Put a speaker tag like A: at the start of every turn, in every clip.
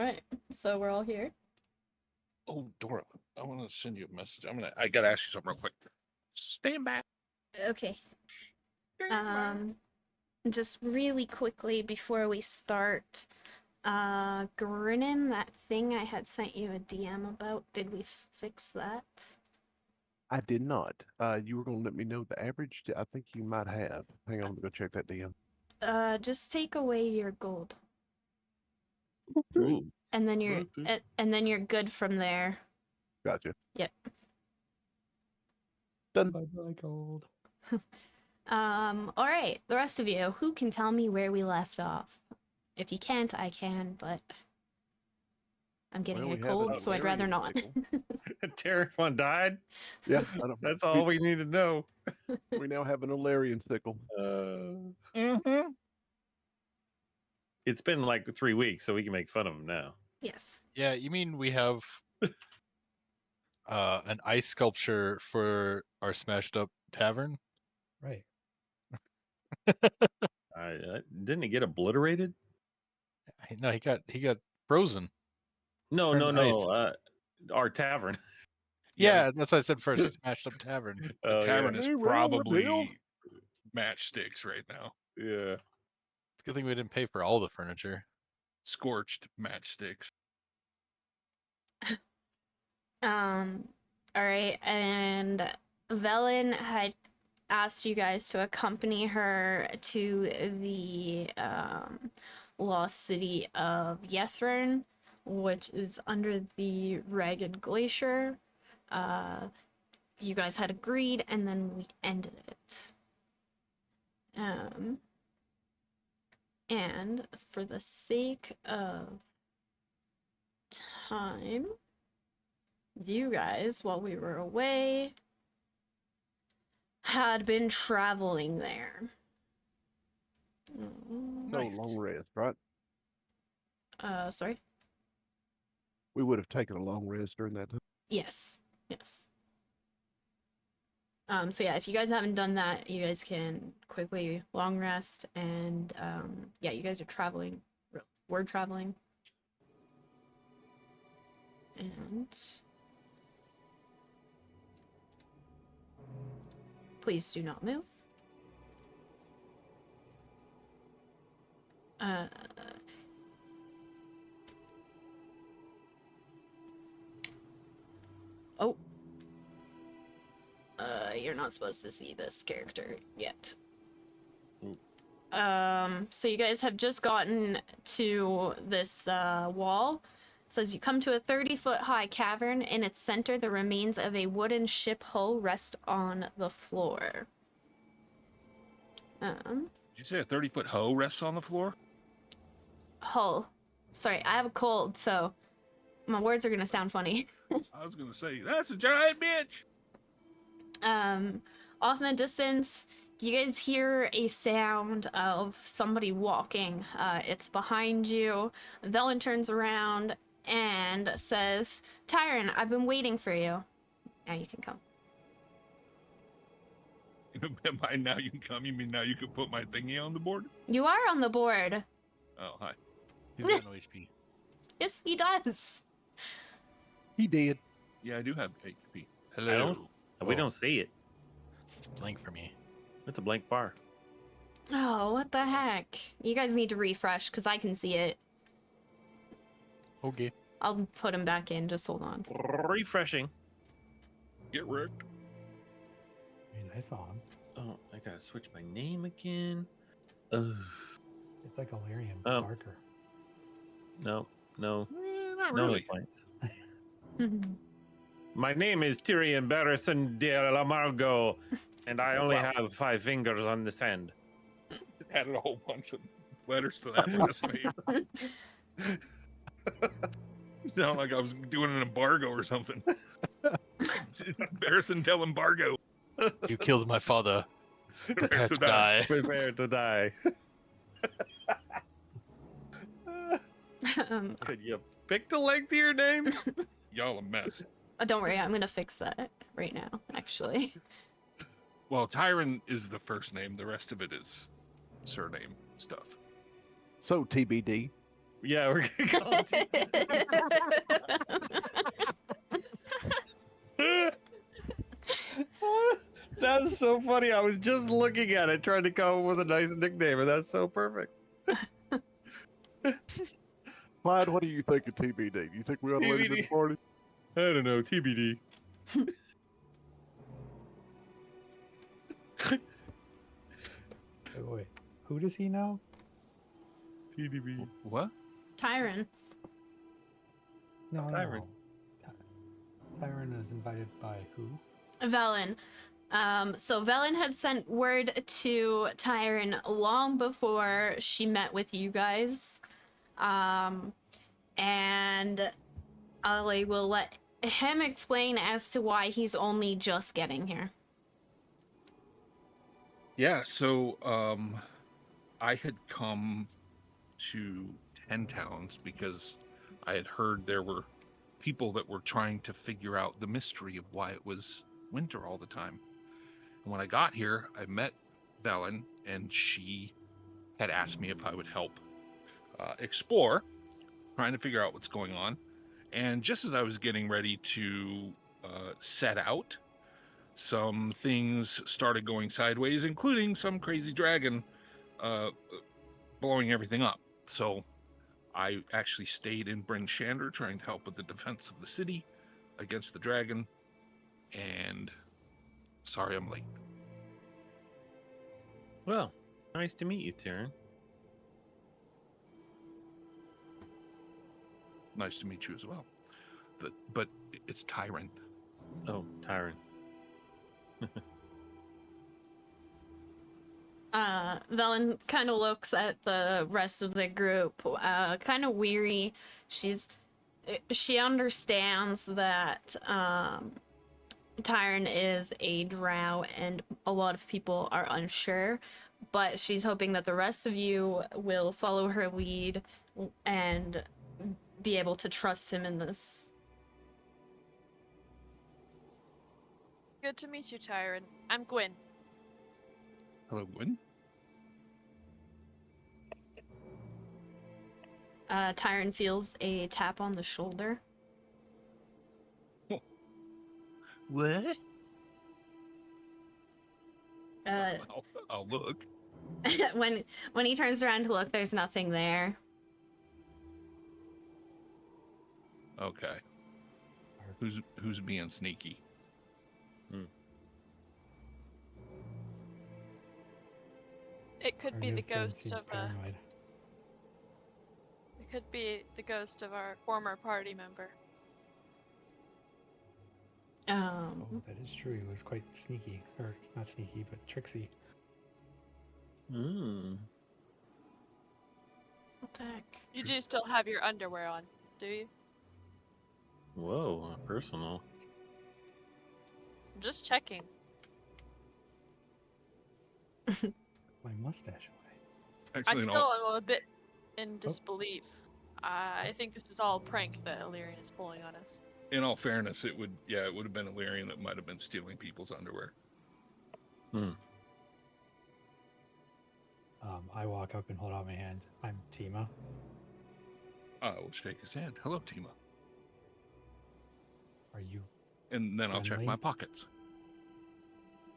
A: right, so we're all here.
B: Oh, Dora, I want to send you a message. I gotta ask you something real quick. Stand back.
A: Okay. Just really quickly before we start, Grinnin, that thing I had sent you a DM about, did we fix that?
C: I did not. You were going to let me know the average? I think you might have. Hang on, I'm going to go check that DM.
A: Just take away your gold.
B: Ooh.
A: And then you're good from there.
C: Gotcha.
A: Yep.
C: Done.
D: Bye-bye, gold.
A: All right, the rest of you, who can tell me where we left off? If you can't, I can, but I'm getting a cold, so I'd rather not.
E: Terrifon died?
C: Yeah,
E: That's all we need to know.
C: We now have an Olarian sickle.
E: It's been like 3 weeks, so we can make fun of him now.
A: Yes.
F: Yeah, you mean we have an ice sculpture for our smashed up tavern?
D: Right.
E: Didn't it get obliterated?
F: No, he got frozen.
E: No.
F: Ice.
E: Our tavern.
F: Yeah, that's what I said first. Smashed up tavern.
B: The tavern is probably
C: deal.
B: matchsticks right now.
E: Yeah.
F: It's a good thing we didn't pay for all the furniture.
B: Scorched matchsticks.
A: All right, and Velen had asked you guys to accompany her to the lost city of Yethrin, which is under the Ragged Glacier. You guys had agreed, and then we ended it. And for the sake of time, you guys, while we were away, had been traveling there.
C: No long rest, right?
A: Sorry?
C: We would have taken a long rest during that time.
A: Yes. So yeah, if you guys haven't done that, you guys can quickly long rest, and yeah, you guys are traveling. We're traveling. And please do not move. Oh. You're not supposed to see this character yet. So you guys have just gotten to this wall. It says you come to a 30-foot high cavern. In its center, the remains of a wooden ship hull rest on the floor.
B: Did you say a 30-foot hoe rests on the floor?
A: Hull. Sorry, I have a cold, so my words are gonna sound funny.
B: I was gonna say, that's a giant bitch!
A: Off in the distance, you guys hear a sound of somebody walking. It's behind you. Velen turns around and says, Tyron, I've been waiting for you. Now you can come.
B: By now you can come, you mean now you can put my thingy on the board?
A: You are on the board.
B: Oh, hi.
F: He's got no HP.
A: Yes, he does.
C: He did.
B: Yeah, I do have HP. Hello.
E: We don't see it.
F: It's blank for me.
E: It's a blank bar.
A: Oh, what the heck? You guys need to refresh, because I can see it.
F: Okay.
A: I'll put him back in. Just hold on.
E: Refreshing.
B: Get wrecked.
D: I mean, I saw him.
E: Oh, I gotta switch my name again. Ugh.
D: It's like Illyrian,
E: Oh.
D: darker.
E: No.
B: Not
E: No
B: really.
E: points. My name is Tyrion Barrison de Lamargo, and I only have 5 fingers on this hand.
B: Added a whole bunch of letters to that last name. Sound like I was doing an embargo or something. Barrison del Embargo.
F: You killed my father.
B: Prepare
F: to die.
E: Prepare to die. Could you pick the length of your name?
B: Y'all a mess.
A: Don't worry, I'm gonna fix that right now, actually.
B: Well, Tyron is the first name. The rest of it is surname stuff.
C: So TBD,
E: Yeah, we're gonna call him That's so funny. I was just looking at it, trying to come up with a nice nickname, and that's so perfect.
C: Clyde, what do you think of TBD? Do you think we ought to let him in the
E: TBD.
C: party?
E: I don't know, TBD.
D: Wait, who does he know?
E: TDB.
F: What?
A: Tyron.
D: No,
E: Tyron.
D: no. Tyron is invited by who?
A: Velen. So Velen had sent word to Tyron long before she met with you guys. And I will let him explain as to why he's only just getting here.
B: Yeah, so I had come to 10 Towns because I had heard there were people that were trying to figure out the mystery of why it was winter all the time. And when I got here, I met Velen, and she had asked me if I would help explore, trying to figure out what's going on. And just as I was getting ready to set out, some things started going sideways, including some crazy dragon blowing everything up. So I actually stayed in Bryn Shander trying to help with the defense of the city against the dragon. And sorry I'm late.
E: Well, nice to meet you, Tyrion.
B: Nice to meet you as well. But it's Tyron.
E: Oh, Tyron.
A: Velen kind of looks at the rest of the group, kind of weary. She understands that Tyron is a drow and a lot of people are unsure, but she's hoping that the rest of you will follow her lead and be able to trust him in this.
G: Good to meet you, Tyron. I'm Gwyn.
B: Hello, Gwen.
A: Tyron feels a tap on the shoulder.
B: What? I'll look.
A: when he turns around to look, there's nothing there.
B: Okay. Who's being sneaky?
G: It could
D: Our
G: be
D: new
G: the
D: friend
G: ghost
D: seems
G: of
D: paranoid.
G: It could be the ghost of our former party member.
D: Oh, that is true. He was quite sneaky. Or, not sneaky, but tricksy.
E: Hmm.
A: What the heck?
G: You do still have your underwear on, do you?
E: Whoa, personal.
G: I'm just checking.
D: My mustache away.
G: I
B: Actually,
G: still am a bit in disbelief. I think this is all a prank that Illyrian is pulling on us.
B: in all fairness, it would have been Illyrian that might have been stealing people's underwear.
D: I walk up and hold out my hand. I'm Tima.
B: I will shake his hand. Hello, Tima.
D: Are you?
B: And then I'll check my
D: Friendly?
B: pockets.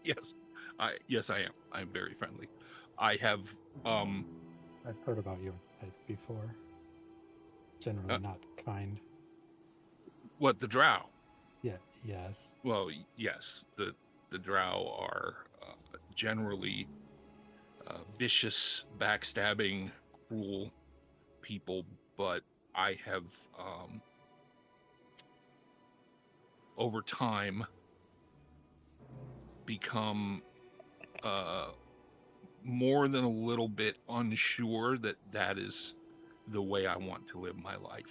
B: Yes, I am. I'm very friendly. I have
D: I've heard about you before. Generally not kind.
B: what, the drow?
D: Yeah. Yes.
B: Well, yes, the drow are generally vicious, backstabbing, cruel people, but I have over time become more than a little bit unsure that that is the way I want to live my life.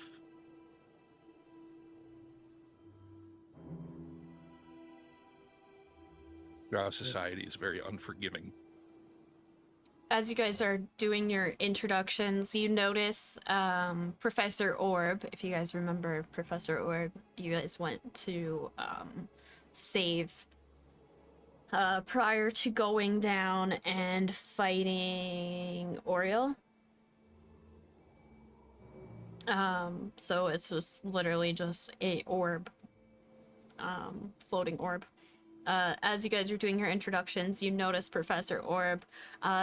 B: Drow society is very unforgiving.
A: As you guys are doing your introductions, you notice Professor Orb. If you guys remember Professor Orb, you guys went to save prior to going down and fighting Oriel. So it's just literally just a orb, floating orb. As you guys are doing your introductions, you notice Professor Orb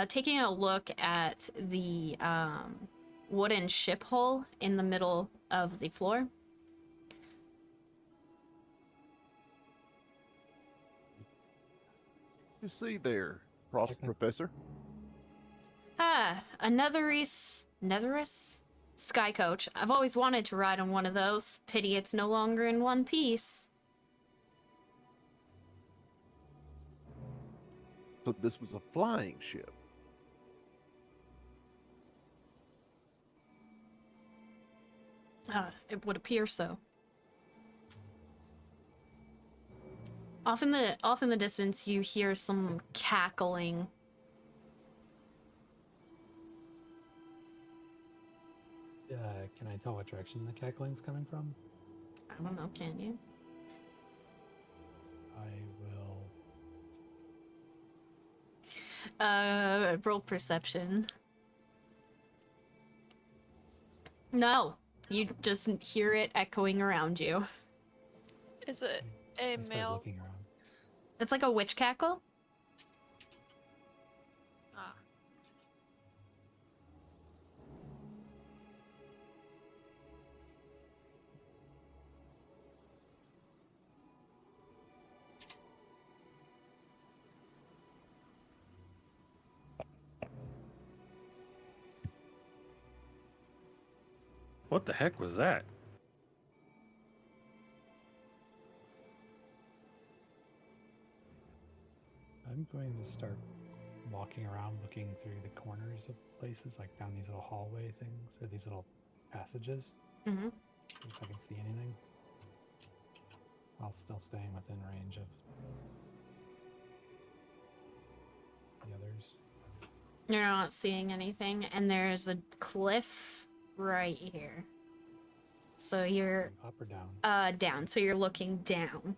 A: taking a look at the wooden ship hull in the middle of the floor.
C: You see there, Professor?
A: Ah, a Netherus Sky Coach. I've always wanted to ride on one of those. Pity it's no longer in one piece.
C: So this was a flying ship.
A: It would appear so. Off in the distance, you hear some cackling.
D: Can I tell what direction the cackling's coming from?
A: I don't know, can you?
D: I will.
A: Roll perception. No, you just hear it echoing around you.
G: Is it a
D: I start
G: male?
D: looking around.
A: It's like a witch cackle.
G: Ah.
E: What the heck was that?
D: I'm going to start walking around looking through the corners of places, like down these little hallway things, or these little passages.
A: Mm-hmm.
D: See if I can see anything. While still staying within range of the others.
A: You're not seeing anything, and there's a cliff right here. So you're
D: Up or down?
A: down. So you're looking down.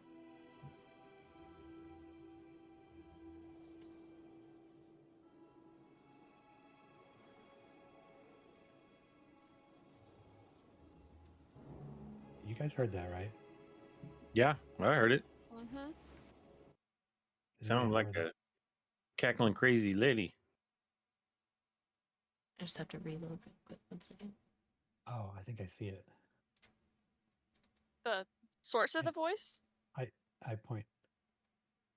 D: You guys heard that, right?
E: Yeah, I heard it.
G: Mm-hmm.
D: Does
E: Sounded
D: anyone
E: like
D: hear
E: a cackling crazy lady.
A: I just have to reload real quick. 1 second.
D: Oh, I think I see it.
G: The source of the voice?
D: I point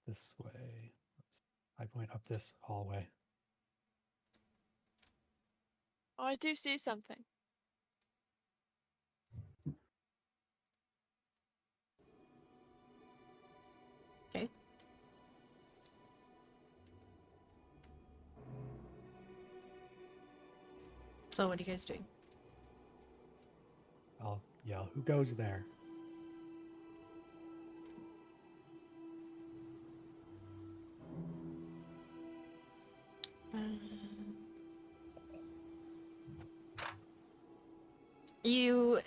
D: this way. I point up this hallway.
G: Oh, I do see something.
A: Okay. So what are you guys doing?
D: I'll yell, "Who goes there?"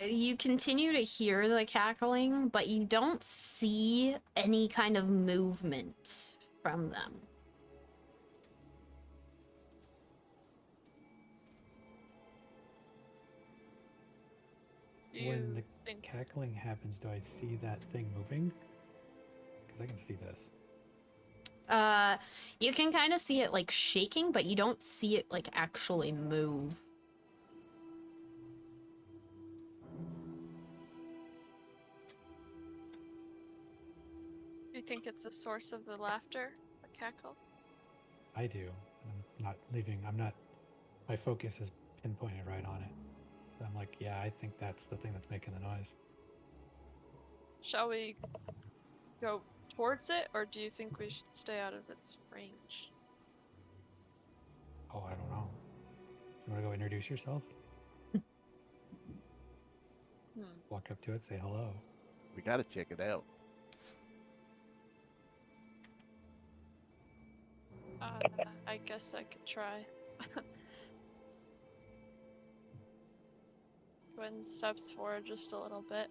A: You continue to hear the cackling, but you don't see any kind of movement from them.
G: Do
D: When
G: you
D: the
G: think
D: cackling happens, do I see that thing moving? Because I can see this.
A: You can kind of see it like shaking, but you don't see it like actually move.
G: do you think it's the source of the laughter, the cackle?
D: I do. I'm not leaving. I'm not. My focus is pinpointed right on it. I'm like, yeah, I think that's the thing that's making the noise.
G: Shall we go towards it, or do you think we should stay out of its range?
D: Oh, I don't know. You want to go introduce yourself? Walk up to it, say hello.
C: We gotta check it out.
G: I guess I could try. Gwen steps forward just a little bit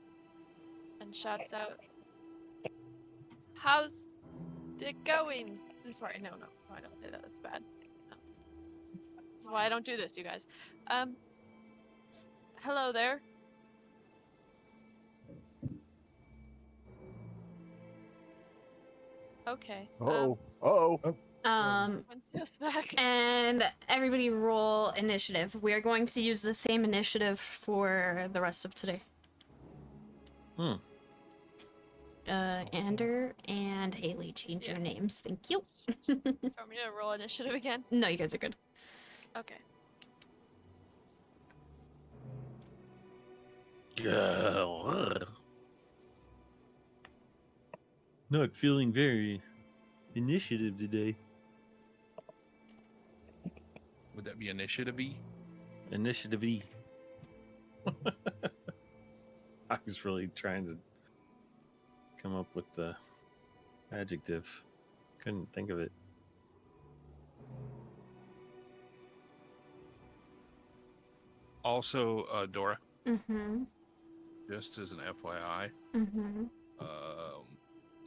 G: and shouts out, "How's it going?" Sorry, no, I don't say that. That's bad. No. This is why I don't do this, you guys. Hello there. Okay.
C: Uh-oh. Uh-oh.
G: When's this back?
A: And everybody roll initiative. We are going to use the same initiative for the rest of today.
E: Hmm.
A: Ander and Haley, change your
G: Yeah.
A: names. Thank you.
G: Do you want me to roll initiative again?
A: No, you guys are good.
G: Okay.
E: Not feeling very initiative today.
B: Would that be initiative-y?
E: Initiative E. I was really trying to come up with the adjective. Couldn't think of it.
B: Also, Dora,
A: Mm-hmm.
B: just as an FYI,
A: Mm-hmm.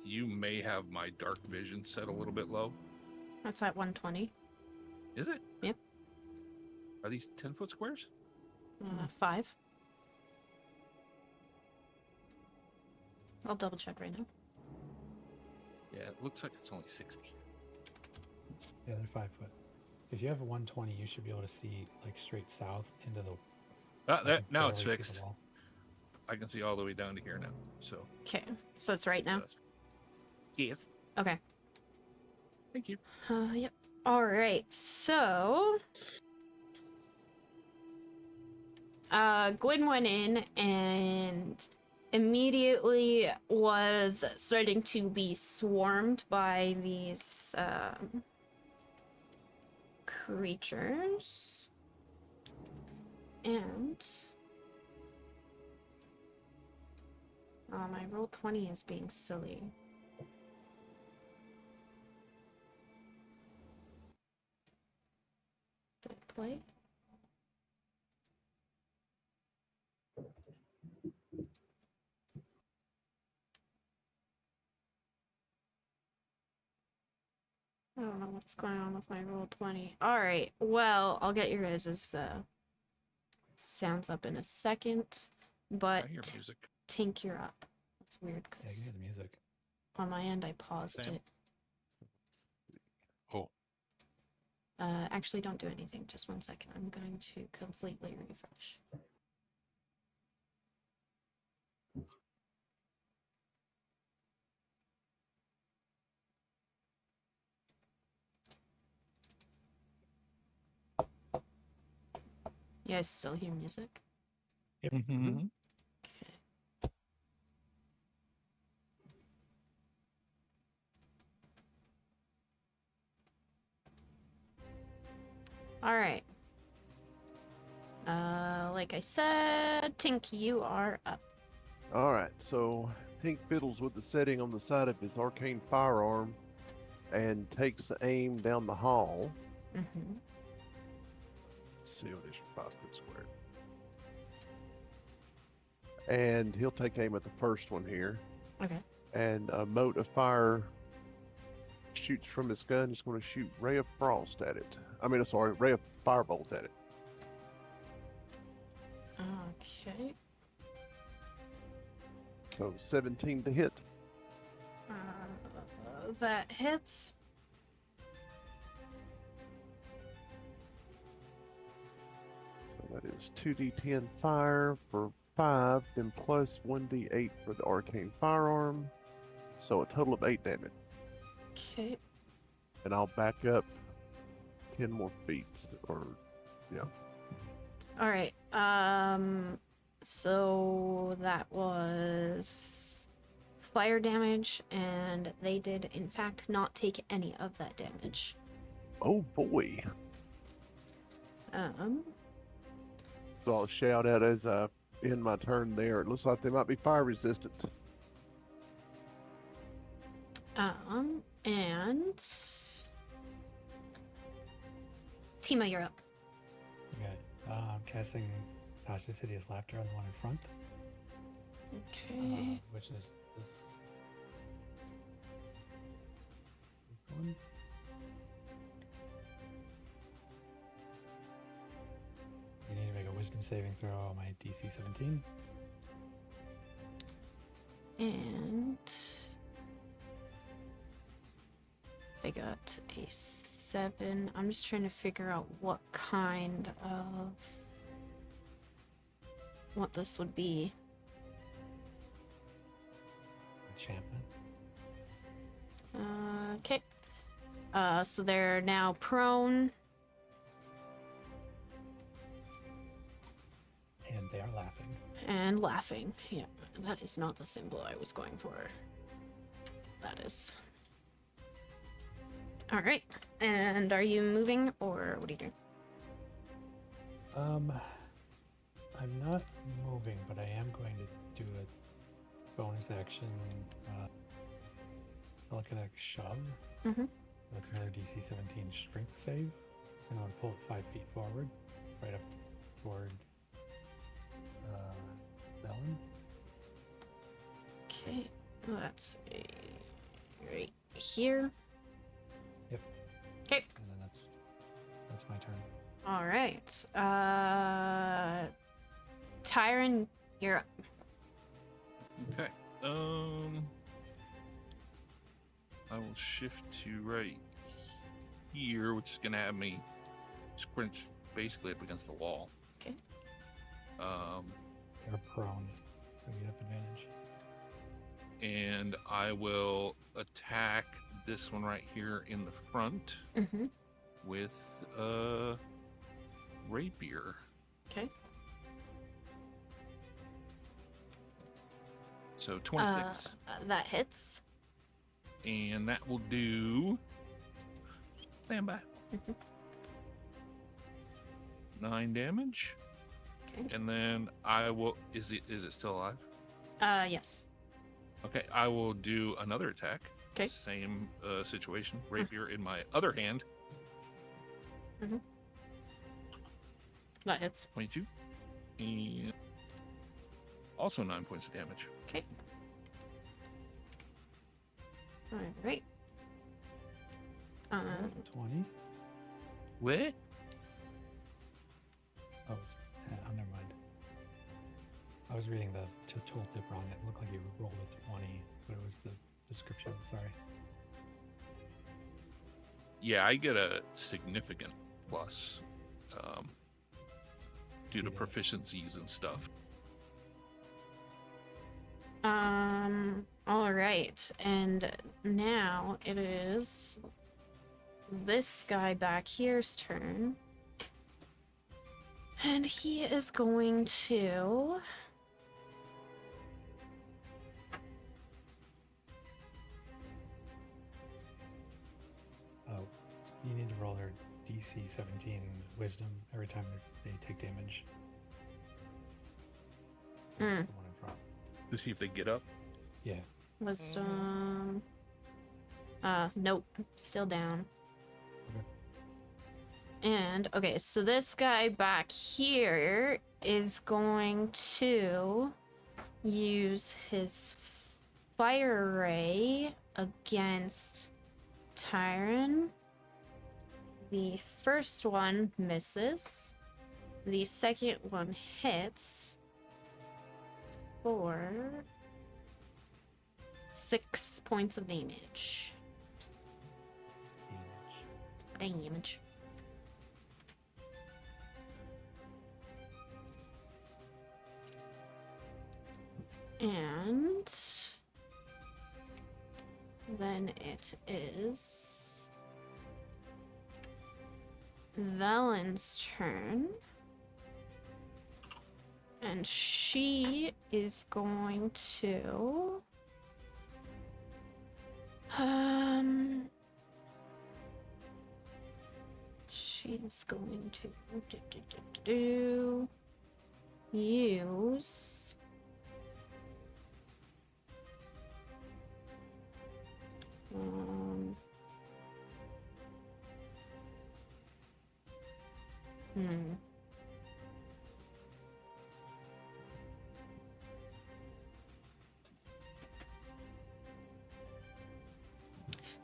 B: you may have my dark vision set a little bit low.
A: That's at 120.
B: Is it?
A: Yep.
B: Are these 10-foot squares?
A: 5. I'll double check right now.
B: Yeah, it looks like it's only 60.
D: Yeah, they're 5 foot. If you have a 120, you should be able to see like straight south into the.
B: Now it's
D: barely see the
B: fixed.
D: wall.
B: I can see all the way down to here now. So.
A: Okay, so it's right now.
B: Yes.
A: Okay.
B: Thank you.
A: Yep. All right. So, Gwen went in and immediately was starting to be swarmed by these creatures, and my roll 20 is being silly. Did I play? I don't know what's going on with my roll 20. Alright, well, I'll get your guys' sounds up in a second. But
B: I hear music.
A: Tink, you're up. That's weird
D: Yeah, you
A: because
D: hear the music.
A: on my end I paused
B: Same.
A: it.
F: Oh,
A: Actually, don't do anything. Just 1 second. I'm going to completely refresh. You guys still hear music?
B: Mm-hmm.
A: All right. Like I said, Tink, you are up.
C: All right, so Pink fiddles with the setting on the side of his arcane firearm and takes aim down the hall.
A: Mm-hmm.
C: Let's see what is 5 foot square. And he'll take aim at the first one here.
A: Okay.
C: And a mote of fire shoots from his gun. He's going to shoot ray of frost at it. Ray of firebolt at it.
A: Okay.
C: So 17 to hit.
A: That hits.
C: So that is 2d10 fire for 5, then plus 1d8 for the arcane firearm. So a total of 8 damage.
A: Okay.
C: And I'll back up 10 more feet, or yeah.
A: All right. So that was fire damage, and they did in fact not take any of that damage.
C: Oh boy! So I'll shout out as I end my turn there. It looks like they might be fire resistant.
A: And Tima, you're up.
D: Okay. I'm casting Tasha's Hideous Laughter on the one in front,
A: Okay.
D: which is this one. You need to make a wisdom saving throw on my DC 17.
A: And They got a 7. I'm just trying to figure out what kind of... what this would be.
D: Enchantment.
A: Okay. So they're now prone.
D: And they are laughing.
A: And laughing. Yeah, that is not the symbol I was going for. That is. Alright. And are you moving or what are you doing?
D: I'm not moving, but I am going to do a bonus action telekinetic shove.
A: Mhm.
D: That's another DC 17 strength save. And I'll pull it 5 feet forward, right up toward Bellin.
A: Okay. That's right here.
D: Yep.
A: Okay.
D: And then that's my turn.
A: All right. Tyron, you're up.
B: Okay. I will shift to right here, which is gonna have me scrunch basically up against the wall.
A: Okay.
D: You're prone, so you have advantage.
B: And I will attack this one right here in the front
A: Mm-hmm.
B: with rapier.
A: Okay.
B: So 26.
A: That hits.
B: And that will do. Stand by.
A: Mhm.
B: 9 damage.
A: Okay.
B: And then I will. Is it still alive?
A: Yes.
B: Okay, I will do another attack.
A: 'Kay.
B: Same situation. Rapier in my other hand.
A: That hits.
B: 22. And also 9 points of damage.
A: Okay. All right.
D: 20.
B: What?
D: Oh, it's 10. Oh, never mind. I was reading the tooltip wrong. It looked like you rolled a 20, but it was the description. Sorry.
B: Yeah, I get a significant plus due to
D: See that.
B: proficiencies and stuff.
A: All right. And now it is this guy back here's turn. And he is going to...
D: Oh, you need to roll their DC 17 wisdom every time they take damage.
A: Hmm.
D: That's the one I dropped.
B: To see if they get up.
D: Yeah.
A: Wisdom... nope. Still down. And, okay, so this guy back here is going to use his fire ray against Tyron. The first one misses. The second one hits for 6 points of damage. Damage. And then it is Valen's turn. And she is going to she's going to use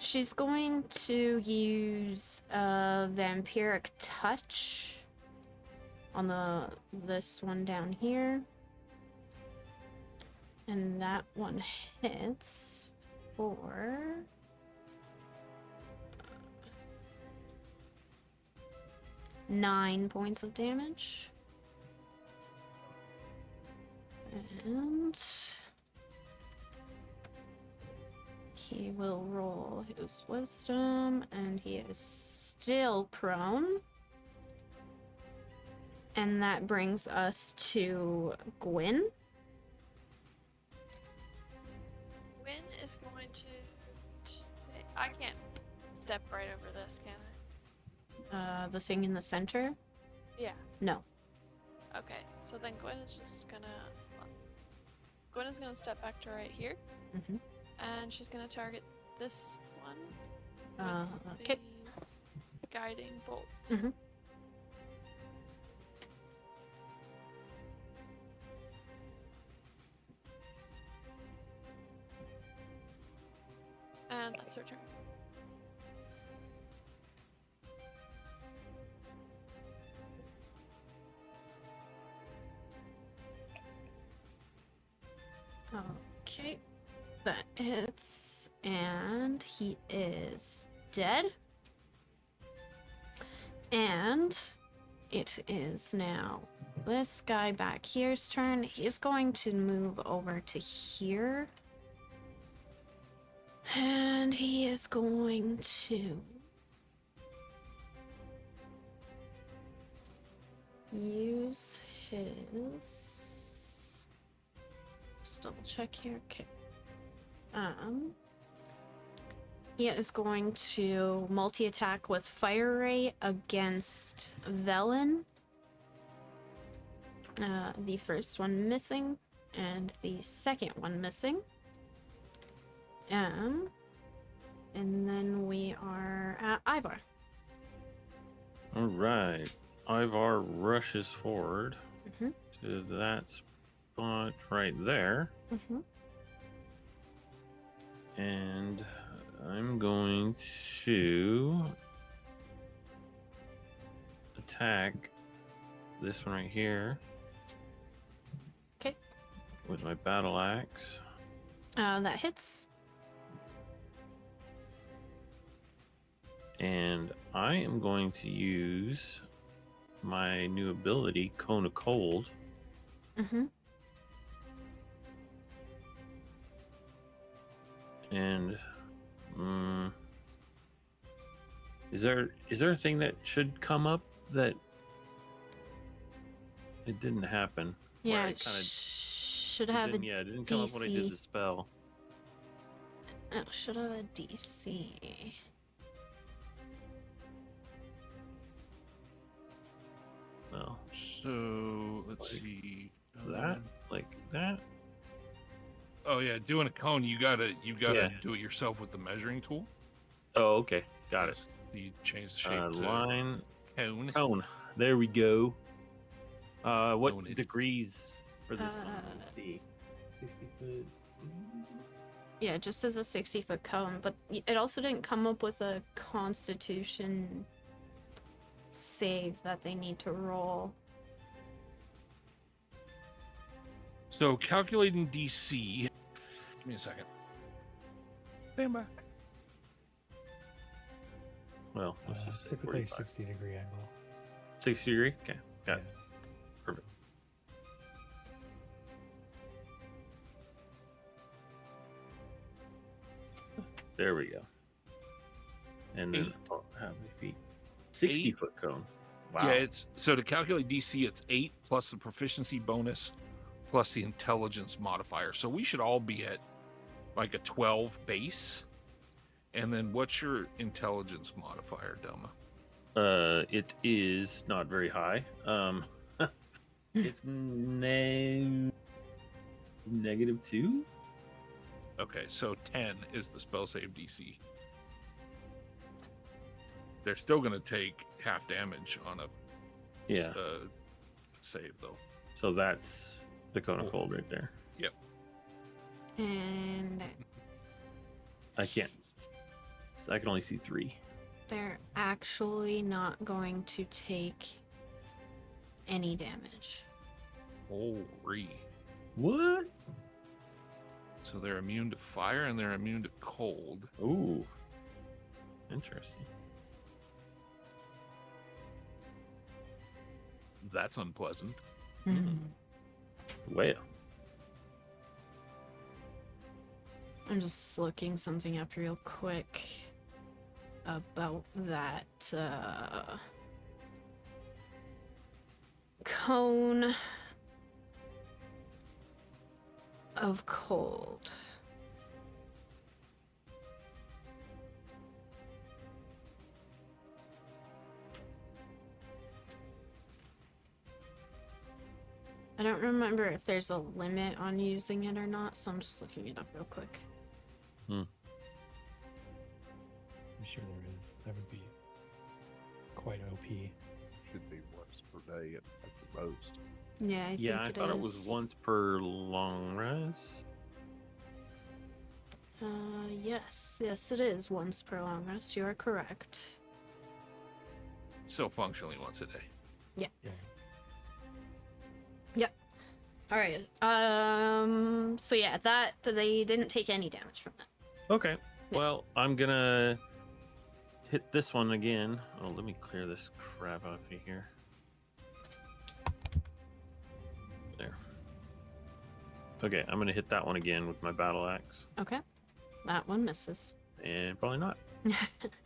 A: she's going to use vampiric touch on this one down here. And that one hits for 9 points of damage. And he will roll his wisdom, and he is still prone. And that brings us to Gwyn.
G: Gwyn is going to. I can't step right over this, can I?
A: The thing in the center?
G: Yeah.
A: No.
G: Okay, so then Gwen is just gonna. Gwen is gonna step back to right here,
A: Mm-hmm.
G: and she's gonna target this one. With
A: Okay.
G: the guiding bolt.
A: Mhm.
G: And that's her turn.
A: Okay. That hits, and he is dead. And it is now this guy back here's turn. He's going to move over to here. And he is going to use his... Just double check here. Okay. He is going to multi-attack with Fire Ray against Velen. The first one missing, and the second one missing. And then we are at Ivar.
E: All right. Ivar rushes forward
A: Mhm.
E: to that spot right there.
A: Mm-hmm.
E: And I'm going to attack this one right here.
A: Okay.
E: With my battle axe.
A: That hits.
E: And I am going to use my new ability, Cone of Cold.
A: Mm-hmm.
E: And is there a thing that should come up that it didn't happen? Where
A: Yeah,
E: I
A: it
E: kinda-
A: should
E: it
A: have a
E: didn't, yeah, it didn't come up when I did
A: DC.
E: the spell.
A: It should have a DC.
E: No,
B: So let's
E: Like
B: see.
E: that, like that.
B: Oh yeah, doing a cone, you gotta
E: Yeah.
B: do it yourself with the measuring tool.
E: Oh, okay, got it.
B: Yes, you change the shape to
E: Line
B: cone.
E: cone. There we go. What
B: Noted.
E: degrees for this one? Let me
A: Uh,
E: see. 60 foot.
A: Yeah, it just as a 60-foot cone, but it also didn't come up with a Constitution save that they need to roll.
B: So calculating DC. Give me a second. Stand by.
E: Well, let's just say
D: Typically
E: 45.
D: 60-degree angle.
E: 60 degree. Okay, got it.
D: Yeah.
E: Perfect. There we go. And then
B: 8.
E: how many feet? 60
B: 8.
E: foot cone. Wow.
B: Yeah, it's so to calculate DC, it's 8 plus the proficiency bonus plus the intelligence modifier. So we should all be at like a 12 base. And then what's your intelligence modifier, Doma?
E: It is not very high. It's -2.
B: Okay, so 10 is the spell save DC. They're still going to take half damage on a
E: Yeah.
B: save, though.
E: So that's the cone of cold right there.
A: And
E: I can't. I can only see 3.
A: they're actually not going to take any damage.
B: Holy.
E: What?
B: So they're immune to fire and they're immune to cold.
E: Ooh. Interesting.
B: That's unpleasant.
E: Well,
A: I'm just looking something up real quick about that cone of cold. I don't remember if there's a limit on using it or not, so I'm just looking it up real quick.
D: I'm sure there is. That would be quite OP.
C: Should be once per day at the most.
A: Yeah, I
E: yeah, I
A: think
E: thought it was once per long rest.
A: Yes, it is once per long rest. You are correct.
B: So functionally once a day.
D: Yeah.
A: All right. So yeah, that they didn't take any damage from that.
E: Okay. Well, I'm gonna hit this one again. Oh, let me clear this crap out of here. There. Okay, I'm gonna hit that one again with my battle axe,
A: Okay, that one misses.
E: and probably not.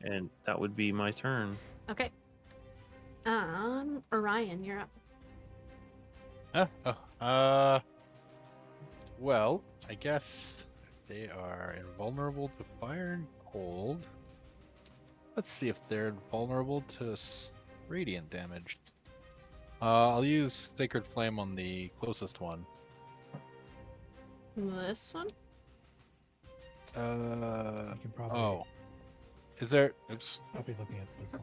E: And that would be my turn.
A: Okay. Orion, you're up.
F: Well, I guess they are invulnerable to fire and cold. Let's see if they're invulnerable to radiant damage. I'll use Sacred Flame on the closest one.
A: This one.
D: You can probably,
F: Oh. Is there... Oops.
D: probably looking at this one.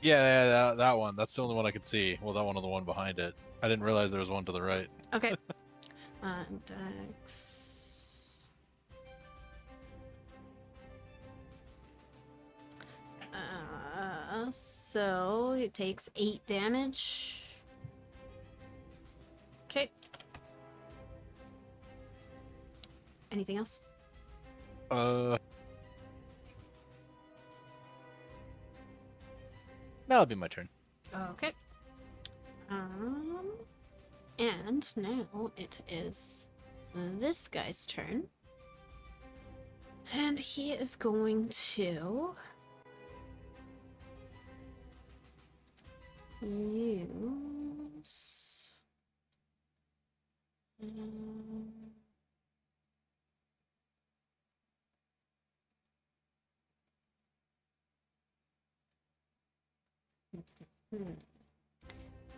F: Yeah, that one. That's the only one I could see. Well, that one or the one behind it. I didn't realize there was one to the right.
A: Okay. Dex. So it takes 8 damage. Okay. Anything else?
F: That'll be my turn.
A: Okay. And now it is this guy's turn. And he is going to use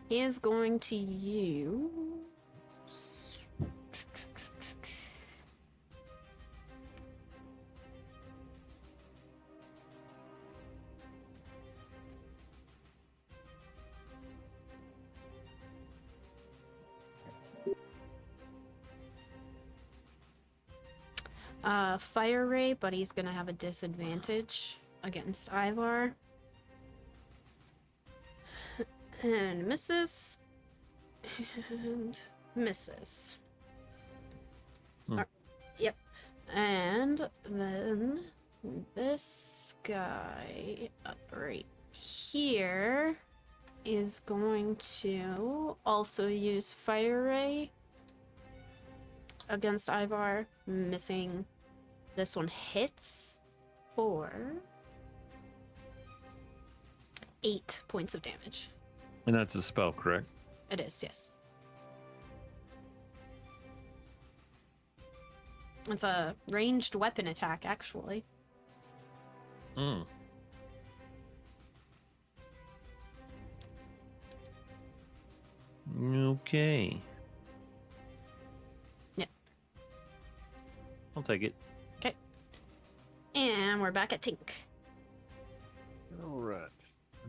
A: he is going to use Fire Ray, but he's gonna have a disadvantage against Ivar. And misses. And misses. Yep. And then this guy up right here is going to also use Fire Ray against Ivar, missing. This one hits for 8 points of damage.
E: And that's a spell, correct?
A: It is, yes. It's a ranged weapon attack, actually.
E: Okay.
A: Yeah.
E: I'll take it.
A: Okay. And we're back at Tink.
C: All right.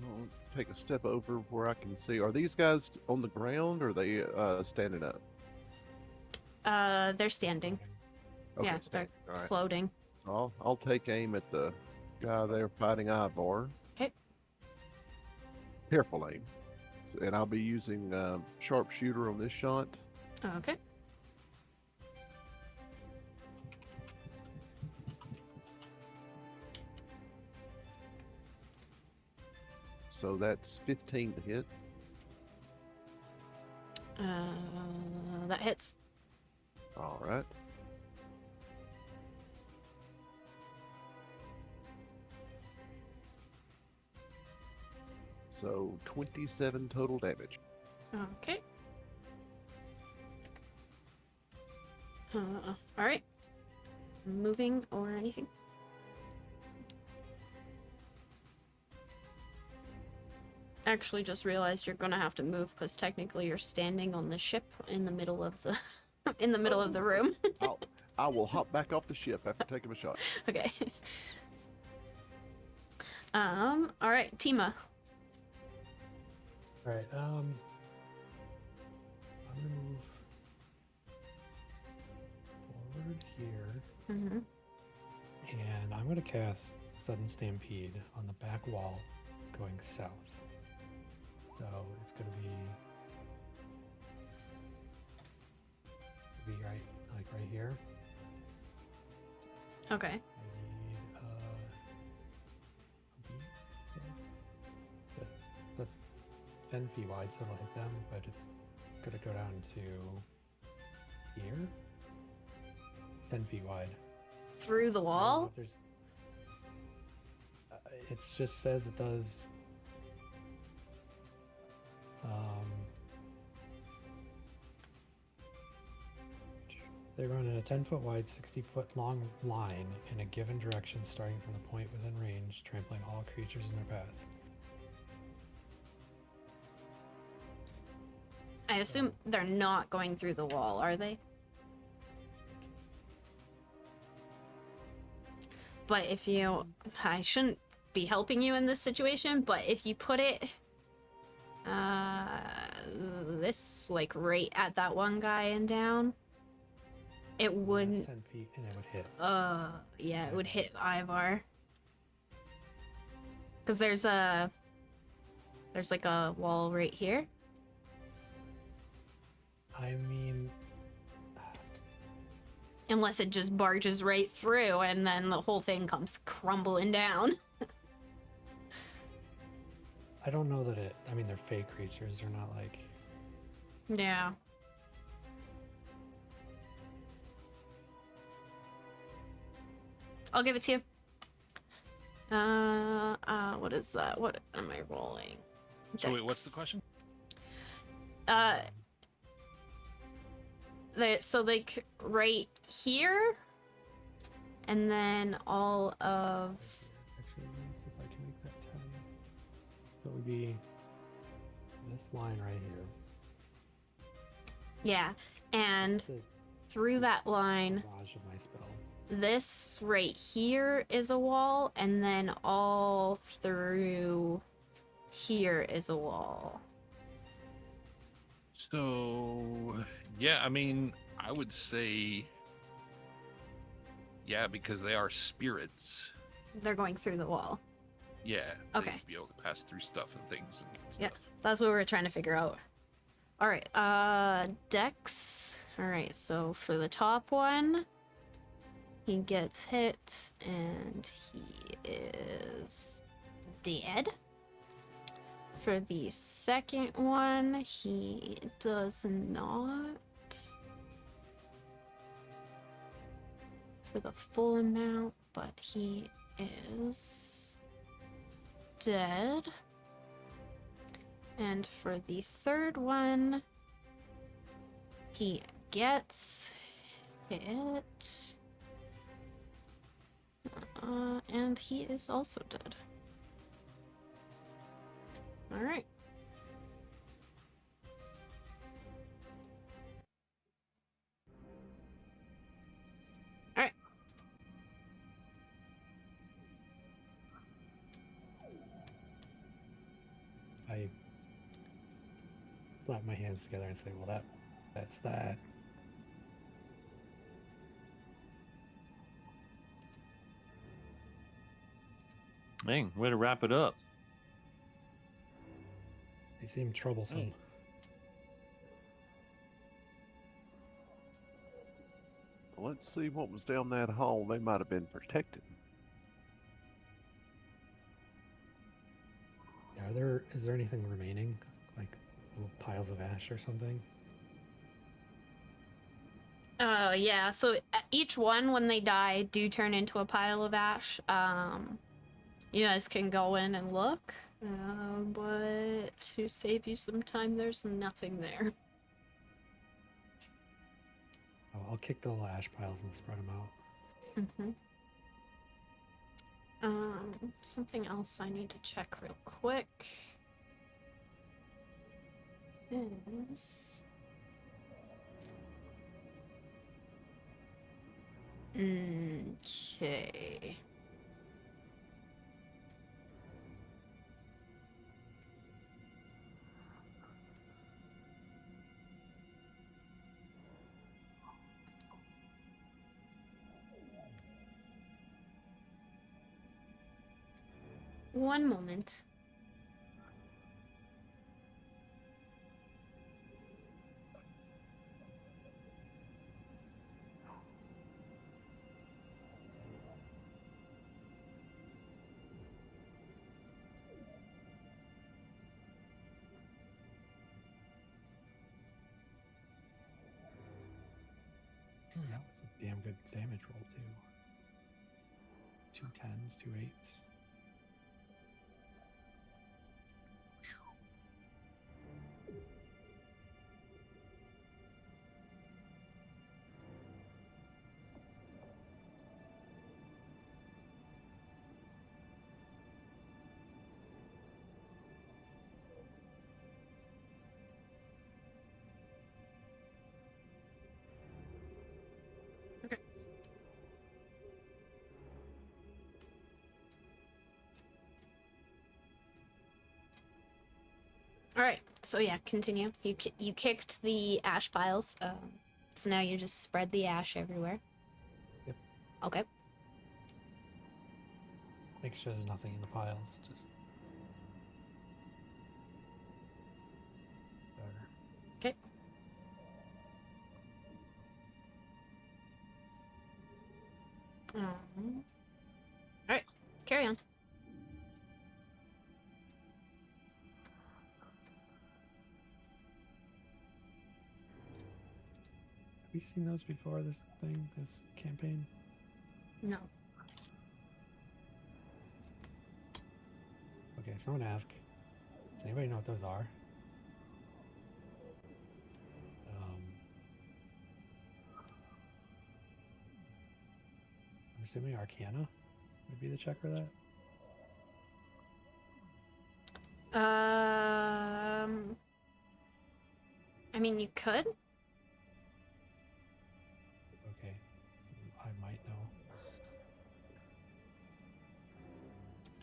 C: I'll take a step over where I can see. Are these guys on the ground or are they standing up?
A: They're standing.
C: Okay,
A: Yeah, they're
C: standing. All right.
A: floating.
C: I'll take aim at the guy there fighting Ivar.
A: Okay.
C: Careful aim. And I'll be using sharpshooter on this shot.
A: Okay.
C: So that's 15 to hit.
A: That hits.
C: All right. So 27 total damage.
A: Okay. All right. Moving or anything? Actually, just realized you're gonna have to move because technically you're standing on the ship in the middle of the in the middle of the room.
C: I will hop back off the ship after taking a shot.
A: Okay. All right, Tima.
D: All right. I'm gonna move forward here,
A: Mm-hmm.
D: and I'm gonna cast Sudden Stampede on the back wall, going south. So it's gonna be right here.
A: Okay.
D: I need a beat, yes. That's 10 feet wide, so it'll hit them, but it's gonna go down to here. 10 feet wide.
A: Through the
D: I don't know
A: wall?
D: if there's. It just says it does. They run in a 10-foot wide, 60-foot long line in a given direction, starting from the point within range, trampling all creatures in their path.
A: I assume they're not going through the wall, are they? But if you... I shouldn't be helping you in this situation, but if you put it... this, like, right at that one guy and down... It
D: That's
A: wouldn't...
D: 10 feet, and it would hit.
A: Yeah, it would hit Ivar. Because there's a... There's, like, a wall right here.
D: I mean,
A: Unless it just barges right through and then the whole thing comes crumbling down.
D: I don't know that it. I mean, they're fake creatures. They're not like.
A: Yeah. I'll give it to you. What is that? What am I rolling?
B: So wait, what's the
A: Dex.
B: question?
A: So like right here, and then all of
D: Actually, let me see if I can make that 10. That would be this line right here.
A: yeah, and
D: That's the
A: through that line,
D: barrage of my spell.
A: this right here is a wall, and then all through here is a wall.
B: So, yeah, I mean, I would say, yeah, because they are spirits.
A: They're going through the wall.
B: Yeah.
A: Okay.
B: They'd be able to pass through stuff and things and stuff.
A: Yeah. That's what we were trying to figure out. All right, Dex. All right, so for the top one, he gets hit and he is dead. For the second one, he does not. For the full amount, but he is dead. And for the third one, he gets hit. And he is also dead. Alright. Alright.
D: I slap my hands together and say, "Well, that's that."
E: Dang, way to wrap it up.
D: They seem troublesome.
B: Hey.
C: Let's see what was down that hall. They might have been protected.
D: Is there anything remaining, like little piles of ash or something?
A: Yeah, so each one, when they die, do turn into a pile of ash. You guys can go in and look, but to save you some time, there's nothing there.
D: Oh, I'll kick the little ash piles and spread them out.
A: Mm-hmm. Something else I need to check real quick is... Okay. One moment.
D: That was a damn good damage roll too. 2 10s, 2 8s.
A: All right. So yeah, continue. You kicked the ash piles. So now you just spread the ash everywhere.
D: Yep.
A: Okay.
D: Make sure there's nothing in the piles. Just. Better.
A: Okay. All right. Carry on.
D: Have we seen those before? This campaign?
A: No.
D: Okay, someone ask. Does anybody know what those are? I'm assuming Arcana would be the check for that.
A: I mean, you could.
D: Okay, I might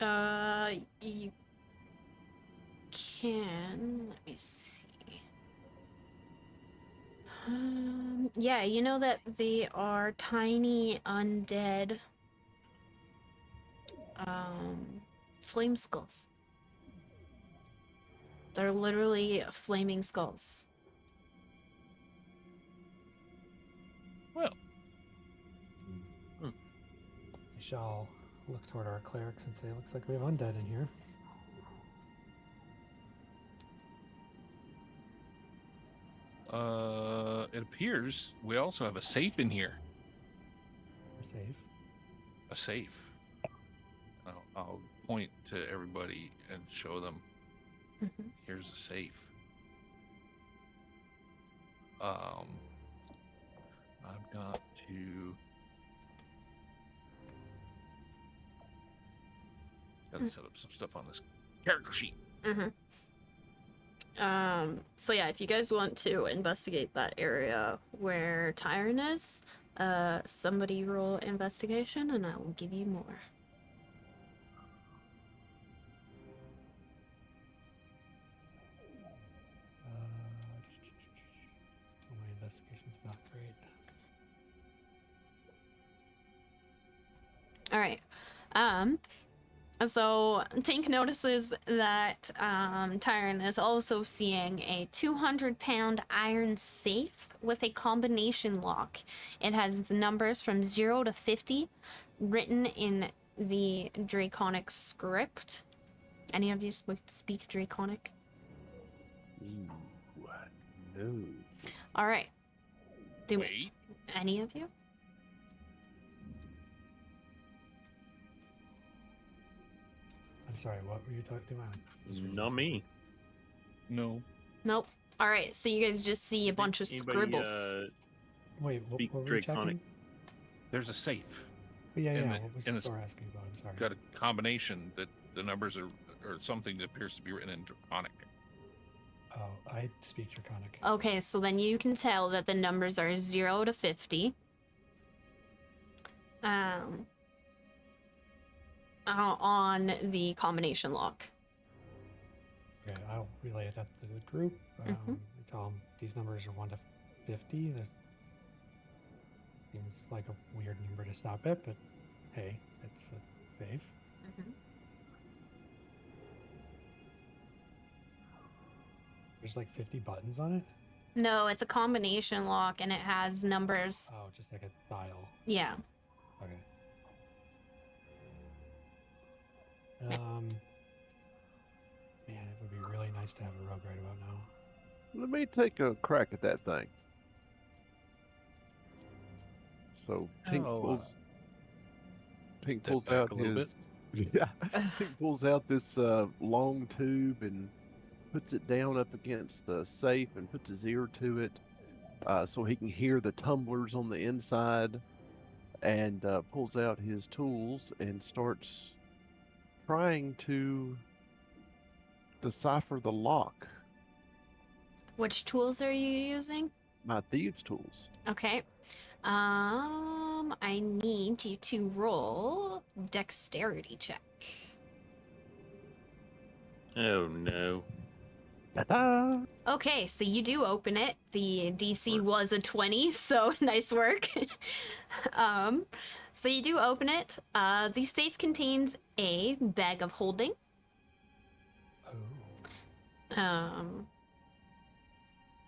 D: know.
A: You can. Let me see. Yeah, you know that they are tiny undead flame skulls. They're literally flaming skulls.
B: Well,
D: We shall look toward our clerics and say, looks like we have undead in here.
B: it appears we also have a safe in here.
D: We're safe.
B: A safe. I'll point to everybody and show them.
A: Mhm.
B: Here's a safe. I've got to. Gotta set up some stuff on this character sheet.
A: So yeah, if you guys want to investigate that area where Tyron is, somebody roll investigation and I will give you more.
D: My investigation's not great.
A: All right. So Tank notices that Tyron is also seeing a 200-pound iron safe with a combination lock. It has numbers from 0 to 50 written in the Draconic script. Any of you speak Draconic?
C: Ooh, no.
A: All right. Do it.
B: Wait.
A: Any of you?
D: I'm sorry, what were you talking about?
E: Not me.
B: No.
A: Nope. All right, so you guys just see a bunch of
E: Anybody,
A: scribbles.
D: Wait, what
E: speak
D: were we
E: Draconic?
D: checking?
B: There's a safe.
D: Yeah,
B: in
D: yeah.
B: the-
D: What was
B: in the
D: Thor asking about? I'm sorry.
B: Got a combination that the numbers are or something that appears to be written in Draconic.
D: Oh, I speak Draconic.
A: Okay, so then you can tell that the numbers are 0 to 50. On the combination lock.
D: Okay, I'll relay that to the group.
A: Mhm.
D: Tell them these numbers are 1 to 50. That seems like a weird number to stop at, but hey, it's safe. There's like 50 buttons on it.
A: No, it's a combination lock and it has numbers.
D: Oh, just like a dial.
A: Yeah.
D: Okay. Man, it would be really nice to have a rogue right about now.
C: Let me take a crack at that thing. So Tink
F: Oh, step
C: pulls
F: back
C: out
F: a little
C: his yeah. Tink pulls out this long tube and puts it down up against the safe and puts his ear to it, so he can hear the tumblers on the inside, and pulls out his tools and starts trying to decipher the lock.
A: Which tools are you using?
C: My thieves' tools.
A: Okay. I need you to roll dexterity check.
E: Oh no.
C: Ta-da!
A: Okay, so you do open it. The DC was a 20, so nice work. So you do open it. The safe contains a bag of holding.
D: Oh.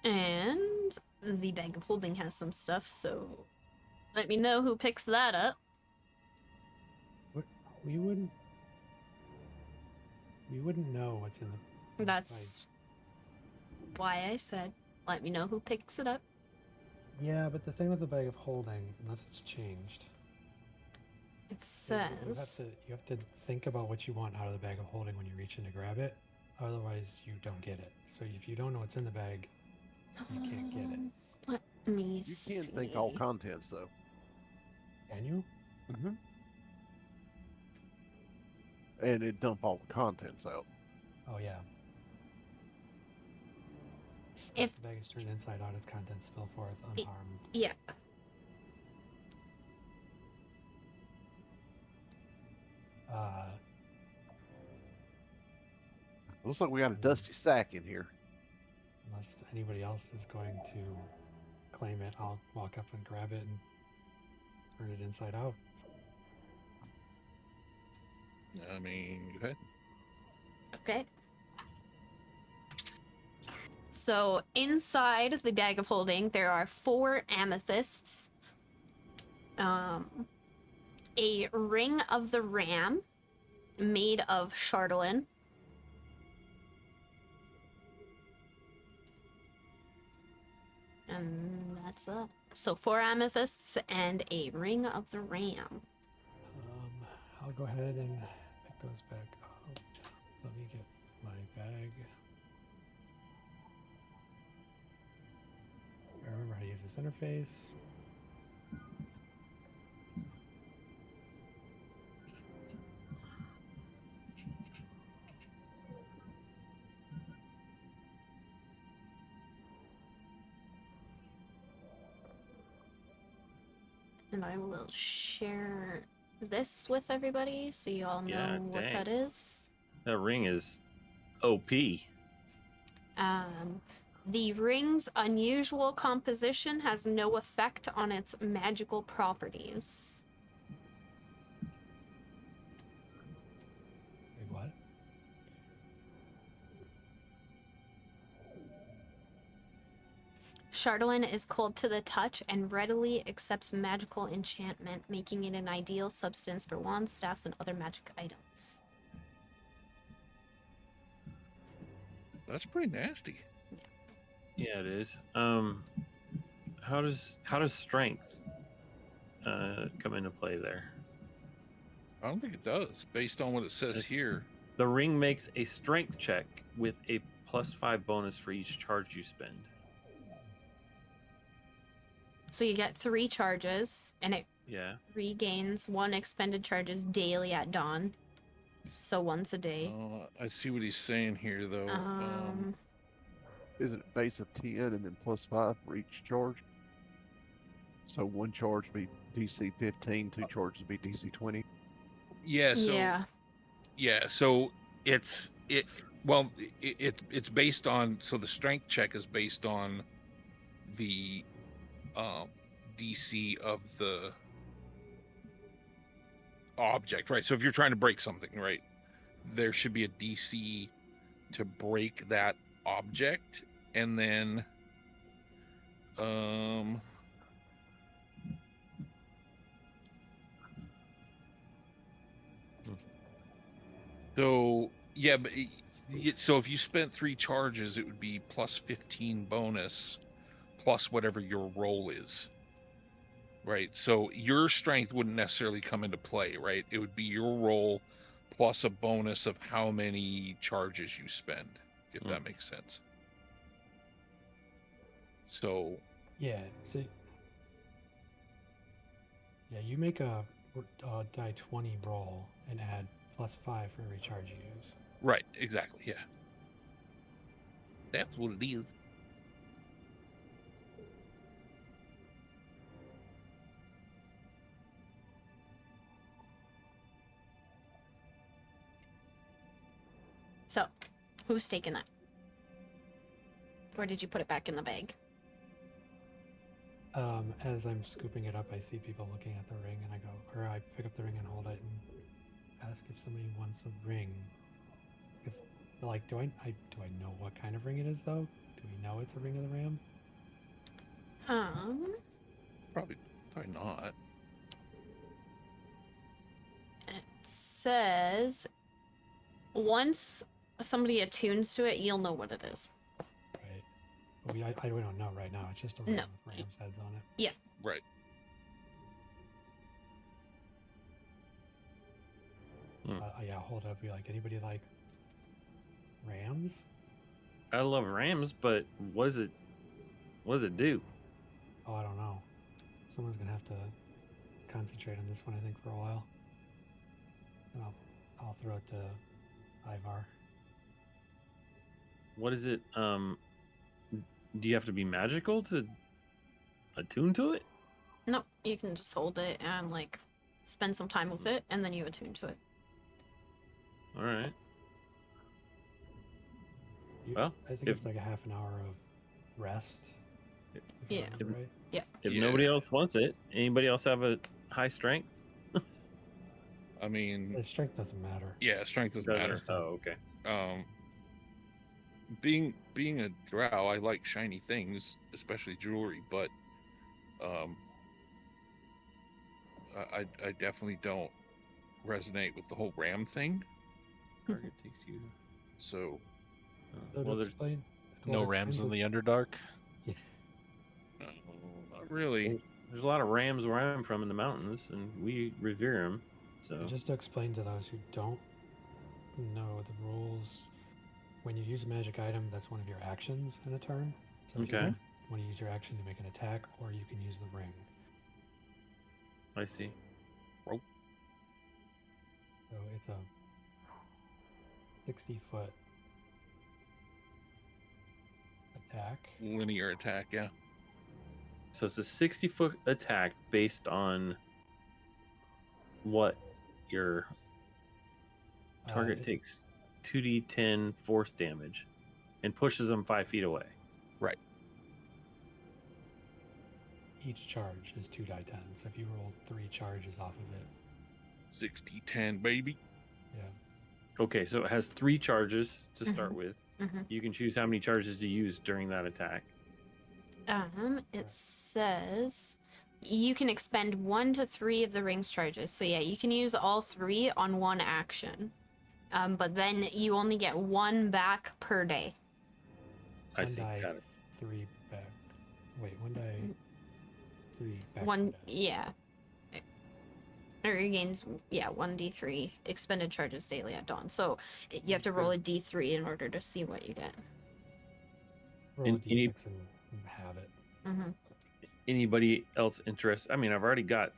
A: And the bag of holding has some stuff, so let me know who picks that up.
D: What? We wouldn't know what's in the.
A: That's why I said, let me know who picks it up.
D: Yeah, but the thing with the bag of holding, unless it's changed,
A: It
D: is that
A: says,
D: you have to think about what you want out of the bag of holding when you reach in to grab it. Otherwise, you don't get it. So if you don't know what's in the bag, you can't get it.
A: Let me
C: You
A: see.
C: can think all contents, though.
D: Can you?
C: Mm-hmm. And it dump all the contents out.
D: Oh yeah.
A: If-
D: the bag is turned inside out, its contents spill forth unharmed.
A: Yeah.
C: Looks like we got a dusty sack in here.
D: Unless anybody else is going to claim it, I'll walk up and grab it and turn it inside out.
B: I mean, go ahead.
A: Okay. So inside the bag of holding, there are 4 amethysts, a ring of the ram made of chatelaine, and that's it. So 4 amethysts and a ring of the ram.
D: I'll go ahead and pick those back up. Let me get my bag. I remember how to use this interface.
A: And I will share this with everybody so you all know
E: Yeah,
A: what
E: dang.
A: that is.
E: That ring is OP.
A: The ring's unusual composition has no effect on its magical properties.
D: Wait, what?
A: Chatelaine is cold to the touch and readily accepts magical enchantment, making it an ideal substance for wands, staffs, and other magic items.
B: That's pretty nasty.
E: Yeah, it is. how does strength come into play there?
B: I don't think it does, based on what it says
E: It's-
B: here.
E: The ring makes a strength check with a +5 bonus for each charge you spend.
A: So you get 3 charges, and it
E: Yeah.
A: regains 1 expended charges daily at dawn. So once a day.
B: I see what he's saying here, though.
C: Isn't it base of 10 and then +5 for each charge? So one charge would be DC 15, 2 charges would be DC 20.
B: Yeah. So
A: Yeah.
B: So it's based on, so the strength check is based on the DC of the object, right? So if you're trying to break something, right, there should be a DC to break that object, and then so yeah, but so if you spent 3 charges, it would be +15 bonus plus whatever your roll is, right? So your strength wouldn't necessarily come into play, right? It would be your roll plus a bonus of how many charges you spend, if that makes sense. So
D: Yeah. See. Yeah, you make a die 20 roll and add +5 for every charge you use.
B: right, exactly, yeah, that's what it is.
A: So, who's taking that? Or did you put it back in the bag?
D: As I'm scooping it up, I see people looking at the ring, and I pick up the ring and hold it and ask if somebody wants a ring. It's like, do I know what kind of ring it is though? Do we know it's a ring of the ram?
B: Probably not.
A: It says once somebody attunes to it, you'll know what it is.
D: Right. But we don't know right now. It's just a ring
A: No.
D: with ram's heads on it.
B: Right.
D: Yeah, hold up. Be like, anybody like rams?
E: I love rams, but what does it do?
D: Oh, I don't know. Someone's gonna have to concentrate on this one, I think, for a while. And I'll throw it to Ivar.
E: What is it? Do you have to be magical to attune to it?
A: No, you can just hold it and like spend some time with it, and then you attune to it.
E: All right.
D: I think it's like a half an hour of rest. If I
A: Yeah.
D: remember right.
E: If
B: Yeah.
E: nobody else wants it, anybody else have a high strength?
B: I mean,
D: The strength doesn't matter.
B: yeah, strength doesn't matter.
E: Oh, okay.
B: Being a drow, I like shiny things, especially jewelry, but I definitely don't resonate with the whole ram thing.
E: Target takes you.
B: So
D: So
E: well,
D: to
E: there's
D: explain,
F: No rams in the Underdark.
B: not really.
E: there's a lot of rams where I'm from in the mountains, and we revere them. So
D: Just to explain to those who don't know the rules, when you use a magic item, that's one of your actions in a turn. So if
E: Okay.
D: you want to use your action to make an attack, or you can use the ring.
E: I see.
D: So it's a 60-foot attack.
B: Linear attack, yeah.
E: So it's a 60-foot attack based on what your target takes 2d10 force damage and pushes them 5 feet away.
B: Right.
D: Each charge is 2d10. So if you roll 3 charges off of it,
B: 60-10, baby.
D: yeah.
E: Okay, so it has 3 charges to start
A: Mhm.
E: with.
A: Mhm.
E: You can choose how many charges to use during that attack.
A: It says you can expend 1 to 3 of the ring's charges. So yeah, you can use all 3 on one action. But then you only get 1 back per day.
E: I
D: One
E: see.
D: die,
E: Got it.
D: 3 back. Wait, one die. 3 back
A: One,
D: to
A: yeah. It regains, 1d3 expended charges daily at dawn. So you have to roll a d3 in order to see what you get.
D: roll a
E: any-
D: d6 and have it.
A: Mm-hmm.
E: Anybody else interested? I mean, I've already got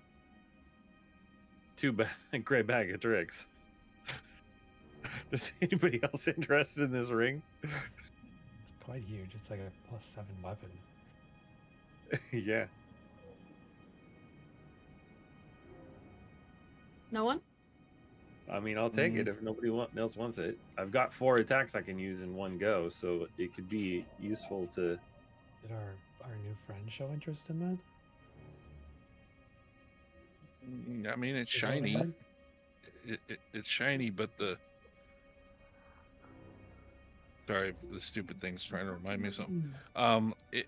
E: 2 great bag of tricks. Is anybody else interested in this ring?
D: It's quite huge. It's like a +7 weapon.
E: Yeah.
A: No one?
E: I mean, I'll take it if nobody else wants it. I've got 4 attacks I can use in one go, so it could be useful to.
D: Did our new friend show interest in that?
B: I mean, it's
D: Is that what I
B: shiny.
D: heard?
B: It's shiny, but sorry, the stupid thing's trying to remind me of something.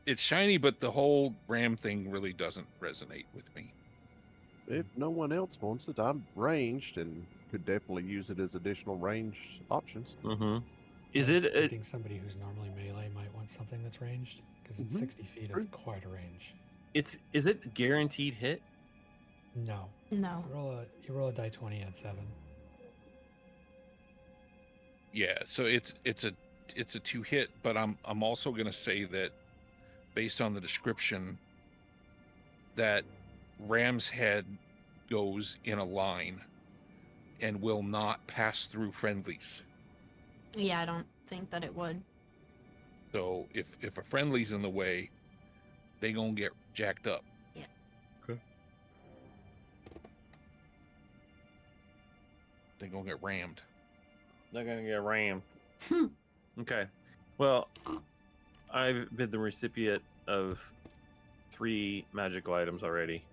B: It's shiny, but the whole ram thing really doesn't resonate with me.
C: If no one else wants it, I'm ranged and could definitely use it as additional range options.
E: Mm-hmm.
D: I
E: Is
D: was
E: it?
D: thinking somebody who's normally melee might want something that's ranged? Because it's
C: Mhm.
D: 60 feet is quite a range.
E: Is it guaranteed hit?
D: No.
A: No.
D: You roll a die 20 at 7.
B: Yeah, so it's a 2-hit, but I'm also gonna say that based on the description, that ram's head goes in a line and will not pass through friendlies.
A: Yeah, I don't think that it would.
B: So if a friendly's in the way, they gonna get jacked up.
A: Yeah.
E: Okay.
B: They gonna get rammed.
E: They're gonna get rammed.
A: Hmm.
E: Okay. Well, I've been the recipient of 3 magical items already,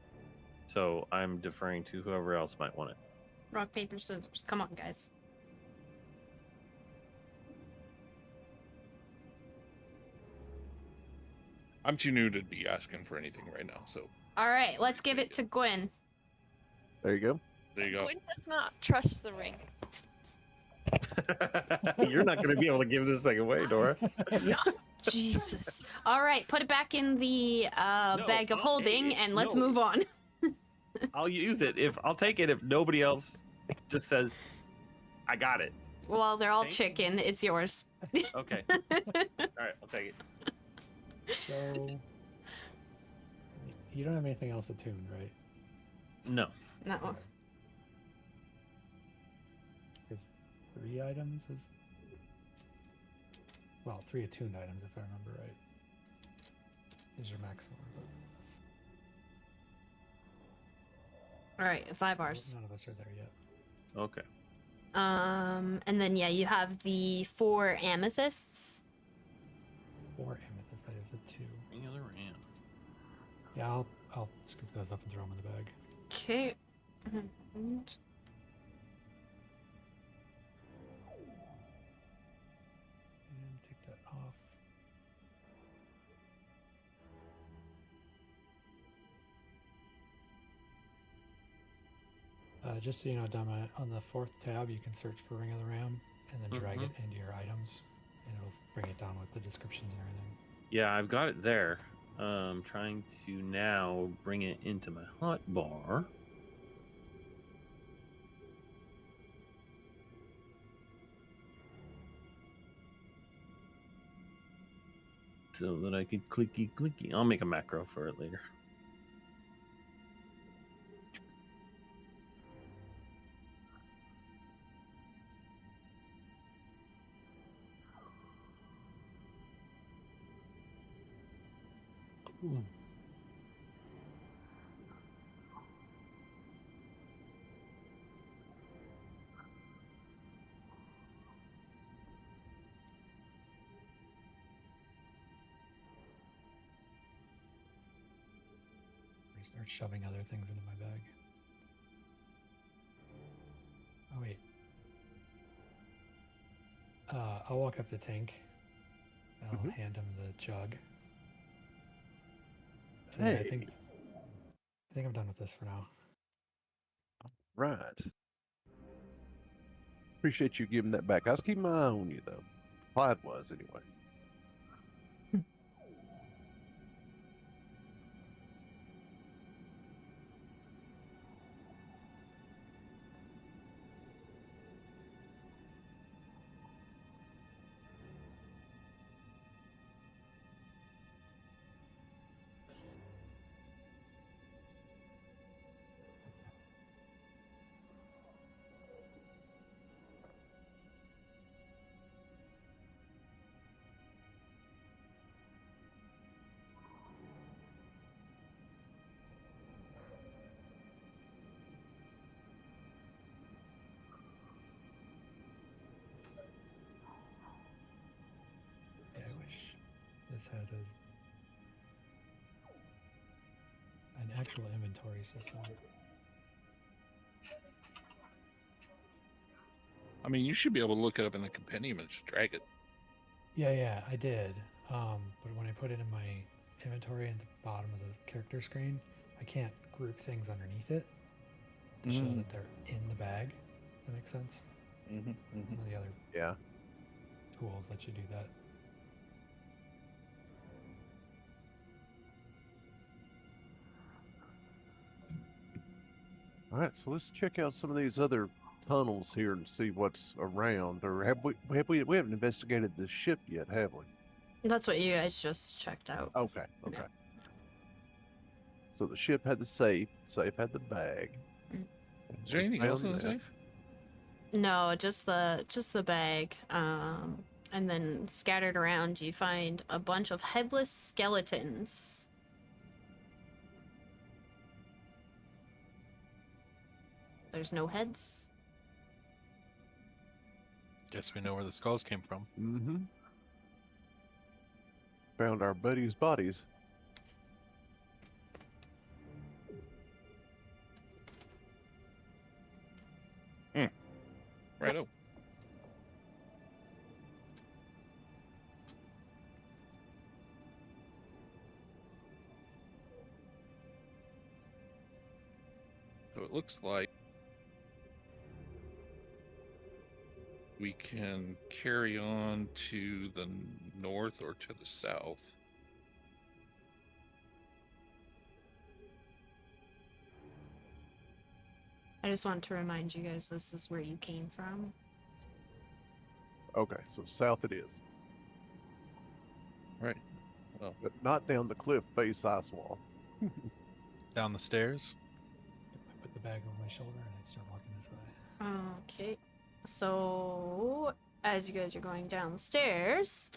E: so I'm deferring to whoever else might want it.
A: Rock, paper, scissors. Come on, guys.
B: I'm too new to be asking for anything right now, so
A: All right, let's give it to Gwen.
C: There you go.
B: there you go.
G: Gwyn does not trust the ring.
E: You're not going to be able to give this thing away, Dora.
A: Jesus. All right, put it back in the bag of holding, and let's move on.
E: I'll use it I'll take it if nobody else just says, "I got it."
A: Well, they're all
E: Thank you.
A: chicken. It's yours.
E: Okay. All right, I'll take it.
D: So you don't have anything else attuned, right?
E: No.
A: No.
D: Because 3 items is 3 attuned items if I remember right. Is your maximum.
A: All right, it's Ivar's.
D: None of us are there yet.
E: Okay.
A: And then you have the 4 amethysts.
D: 4 amethyst items at 2.
E: Any other ram?
D: Yeah, I'll scoop those up and throw them in the bag.
A: Okay.
D: And take that off. Just so you know, Dama, on the 4th tab, you can search for Ring of the Ram and then drag it into your items, and it'll bring it down with the descriptions and everything.
E: Yeah, I've got it there. Trying to now bring it into my hot bar. So that I could clicky. I'll make a macro for it later.
D: Start shoving other things into my bag. Oh wait. I'll walk up to Tank. And I'll hand him the jug. So I think I'm done with this for now.
C: Right. Appreciate you giving that back. I was keeping my eye on you, though. Clyde was, anyway.
D: this had an actual inventory system.
B: I mean, you should be able to look it up in the compendium and just drag it.
D: Yeah, I did. But when I put it in my inventory at the bottom of the character screen, I can't group things underneath it to show that they're in the bag. That makes sense? Some of the other
C: Yeah.
D: tools let you do that.
C: All right, so let's check out some of these other tunnels here and see what's around. Or we haven't investigated the ship yet, have we?
A: That's what you guys just checked out.
C: Okay. So the ship had the safe. Safe had the bag.
B: Is there anything else in the safe?
A: No, just the bag. And then scattered around, you find a bunch of headless skeletons. There's no heads.
F: Guess we know where the skulls came from.
C: Mm-hmm. Found our buddies' bodies.
B: Righto. So it looks like we can carry on to the north or to the south.
A: I just want to remind you guys this is where you came from.
C: Okay, so south it is.
B: Right. Well,
C: But not down the cliff face ice wall.
F: Down the stairs.
D: I put the bag over my shoulder and I start walking this way.
A: Okay. So as you guys are going down the stairs,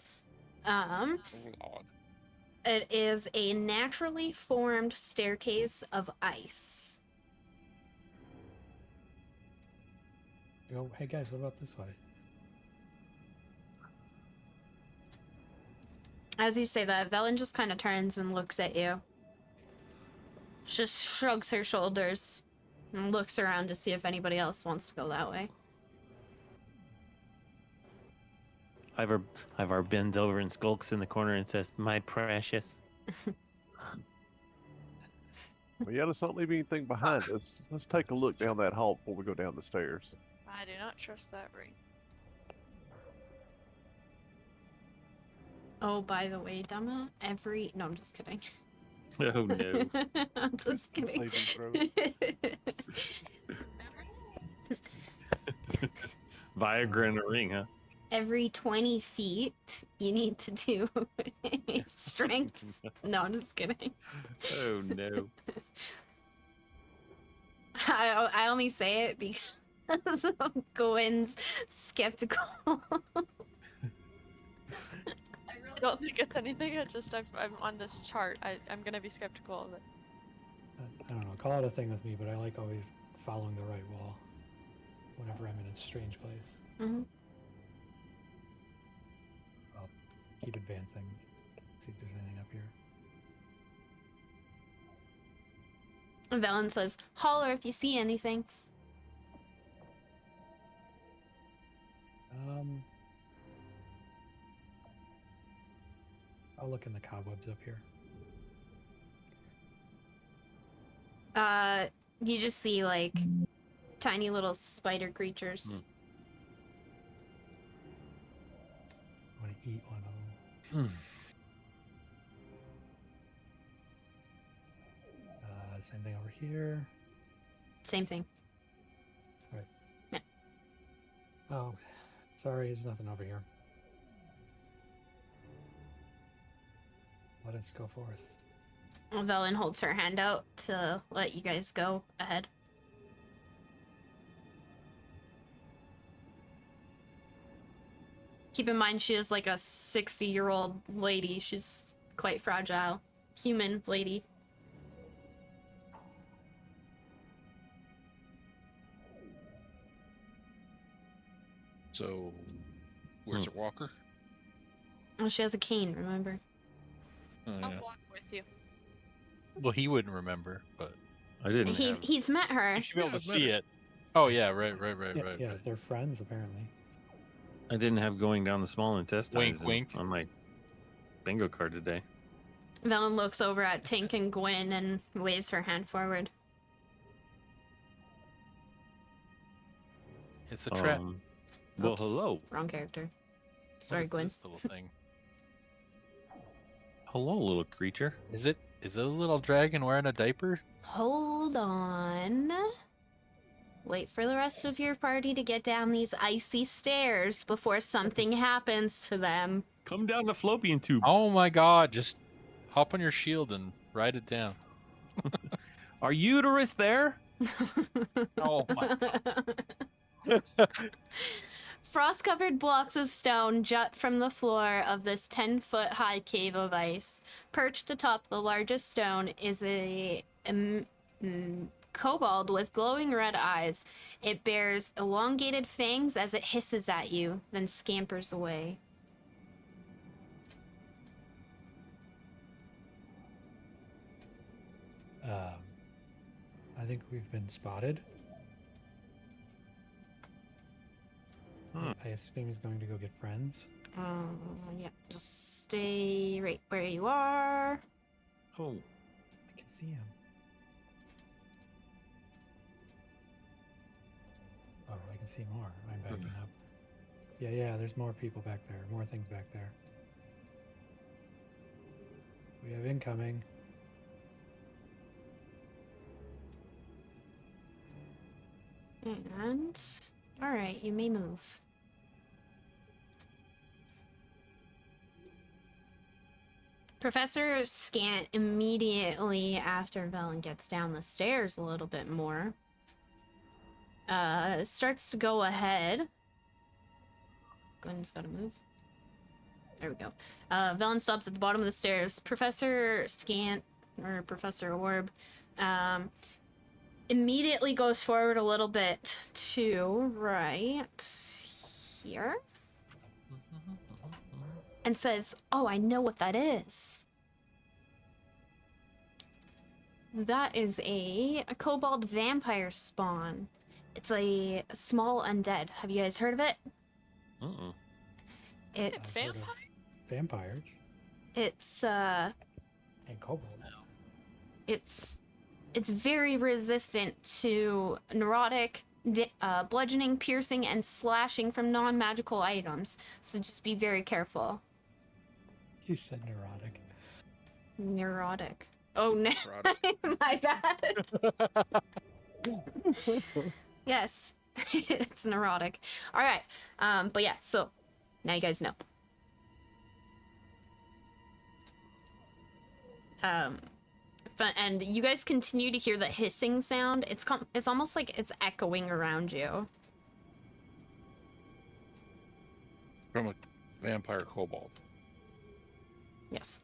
B: oh Lord.
A: it is a naturally formed staircase of ice.
D: I go, hey guys, what about this way?
A: As you say that, Velen just kind of turns and looks at you. Just shrugs her shoulders and looks around to see if anybody else wants to go that way.
E: Ivar bends over and skulks in the corner and says, "My precious."
C: Well, yeah, let's not leave anything behind us. Let's take a look down that hall before we go down the stairs.
G: I do not trust that ring.
A: Oh, by the way, Dumma, No, I'm just kidding.
E: Oh no.
A: I'm just kidding.
C: Saving
E: Viagra in a ring, huh?
A: Every 20 feet, you need to do a strength. No, I'm just kidding.
E: Oh no.
A: I only say it because of Gwen's skeptical.
G: I don't think it's anything. I'm on this chart. I'm gonna be skeptical of it.
D: I don't know, call it a thing with me, but I like always following the right wall whenever I'm in a strange place.
A: Mm-hmm.
D: I'll keep advancing, see if there's anything up here.
A: Velen says, holler if you see anything.
D: I'll look in the cobwebs up here.
A: You just see like tiny little spider creatures.
D: I want to eat one of them. Same thing over here.
A: Same thing.
D: Right.
A: Yeah.
D: Oh, sorry, there's nothing over here. Let us go forth.
A: Velen holds her hand out to let you guys go ahead. Keep in mind she is like a 60-year-old lady. She's quite fragile. Human lady.
B: So, where's her walker?
A: Oh, she has a cane, remember?
F: Oh,
G: I'll
F: yeah.
G: walk with you.
F: Well, he wouldn't remember, but
E: I didn't
A: He
E: have.
A: he's met her.
F: you should be able
B: Yeah,
F: to see it. Oh yeah, right.
D: Yeah, they're friends apparently.
E: I didn't have going down the small intestines
F: Wink, wink.
E: on my bingo card today.
A: Velen looks over at Tink and Gwyn and waves her hand forward.
F: It's a trap.
E: Well,
A: Oops.
E: hello.
A: Wrong character.
F: What
A: Sorry,
F: is
A: Gwyn.
F: this little thing?
E: Hello, little creature.
F: Is it a little dragon wearing a diaper?
A: Hold on. Wait for the rest of your party to get down these icy stairs before something happens to them.
E: Come down the fallopian tubes.
F: Oh my god, just hop on your shield and ride it down.
E: Are uterus there?
F: Oh my god.
A: Frost-covered blocks of stone jut from the floor of this 10-foot-high cave of ice. Perched atop the largest stone is a kobold with glowing red eyes. It bears elongated fangs as it hisses at you, then scampers away.
D: I think we've been spotted. I assume he's going to go get friends.
A: Yeah, just stay right where you are.
E: Oh,
D: I can see him. Oh, I can see more. I'm backing up. Yeah, there's more people back there. More things back there. We have incoming.
A: And... Alright, you may move. Professor Scant, immediately after Velen gets down the stairs a little bit more, starts to go ahead. Gwen's gotta move. There we go. Velen stops at the bottom of the stairs. Professor Scant, or Professor Orb, immediately goes forward a little bit to right here and says, "Oh, I know what that is. That is a kobold vampire spawn. It's a small undead. Have you guys heard of it?
E: uh-uh.
A: It's
D: I've heard of vampires
A: it's
D: and kobolds.
A: it's very resistant to neurotic, bludgeoning, piercing, and slashing from non-magical items. So just be very careful.
D: You said neurotic.
A: Neurotic. Oh no,
B: Neurotic.
A: my bad. Yes, it's neurotic. All right, but yeah. So now you guys know. And you guys continue to hear the hissing sound. It's almost like it's echoing around you.
B: From a vampire kobold.
A: Yes.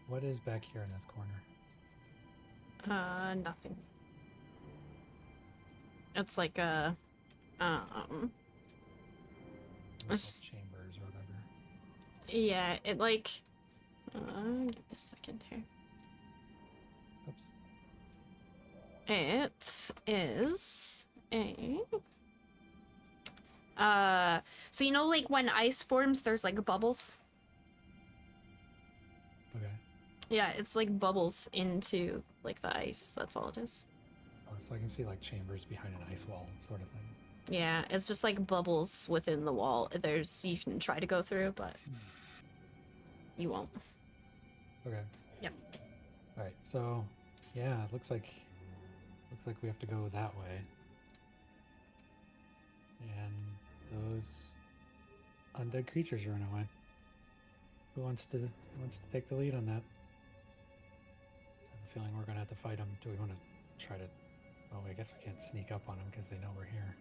D: What is back here in this corner?
A: Nothing. It's like a,
D: Like
A: It's-
D: chambers or whatever.
A: yeah, it like, give me a second here.
D: Oops.
A: It is a, so you know like when ice forms, there's like bubbles?
D: Okay.
A: Yeah, it's like bubbles into like the ice. That's all it is.
D: Oh, so I can see like chambers behind an ice wall, sort of thing.
A: Yeah, it's just like bubbles within the wall. You can try to go through, but you won't.
D: Okay.
A: Yep.
D: All right. So, yeah, it looks like we have to go that way. And those undead creatures are in a way. Who wants to take the lead on that? I have a feeling we're gonna have to fight them. Do we want to try to? Oh, I guess we can't sneak up on them because they know we're here.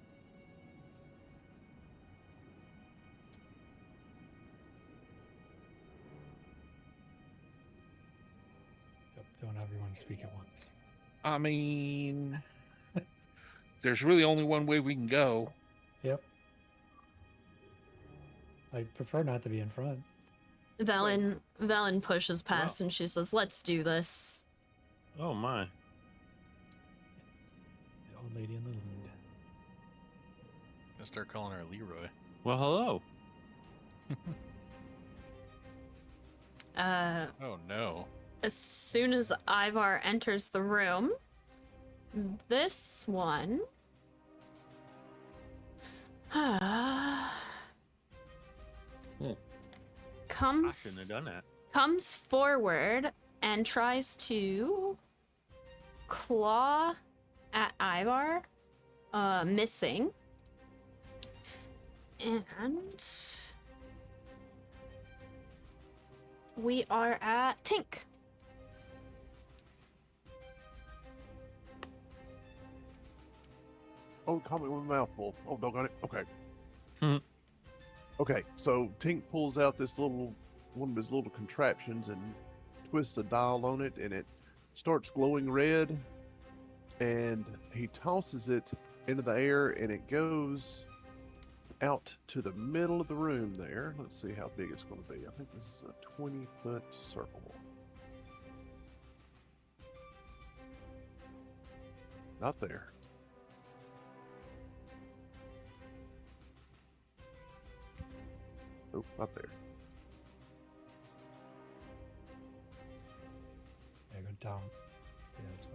D: don't everyone speak at once?
B: I mean, there's really only one way we can go.
D: Yep. I prefer not to be in front.
A: Velen pushes past
E: Well.
A: and she says, "Let's do this."
E: Oh my.
D: The old lady in the lead.
F: Gonna start calling her Leroy.
E: Well, hello.
F: Oh no.
A: As soon as Ivar enters the room, this one
E: I shouldn't have done that.
A: comes forward and tries to claw at Ivar, missing. And we are at Tink.
C: Oh, call me with a mouthful. Oh, doggone it. Okay.
E: Hmm.
C: Okay, so Tink pulls out this one of his little contraptions and twists a dial on it, and it starts glowing red. And he tosses it into the air, and it goes out to the middle of the room there. Let's see how big it's going to be. I think this is a 20-foot circle. Not there. Nope, not there.
D: Yeah, go down. Yeah, that's fine.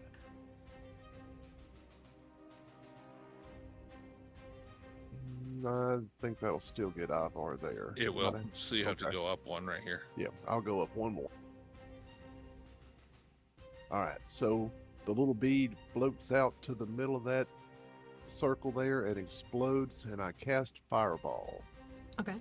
C: I think that'll still get Ivar there.
B: It will.
C: Not-
B: So you have to
C: okay.
B: go up one right here.
C: Yeah, I'll go up one more. All right, so the little bead floats out to the middle of that circle there and explodes, and I cast Fireball.
A: Okay.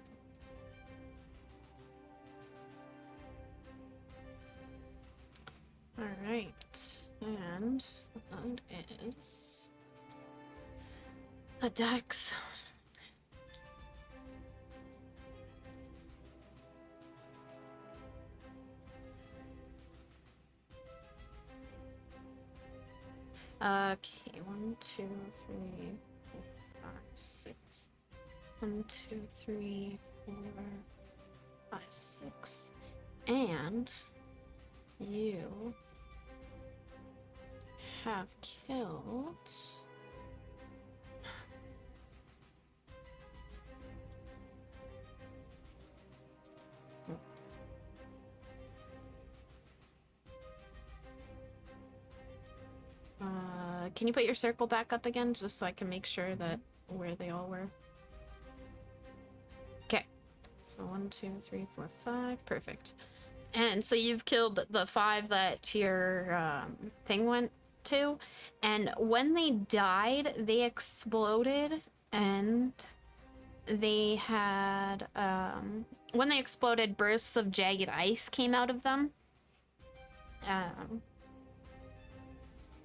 A: All right, and that is a dex. Okay, 1, 2, 3, 4, 5, 6. 1, 2, 3, 4, 5, 6. And you have killed can you put your circle back up again just so I can make sure that where they all were? Okay. So 1, 2, 3, 4, 5. Perfect. And so you've killed the 5 that your thing went to. And when they died, they exploded and they had when they exploded, bursts of jagged ice came out of them.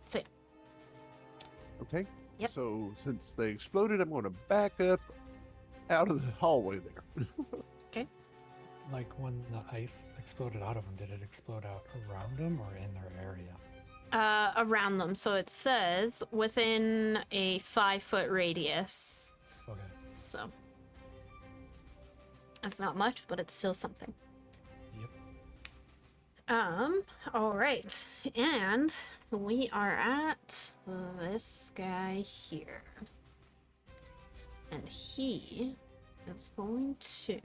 A: So yeah.
C: Okay?
A: Yep.
C: So since they exploded, I'm going to back up out of the hallway there.
D: Like when the ice exploded out of them, did it explode out around them or in their area?
A: Around them. So it says within a 5-foot radius.
D: Okay.
A: So it's not much, but it's still something.
D: Yep.
A: All right. And we are at this guy here. And he is going to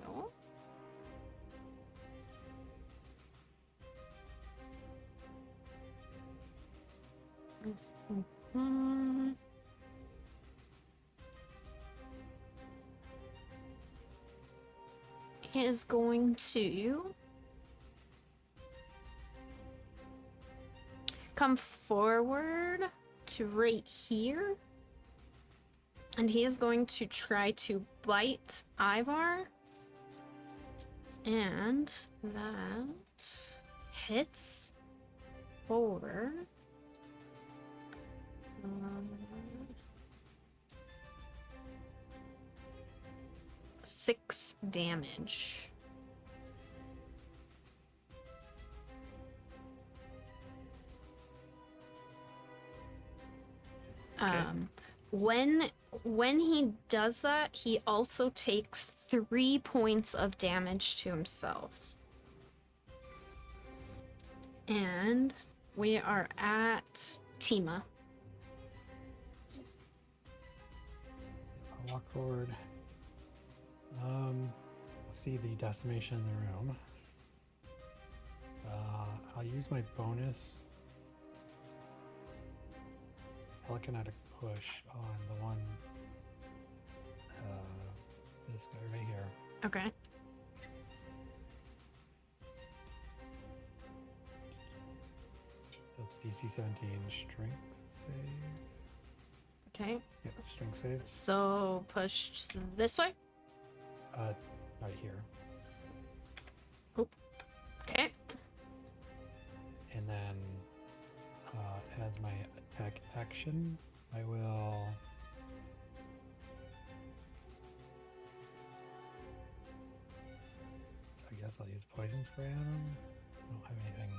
A: he is going to come forward to right here. And he is going to try to bite Ivar. And that hits for 6 damage.
E: Okay.
A: When he does that, he also takes 3 points of damage to himself. And we are at Tima.
D: I'll walk forward. See the decimation in the room. I'll use my bonus telekinetic push on the one, this guy right here.
A: Okay.
D: That's DC 17 strength save.
A: Okay.
D: Yep, strength save.
A: So pushed this way.
D: Right here.
A: Okay.
D: And then, as my attack action, I will. I guess I'll use poison spray on him. I don't have anything.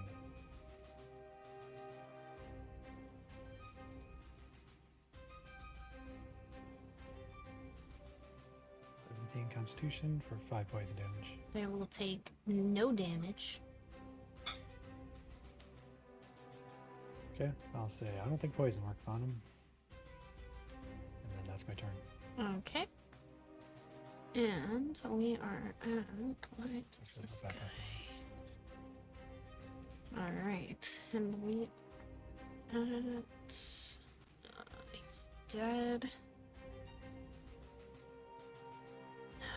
D: Constitution for 5 poison damage.
A: They will take no damage.
D: Okay, I'll say I don't think poison works on him. And then that's my turn.
A: Okay. And we are at what is
D: Let's
A: this
D: go back
A: guy? All right, and we at he's dead.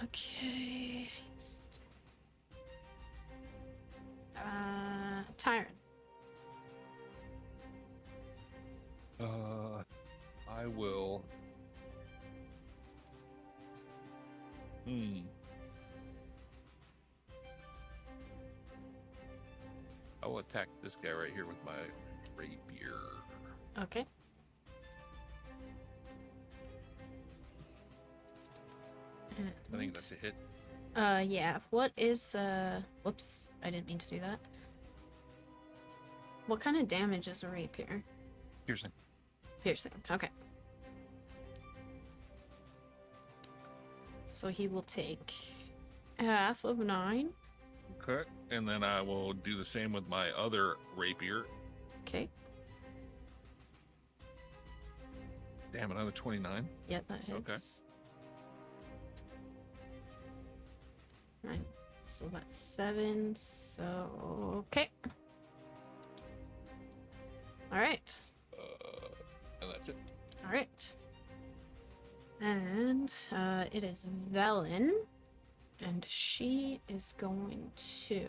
A: Okay. Tyron.
B: I will. I will attack this guy right here with my rapier.
A: Okay.
B: I think that's a hit.
A: Yeah. What is whoops, I didn't mean to do that. What kind of damage is a rapier?
B: Piercing.
A: Piercing. Okay. So he will take half of 9.
B: Okay. And then I will do the same with my other rapier.
A: Okay.
B: Damn, another 29.
A: Yeah, that hits.
B: Okay.
A: Right. So that's 7. So okay. All right.
B: And that's it.
A: All right. And it is Velen, and she is going to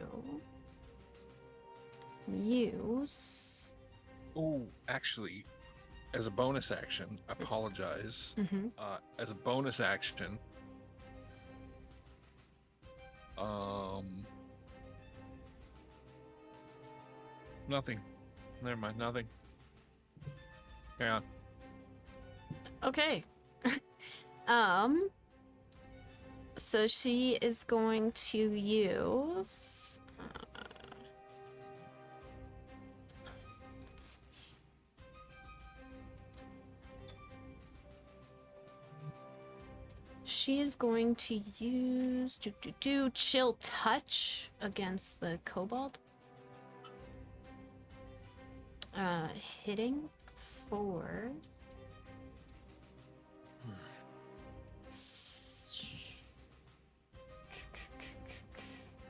A: use.
B: Oh, actually, as a bonus action, I apologize.
A: Mm-hmm.
B: As a bonus action, nothing. Never mind, nothing. Hang on.
A: Okay. So she is going to use. Let's see. She is going to use chill touch against the kobold. Hitting for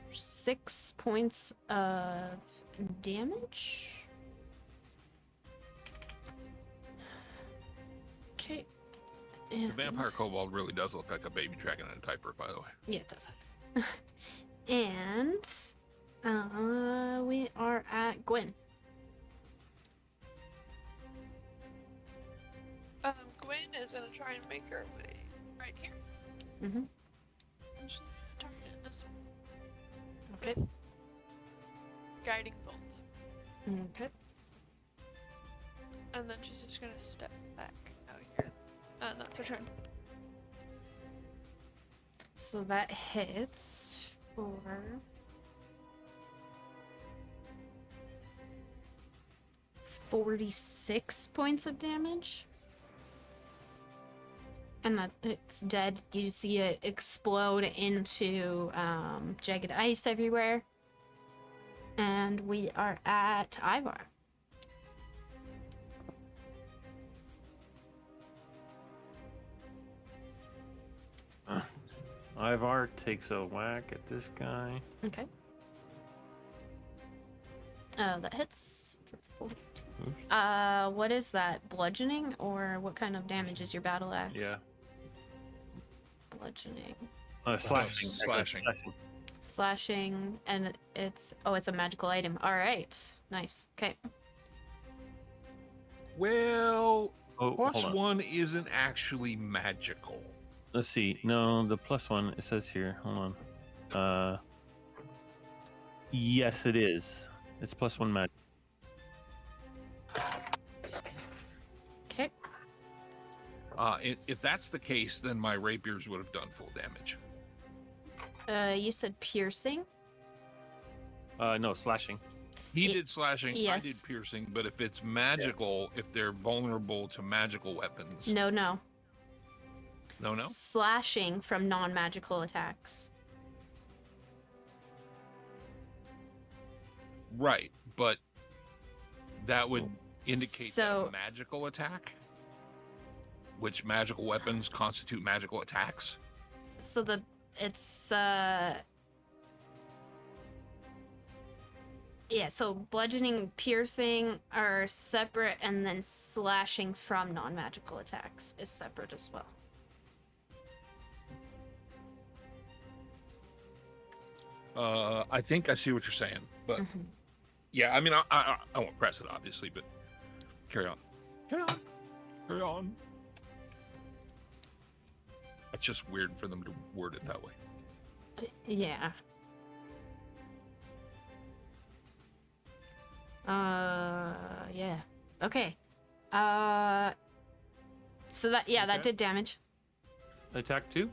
A: 6 points of damage. Okay.
B: The vampire kobold really does look like a baby dragon in a diaper, by the way.
A: Yeah, it does. And we are at Gwen.
G: Gwen is gonna try and make her way right here.
A: Mm-hmm.
G: And she's gonna target this one.
A: Okay.
G: with guiding bolt.
A: Okay.
G: And then she's just gonna step back out here. And that's her turn.
A: So that hits for 46 points of damage. and that it's dead. You see it explode into jagged ice everywhere. And we are at Ivar.
E: Ivar takes a whack at this guy.
A: Okay. That hits for 42.
E: Oops.
A: What is that? Bludgeoning, or what kind of damage is your battle axe?
E: Yeah.
A: Bludgeoning.
E: Slashing.
B: Slashing.
A: Slashing, and it's a magical item. All right, nice. Okay.
B: Well,
E: Oh,
B: plus
E: hold on.
B: 1 isn't actually magical.
E: Let's see. No, the +1, it says here. Hold on. Yes, it is. It's +1 magic.
A: Okay.
B: If that's the case, then my rapiers would have done full damage.
A: You said piercing.
E: No, slashing.
B: He did slashing, I did
A: yes.
B: piercing, but if it's magical, if they're vulnerable to magical weapons.
A: No.
B: No?
A: Slashing from non-magical attacks.
B: Right, but that would indicate
A: So-
B: that magical attack, which magical weapons constitute magical attacks.
A: So so bludgeoning, piercing are separate, and then slashing from non-magical attacks is separate as well.
B: I think I see what you're saying, but
A: Mhm.
B: yeah, I mean, I won't press it obviously, but carry on. Carry on. It's just weird for them to word it that way.
A: Yeah. Yeah. Okay. So that that
E: Okay.
A: did damage.
E: Attack 2?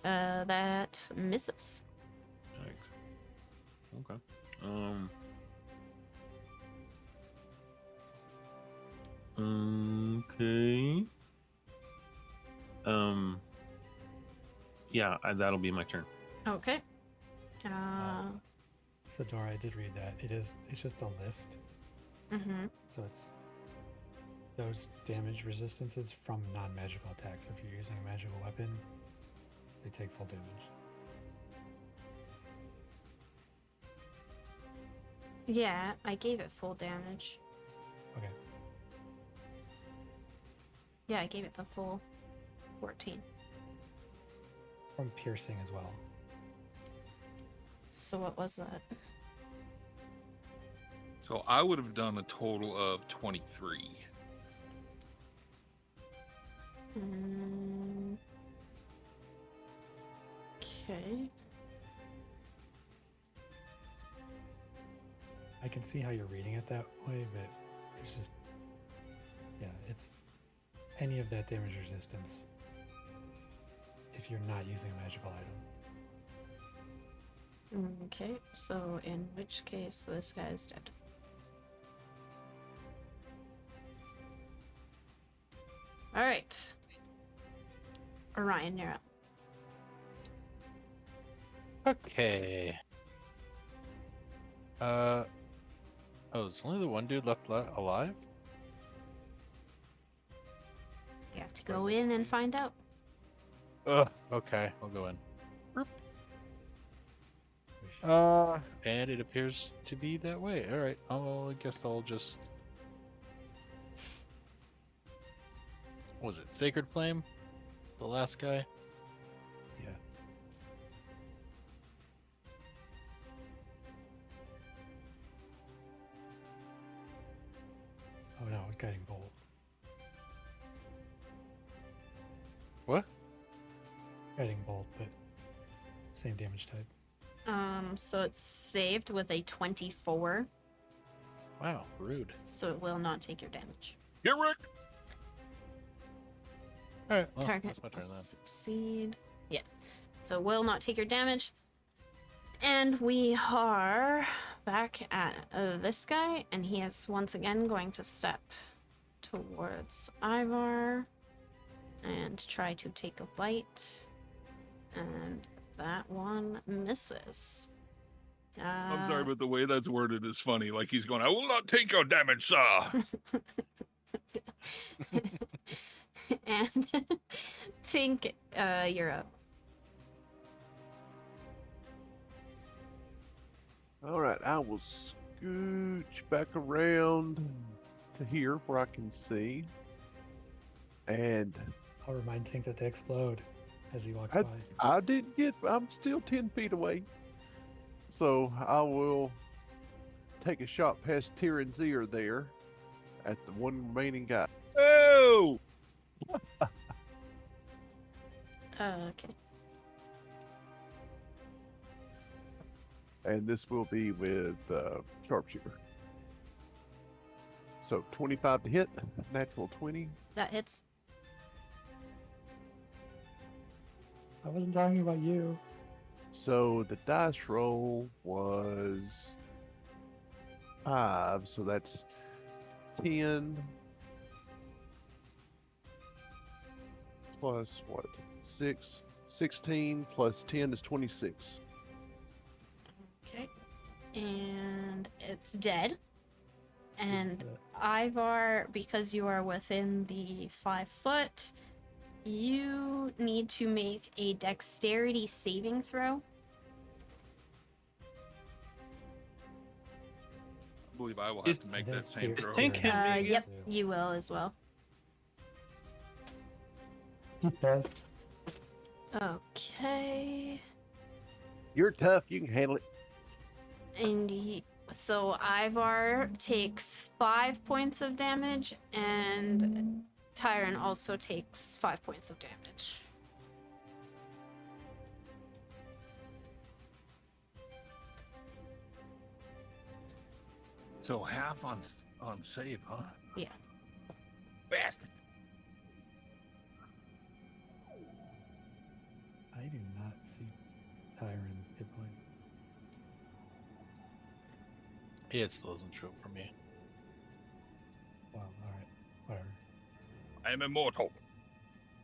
A: That misses.
E: Yikes. Okay. Okay. Yeah, that'll be my turn.
A: Okay.
D: Sadora, I did read that. It's just a list.
A: Mm-hmm.
D: So it's those damage resistances from non-magical attacks. If you're using a magical weapon, they take full damage.
A: Yeah, I gave it full damage.
D: Okay.
A: Yeah, I gave it the full 14.
D: From piercing as well.
A: So what was that?
B: So I would have done a total of 23.
A: Okay.
D: I can see how you're reading it that way, but it's just, yeah, it's any of that damage resistance if you're not using a magical item.
A: Okay, so in which case this guy's dead. Alright. Orion, you're up.
F: Okay. Oh, is only the one dude left alive?
A: You have to
F: Where
A: go
F: is it?
A: in and find out.
F: Ugh. Okay, I'll go in. And it appears to be that way. All right. I guess I'll just. What was it Sacred Flame? The last guy.
D: Yeah. Oh no, it's Guiding Bolt.
F: What?
D: Guiding Bolt, but same damage type.
A: So it's saved with a 24,
F: Wow, rude.
A: so it will not take your damage.
B: Get Rick!
F: All right. Well,
A: Target
F: that's my turn
A: will
F: then.
A: succeed. Yeah. So it will not take your damage. And we are back at this guy, and he is once again going to step towards Ivar. and try to take a bite. And that one misses.
B: I'm sorry, but the way that's worded is funny. Like he's going, "I will not take your damage, sir."
A: And Tink, you're up.
C: All right, I will scooch back around to here where I can see. And
D: I'll remind Tink that they explode as he walks
C: I-
D: by.
C: I'm still 10 feet away. So I will take a shot past Tyrion's ear there at the one remaining guy.
B: Oh!
A: Okay.
C: And this will be with sharpshooter. So 25 to hit, natural 20.
A: That hits.
D: I wasn't talking about you.
C: So the dice roll was 5, so that's 10 plus what? 6, 16 plus 10 is 26.
A: Okay. And it's dead. And
D: Is,
A: Ivar, because you are within the 5 foot, you need to make a dexterity saving throw.
B: I believe I will have
E: Is-
B: to make
D: I
B: that
D: think
B: same
E: Is
B: throw.
E: Tink hit me again?
A: Yep, you will as well.
D: yes.
A: Okay.
C: You're tough, you can handle it.
A: And so Ivar takes 5 points of damage, and Tyron also takes 5 points of damage.
B: So half on save, huh?
A: Yeah.
B: Bastard.
D: I do not see Tyron's hit point.
F: It still doesn't show up for me.
D: Well, alright. Whatever.
B: I am immortal.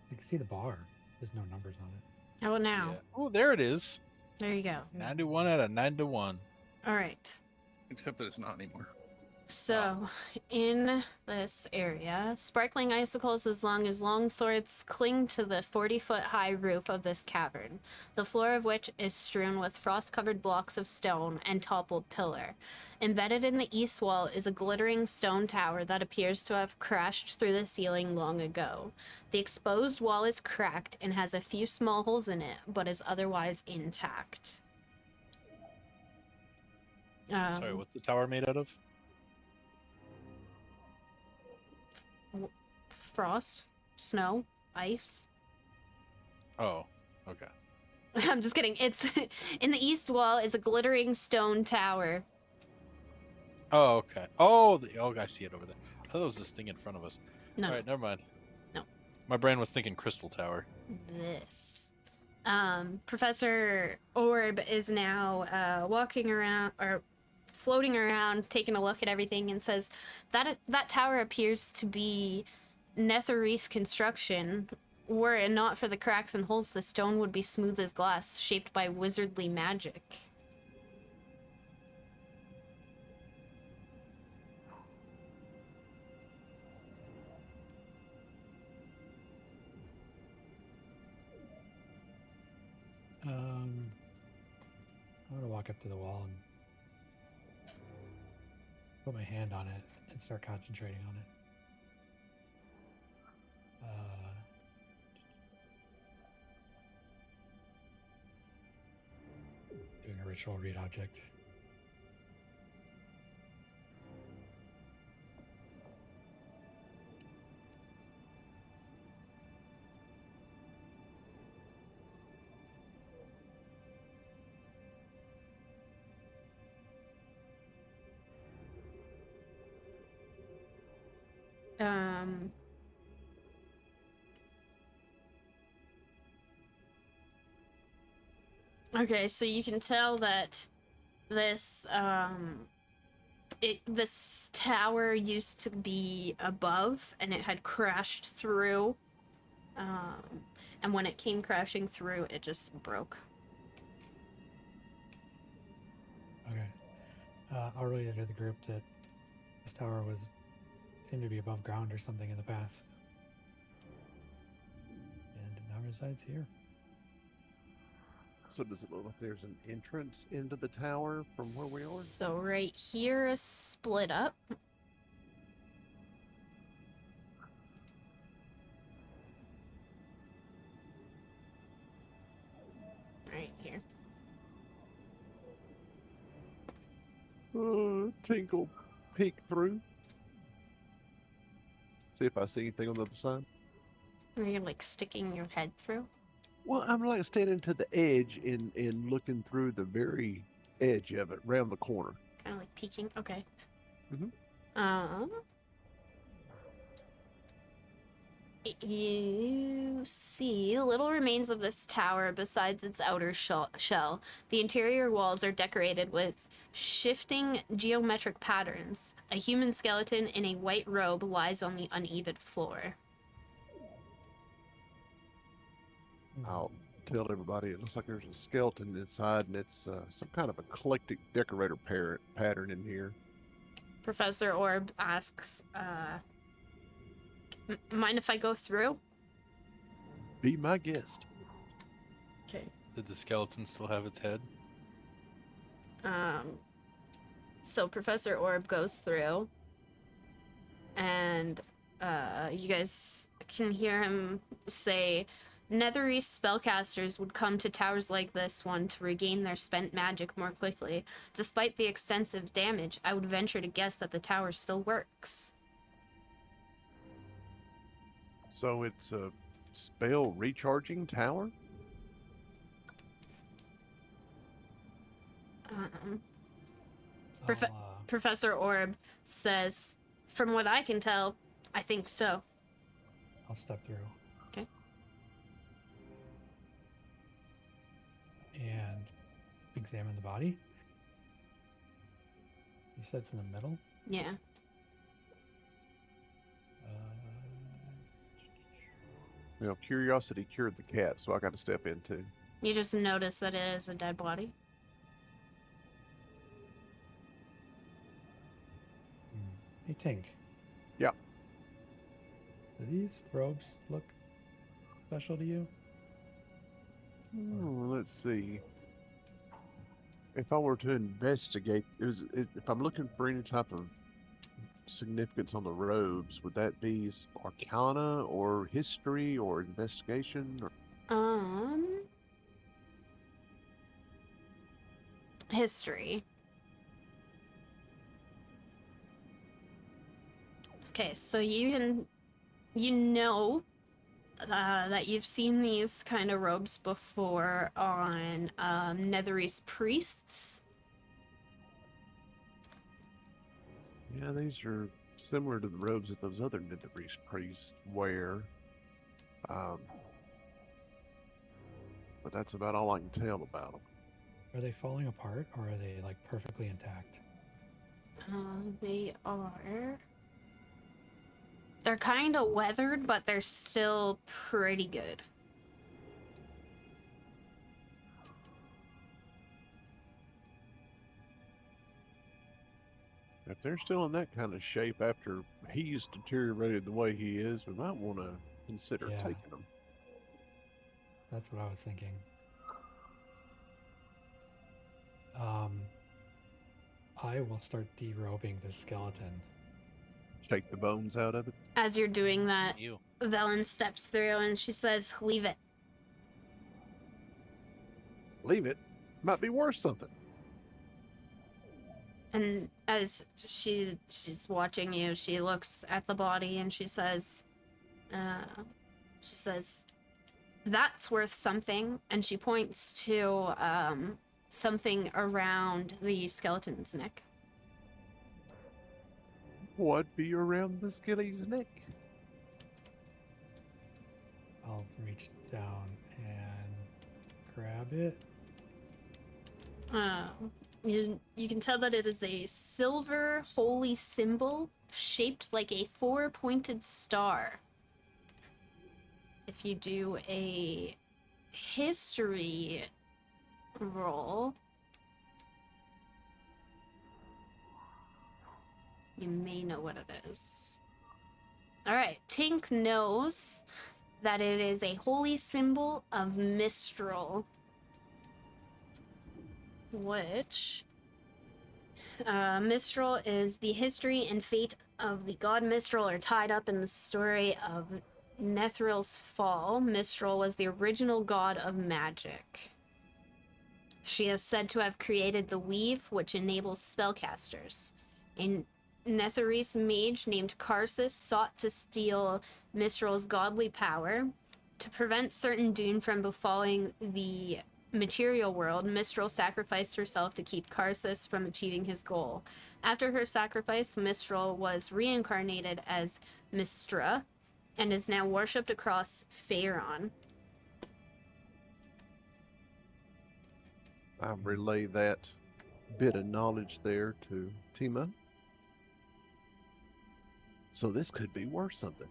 D: You can see the bar. There's no numbers on it.
A: How about now?
F: Yeah. Oh, there it is.
A: There you go.
F: 91 out of 91.
A: All right.
B: Except that it's not anymore.
A: So, in this area, sparkling icicles as long as long swords cling to the 40-foot high roof of this cavern, the floor of which is strewn with frost-covered blocks of stone and toppled pillar. Embedded in the east wall is a glittering stone tower that appears to have crashed through the ceiling long ago. The exposed wall is cracked and has a few small holes in it, but is otherwise intact.
F: Sorry, what's the tower made out of?
A: Frost, snow, ice.
F: Oh, okay.
A: I'm just kidding. It's in the east wall is a glittering stone tower.
F: Oh, okay. Oh, I see it over there. I thought it was this thing in front of us.
A: No,
F: All right, never mind.
A: No.
F: My brain was thinking Crystal Tower.
A: this. Professor Orb is now walking around or floating around, taking a look at everything, and says that tower appears to be Netherese construction. Were it not for the cracks and holes, the stone would be smooth as glass, shaped by wizardly magic.
D: I'm gonna walk up to the wall and put my hand on it and start concentrating on it. Doing a ritual read object.
A: Okay, so you can tell that this this tower used to be above, and it had crashed through And when it came crashing through, it just broke.
D: Okay. I'll relay to the group that this tower seemed to be above ground or something in the past. And it now resides here.
C: So does it look like there's an entrance into the tower from where we are?
A: So right here is split up. Right here.
C: Tinkle, peek through. See if I see anything on the other side.
A: Are you like sticking your head through?
C: Well, I'm like standing to the edge and looking through the very edge of it, round the corner.
A: Kind of like peeking. Okay.
C: Mhm.
A: You see little remains of this tower besides its outer shell. The interior walls are decorated with shifting geometric patterns. A human skeleton in a white robe lies on the uneven floor.
C: I'll tell everybody it looks like there's a skeleton inside, and it's some kind of eclectic decorator pattern in here.
A: Professor Orb asks, mind if I go through?
C: Be my guest.
A: Okay.
F: Did the skeleton still have its head?
A: So Professor Orb goes through, and you guys can hear him say, Netherese spellcasters would come to towers like this one to regain their spent magic more quickly. Despite the extensive damage, I would venture to guess that the tower still works.
C: So it's a spell recharging tower?
A: Profe- Professor Orb says, from what I can tell, I think so.
D: I'll step through.
A: Okay.
D: And examine the body. You said it's in the middle?
A: Yeah.
C: You know, curiosity cured the cat, so I got to step in too.
A: You just notice that it is a dead body.
D: Hey, Tink.
C: Yeah.
D: Do these robes look special to you?
C: Let's see. If I were to investigate, if I'm looking for any type of significance on the robes, would that be arcana or history or investigation? Or...
A: History. Okay, so you know that you've seen these kind of robes before on Netherese priests.
C: Yeah, these are similar to the robes that those other Netherese priests wear. But that's about all I can tell about them.
D: Are they falling apart or are they like perfectly intact?
A: They are. They're kind of weathered, but they're still pretty good.
C: If they're still in that kind of shape after he's deteriorated the way he is, we might want to consider taking them.
D: That's what I was thinking. I will start derobing this skeleton.
C: Take the bones out of it?
A: As you're doing that, Velen steps through and she says, leave it.
C: Leave it? Might be worth something.
A: And as she's watching you, she looks at the body and she says, that's worth something. And she points to something around the skeleton's neck.
C: What be around the skeleton's neck?
D: I'll reach down and grab it.
A: You can tell that it is a silver holy symbol shaped like a four-pointed star. if you do a history roll, you may know what it is. All right, Tink knows that it is a holy symbol of Mistral, which Mistral is the history and fate of the god Mistral are tied up in the story of Nethril's fall. Mistral was the original god of magic. She is said to have created the weave, which enables spellcasters. A Netherese mage named Karsus sought to steal Mistral's godly power. To prevent certain doom from befalling the material world, Mistral sacrificed herself to keep Karsus from achieving his goal. After her sacrifice, Mistral was reincarnated as Mistra and is now worshipped across Faerun.
C: I relay that bit of knowledge there to Tima. So this could be worth something.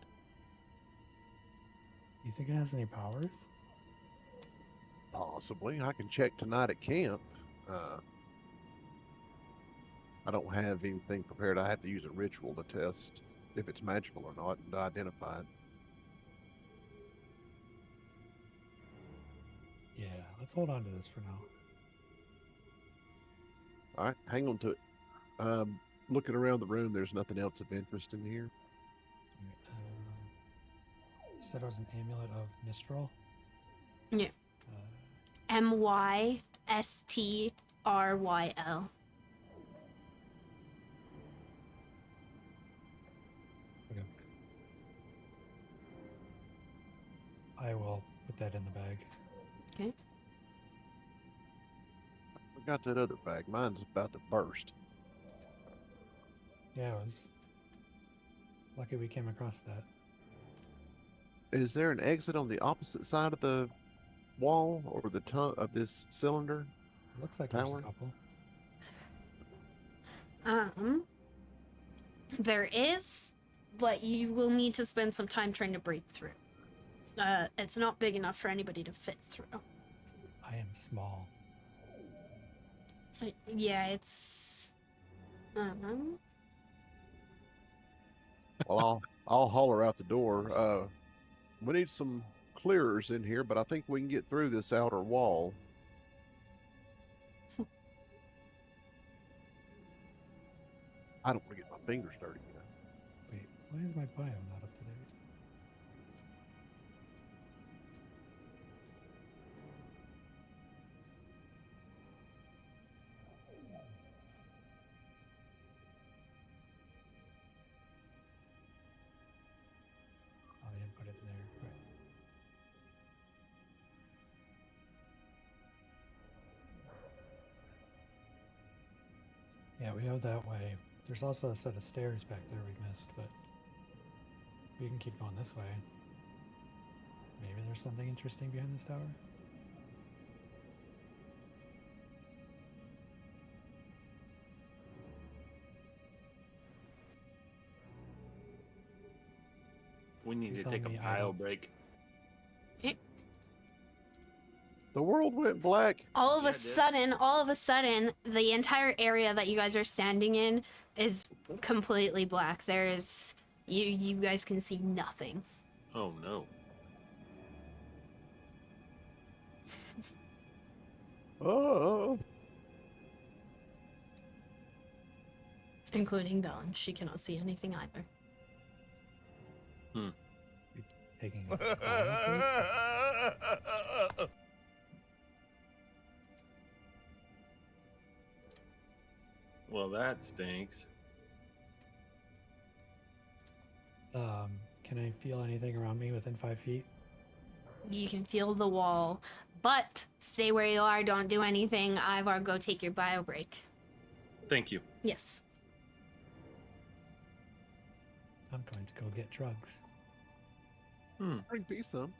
D: You think it has any powers?
C: Possibly. I can check tonight at camp. I don't have anything prepared. I have to use a ritual to test if it's magical or not and to identify it.
D: Yeah, let's hold on to this for now.
C: All right, hang on to it. Looking around the room, there's nothing else of interest in here.
D: You said it was an amulet of Mistral?
A: Yeah. Mystryl.
D: Okay. I will put that in the bag.
A: Okay.
C: I forgot that other bag. Mine's about to burst.
D: Yeah, it was lucky we came across that.
C: Is there an exit on the opposite side of the wall or the of this cylinder?
D: Looks like there's a
C: Tower?
D: couple.
A: There is, but you will need to spend some time trying to break through. It's not big enough for anybody to fit through.
D: I am small.
A: Yeah, it's.
C: Well, I'll holler out the door. We need some clearers in here, but I think we can get through this outer wall. I don't want to get my fingers dirty.
D: Wait, why is my bio not up to date? Oh, I didn't put it in there. Right. Yeah, we have that way. There's also a set of stairs back there we missed, but we can keep going this way. Maybe there's something interesting behind this tower.
E: We need
D: You're
E: to take a
D: telling me I
E: pile
D: don't-
E: break.
C: The world went black.
A: All of
E: Yeah,
A: a
E: it did.
A: sudden, the entire area that you guys are standing in is completely black. There's you guys can see nothing.
E: Oh no.
C: Oh,
A: Including Dawn. She cannot see anything either.
D: Taking a pile break?
E: Well, that stinks.
D: Can I feel anything around me within 5 feet?
A: You can feel the wall, but stay where you are. Don't do anything. Ivar, go take your bio break.
E: Thank you.
A: Yes.
D: I'm going to go get drugs.
C: bring me some.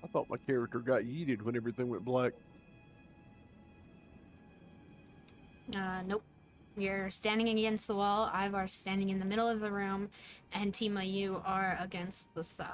C: I thought thought my character got yeeted when everything went black.
A: Nope. You're standing against the wall. Ivar's standing in the middle of the room, and Tima, you are against the side.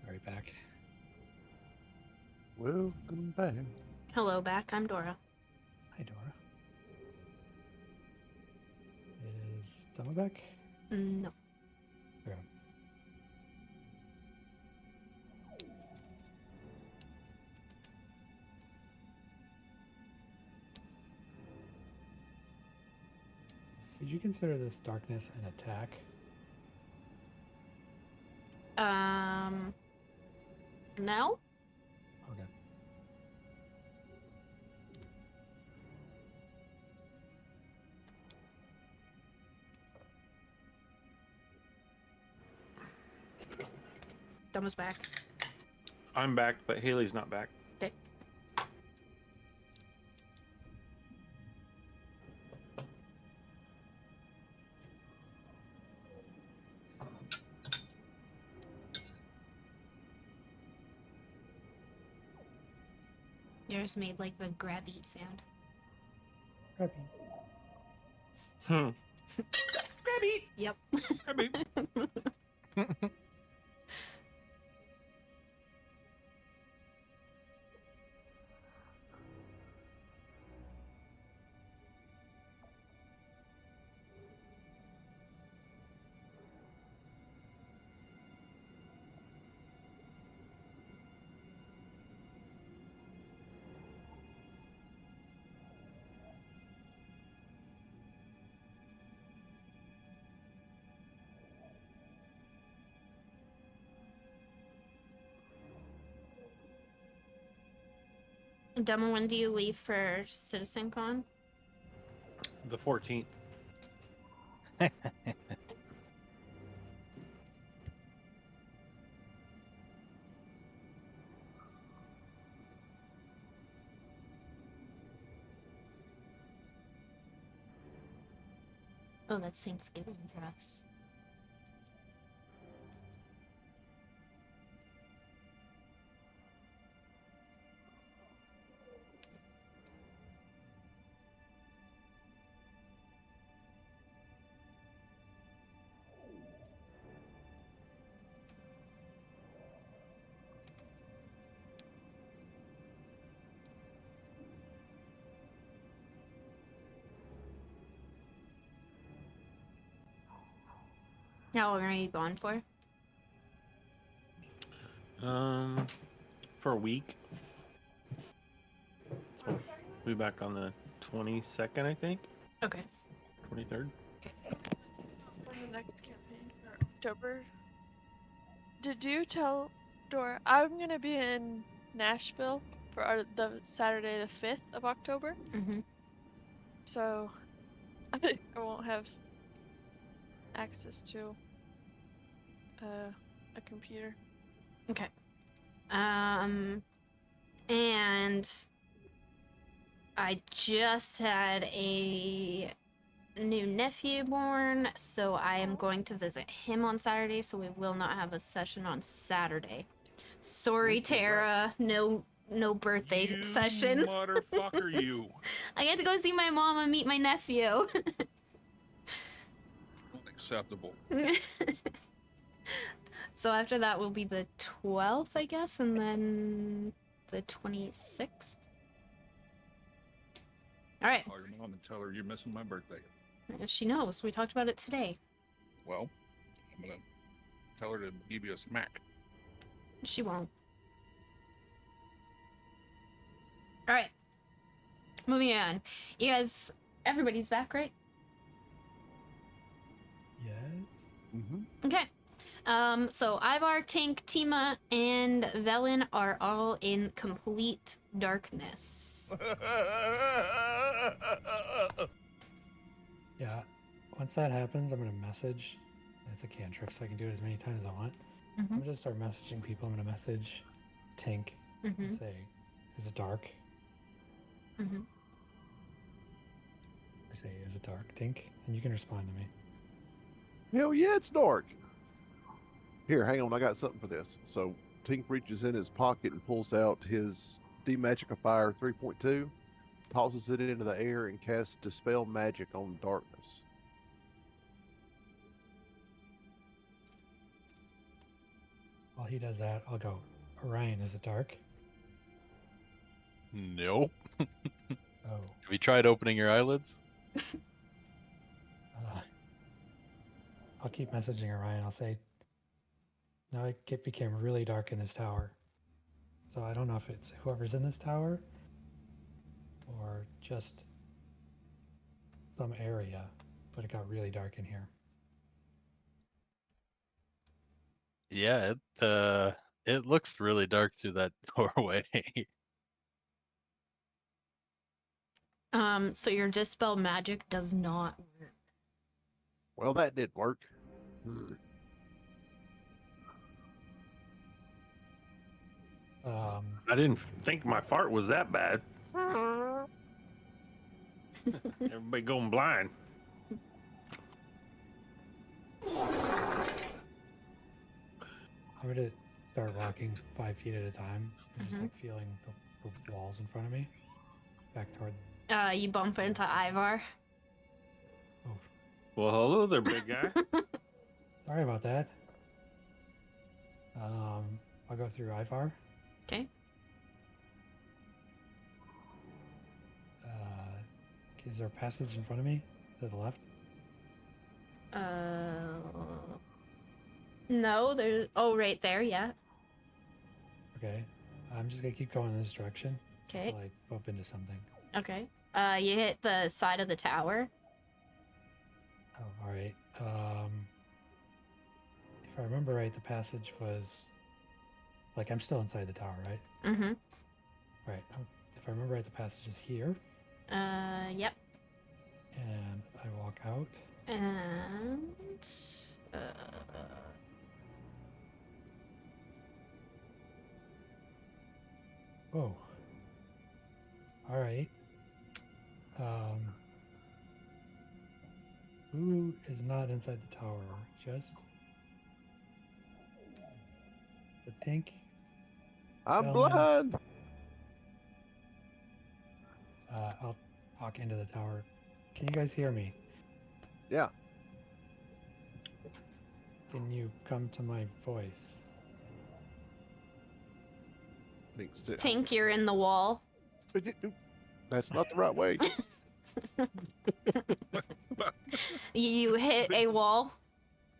D: Sorry, back.
C: Welcome back.
A: Hello, back. I'm Dora.
D: Hi, Dora. Is Dama back?
A: No.
D: Okay. Would you consider this darkness an attack?
A: No?
D: Okay.
A: Dumba's back.
E: I'm back, but Haley's not back.
A: Okay. Yours made like the grab eat sound.
D: Okay.
E: Hmm.
A: Yep. Dumma, when do you leave for CitizenCon?
E: The 14th.
A: Oh, that's Thanksgiving for us. How long are you gone for?
E: For a week. So we'll be back on the 22nd, I think.
A: Okay.
E: 23rd.
G: For the next campaign for October. Did you tell Dora I'm gonna be in Nashville for the Saturday the 5th of October?
A: Mm-hmm.
G: So I won't have access to a computer.
A: Okay. And I just had a new nephew born, so I am going to visit him on Saturday, so we will not have a session on Saturday. Sorry,
B: Oh, congrats.
A: Tara. No birthday
B: You
A: session.
B: motherfucker, you.
A: I get to go see my mom and meet my nephew.
B: Unacceptable.
A: So after that will be the 12th, I guess, and then the 26th. All right.
B: Call your mom and tell her you're missing my birthday.
A: She knows. We talked about it today.
B: Well, I'm gonna tell her to give you a smack.
A: She won't. All right. Moving on. You guys, everybody's back, right?
D: Yes.
C: Mm-hmm.
A: Okay. So Ivar, Tink, Tima, and Velen are all in complete darkness.
D: Yeah. Once that happens, I'm gonna message. It's a cantrip, so I can do it as many times as I want. I'm gonna just start messaging people. I'm gonna message Tink
A: Mm-hmm.
D: and say, "Is it dark?"
A: Mm-hmm.
D: I say, "Is it dark, Tink?" And you can respond to me.
C: Hell yeah, it's dark. Here, hang on, I got something for this. So Tink reaches in his pocket and pulls out his Demagikifier 3.2, tosses it into the air, and casts Dispel Magic on darkness.
D: While he does that, I'll go, "Orion, is it dark?"
F: Nope.
D: Oh.
F: Have you tried opening your eyelids?
D: I'll keep messaging Orion. I'll say, "Now it became really dark in this tower. So I don't know if it's whoever's in this tower or just some area, but it got really dark in here."
F: Yeah, it looks really dark through that doorway.
A: So your dispel magic does not work.
C: Well, that did work. Hmm.
E: I didn't think my fart was that bad. Everybody going blind.
D: I'm going to start walking 5 feet at a time and just
A: Mhm.
D: like feeling the walls in front of me. Back toward.
A: You bump into Ivar.
D: Oh,
E: Well, hello there, big guy.
D: sorry about that. I'll go through Ivar.
A: Okay.
D: Is there a passage in front of me to the left?
A: No, there's. Oh, right there. Yeah.
D: Okay. I'm just gonna keep going in this direction
A: Okay.
D: until I bump into something.
A: Okay. You hit the side of the tower.
D: Oh, all right. If I remember right, the passage was like I'm still inside the tower, right?
A: Mm-hmm.
D: Right. If I remember right, the passage is here,
A: Yep.
D: and I walk out.
A: And
D: Whoa. All right. Who is not inside the tower? Just the Tink.
C: I'm
D: Gentlemen.
C: blind.
D: I'll walk into the tower. Can you guys hear me?
C: Yeah.
D: Can you come to my voice?
A: Tink, you're in the wall.
C: That's not the right way.
A: You hit a wall.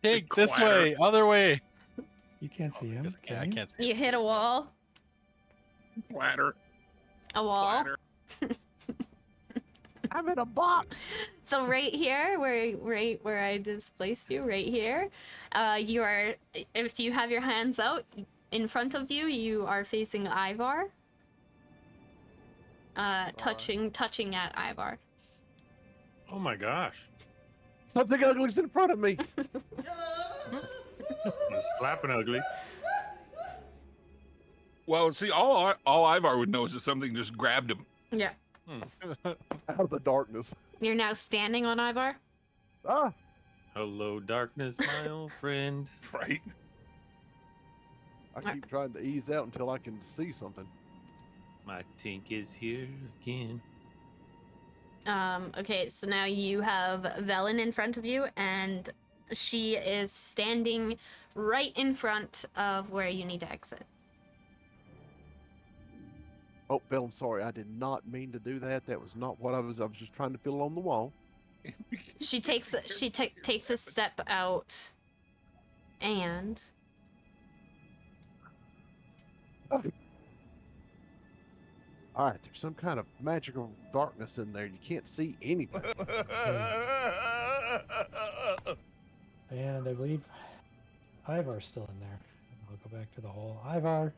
F: Pig, this
B: Clatter.
F: way, other way.
D: You can't see him.
F: Yeah, I
D: can you?
F: can't see.
A: You hit a wall.
B: Platter.
A: A wall.
B: Platter.
C: I'm in a box.
A: So right here, right where I displaced you, right here, you are. If you have your hands out in front of you, you are facing Ivar. Touching at Ivar.
E: Oh my gosh.
C: Something ugly's in front of me.
E: The slapping uglies.
B: Well, see, all Ivar would know is that something just grabbed him.
A: Yeah.
C: Out of the darkness.
A: You're now standing on Ivar.
C: Ah,
E: Hello, darkness, my old friend.
B: Right.
C: I keep trying to ease out until I can see something.
E: My tink is here again.
A: Okay, so now you have Velen in front of you, and she is standing right in front of where you need to exit.
C: Oh, Bill, I'm sorry. I did not mean to do that. That was not what I was just trying to fill on the wall.
A: She takes a step out, and
C: All right, there's some kind of magical darkness in there. You can't see anything.
D: And I believe Ivar's still in there. I'll go back to the hole. Ivar,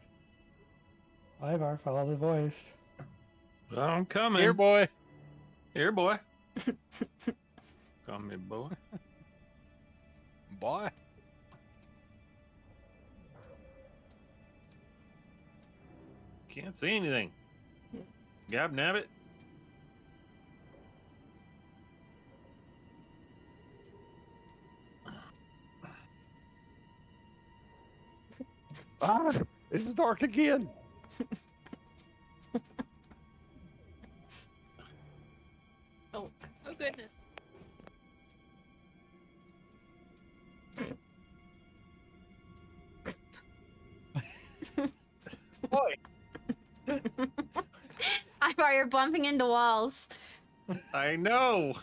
D: follow the voice.
E: I'm coming.
F: Here, boy.
E: Here, boy. Come here, boy.
F: Boy.
E: Can't see anything. Gab nabbit.
C: Ah, it's dark again.
A: oh goodness.
F: Boy.
A: Ivar, you're bumping into walls.
E: I know.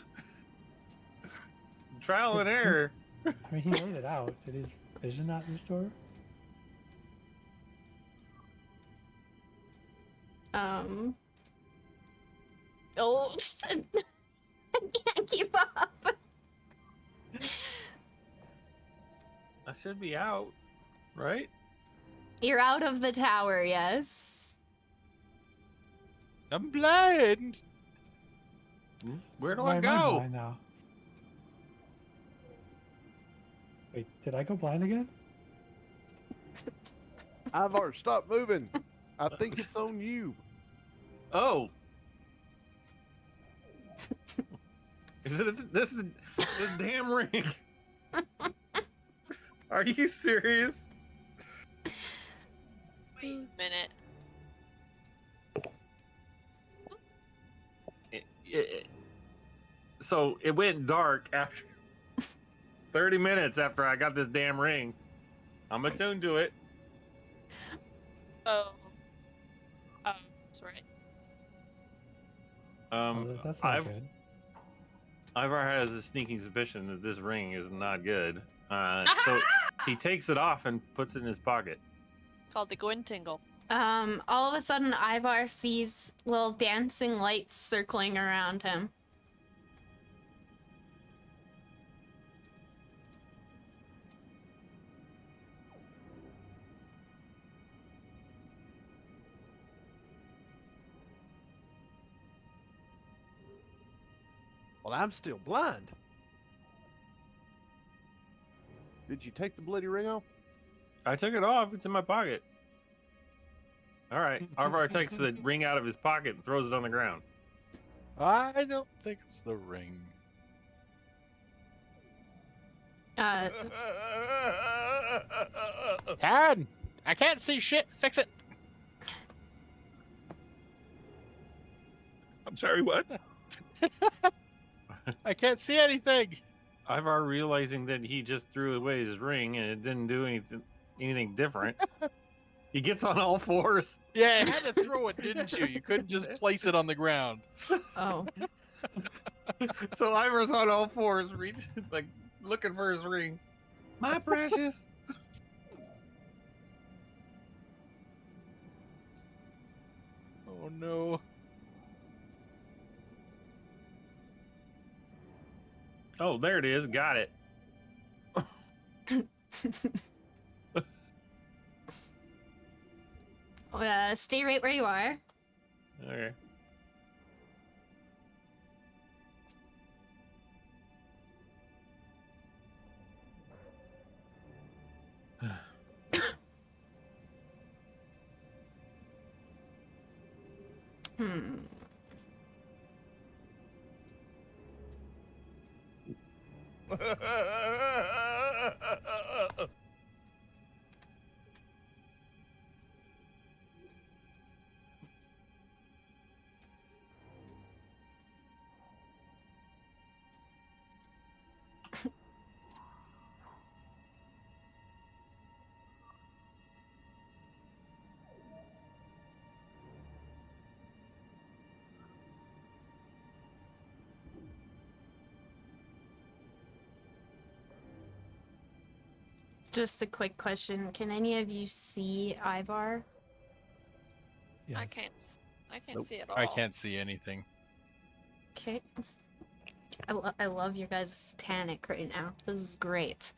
E: Trial and error.
D: I mean, he made it out. Did his vision not restore?
A: Oh, I can't keep up.
E: I should be out, right?
A: You're out of the tower, yes.
F: I'm blind.
E: Where do
D: Why
E: I
D: am
E: go?
D: blind now? Wait, did I go blind again?
C: Ivar, stop moving. I think it's on you.
E: Oh. Is it this damn ring? Are you serious?
G: Wait a minute.
E: So it went dark after 30 minutes after I got this damn ring. I'm attuned to it.
G: Oh. Oh, that's right.
D: Well, that's not good.
E: Ivar has a sneaking suspicion that this ring is not good. So he takes it off and puts it in his pocket.
G: Called the Gwyntingle.
A: All of a sudden, Ivar sees little dancing lights circling around him.
C: Well, I'm still blind. Did you take the bloody ring off?
E: I took it off. It's in my pocket. All right. Ivar takes the ring out of his pocket and throws it on the ground.
F: I don't think it's the ring. Dad, I can't see shit. Fix it.
B: I'm sorry, what?
F: I can't see anything.
E: Ivar, realizing that he just threw away his ring and it didn't do anything different, he gets on all fours.
F: Yeah, you had to throw it, didn't you? You couldn't just place it on the ground.
A: Oh.
E: So Ivar's on all fours, like looking for his ring. My precious.
F: Oh no.
E: Oh, there it is. Got it.
A: Stay right where you are.
E: Okay.
A: Hmm. Just a quick question. Can any of you see Ivar?
D: Yes.
G: I can't
C: Nope.
G: see at all.
F: I can't see anything.
A: Okay. I love your guys' panic right now. This is great.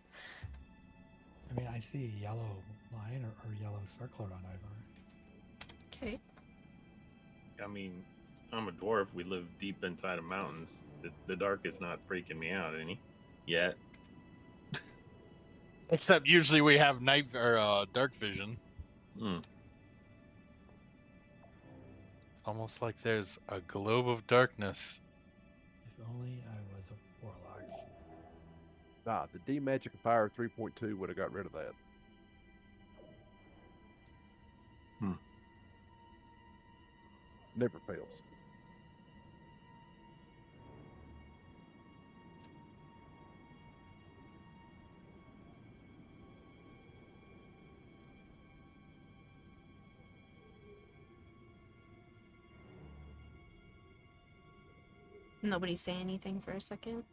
D: I mean, I see a yellow line or yellow circle around Ivar.
A: Okay.
E: I mean, I'm a dwarf. We live deep inside of mountains. The dark is not freaking me out any yet.
F: Except usually we have night or dark vision.
E: Hmm.
F: It's almost like there's a globe of darkness.
D: If only I was a warlock.
C: Nah, the D Magic Fire 3.2 would have got rid of that.
E: Hmm.
C: Never fails.
A: Nobody say anything for a second.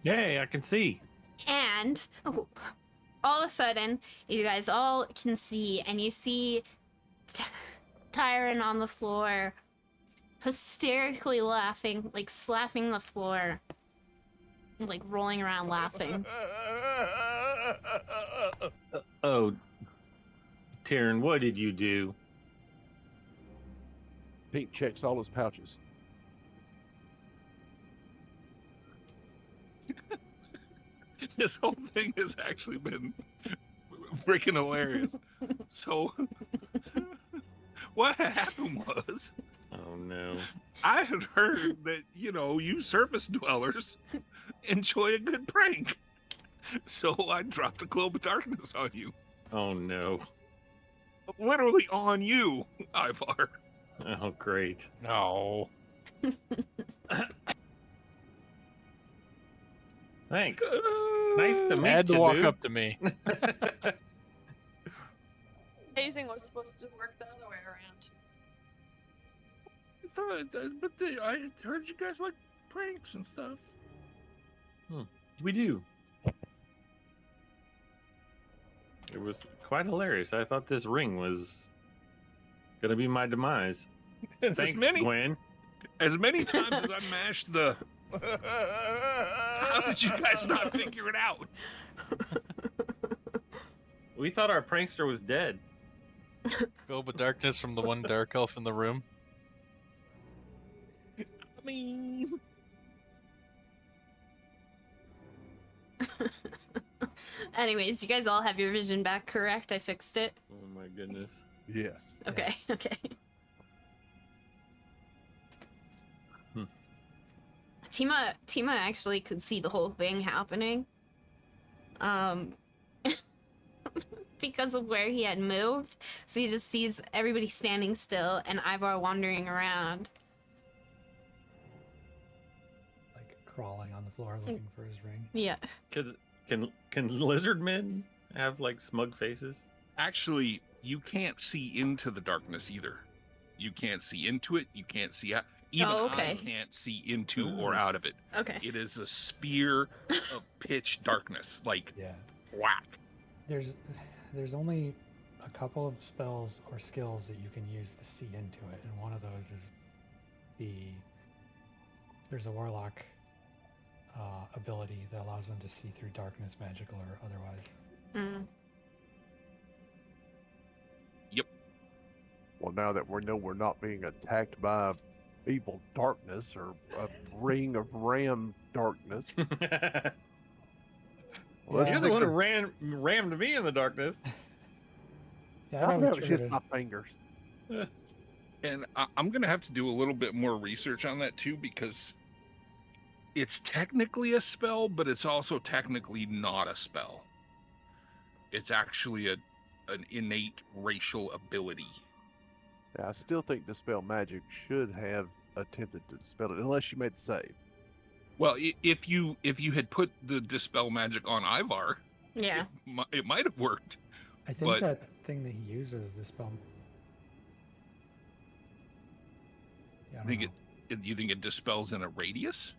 E: Yay, I can see.
A: And all of a sudden, you guys all can see, and you see Tyron on the floor, hysterically laughing, like slapping the floor, like rolling around laughing.
E: Oh, Taryn, what did you do?
C: Pink checks all his pouches.
B: This whole thing has actually been freaking hilarious. So, what happened was,
E: Oh no.
B: I had heard that, you surface dwellers enjoy a good prank. So I dropped a globe of darkness on you.
E: Oh no.
B: Literally on you, Ivar.
E: Oh great.
F: No.
E: Thanks. Nice to meet
F: Had to
E: you,
F: walk
E: dude.
F: up to me.
G: Hazing was supposed to work the other way around.
B: I heard you guys like pranks and stuff.
E: We do. It was quite hilarious. I thought this ring was gonna be my demise.
B: As
E: Thanks,
B: many
E: Gwen.
B: as many times as I mashed the. How did you guys not figure it out?
E: We thought our prankster was dead.
F: Globe of darkness from the one dark elf in the room.
B: I mean,
A: Anyways, you guys all have your vision back, correct? I fixed it.
E: Oh my goodness.
C: Yes.
A: Okay, okay.
E: Hmm.
A: Tima actually could see the whole thing happening. because of where he had moved. So he just sees everybody standing still and Ivar wandering around.
D: Like crawling on the floor looking for his ring.
A: Yeah.
E: Can lizard men have like smug faces?
B: Actually, you can't see into the darkness either. You can't see into it. You can't see out. Even
A: Oh,
B: I
A: okay.
B: can't see into or out of it.
A: Okay.
B: It is a sphere of pitch darkness, like
D: Yeah.
B: whack.
D: There's only a couple of spells or skills that you can use to see into it, and one of those is there's a warlock ability that allows them to see through darkness, magical or otherwise.
A: Mm.
C: Well, now that we know we're not being attacked by evil darkness or a ring of ram darkness. Well,
E: You're the one who rammed me in the darkness.
D: Yeah,
C: I
D: I
C: know
D: thought
C: it's
D: we
C: just my fingers.
B: And I'm going to have to do a little bit more research on that too, because it's technically a spell, but it's also technically not a spell. It's actually an innate racial ability.
C: Yeah, I still think Dispel Magic should have attempted to dispel it, unless you made the save.
B: Well, if you had put the dispel magic on Ivar,
A: Yeah.
B: it might have worked.
D: I think
B: But-
D: that thing that he uses, the spell. Yeah, I don't know.
B: You think it dispels in a radius?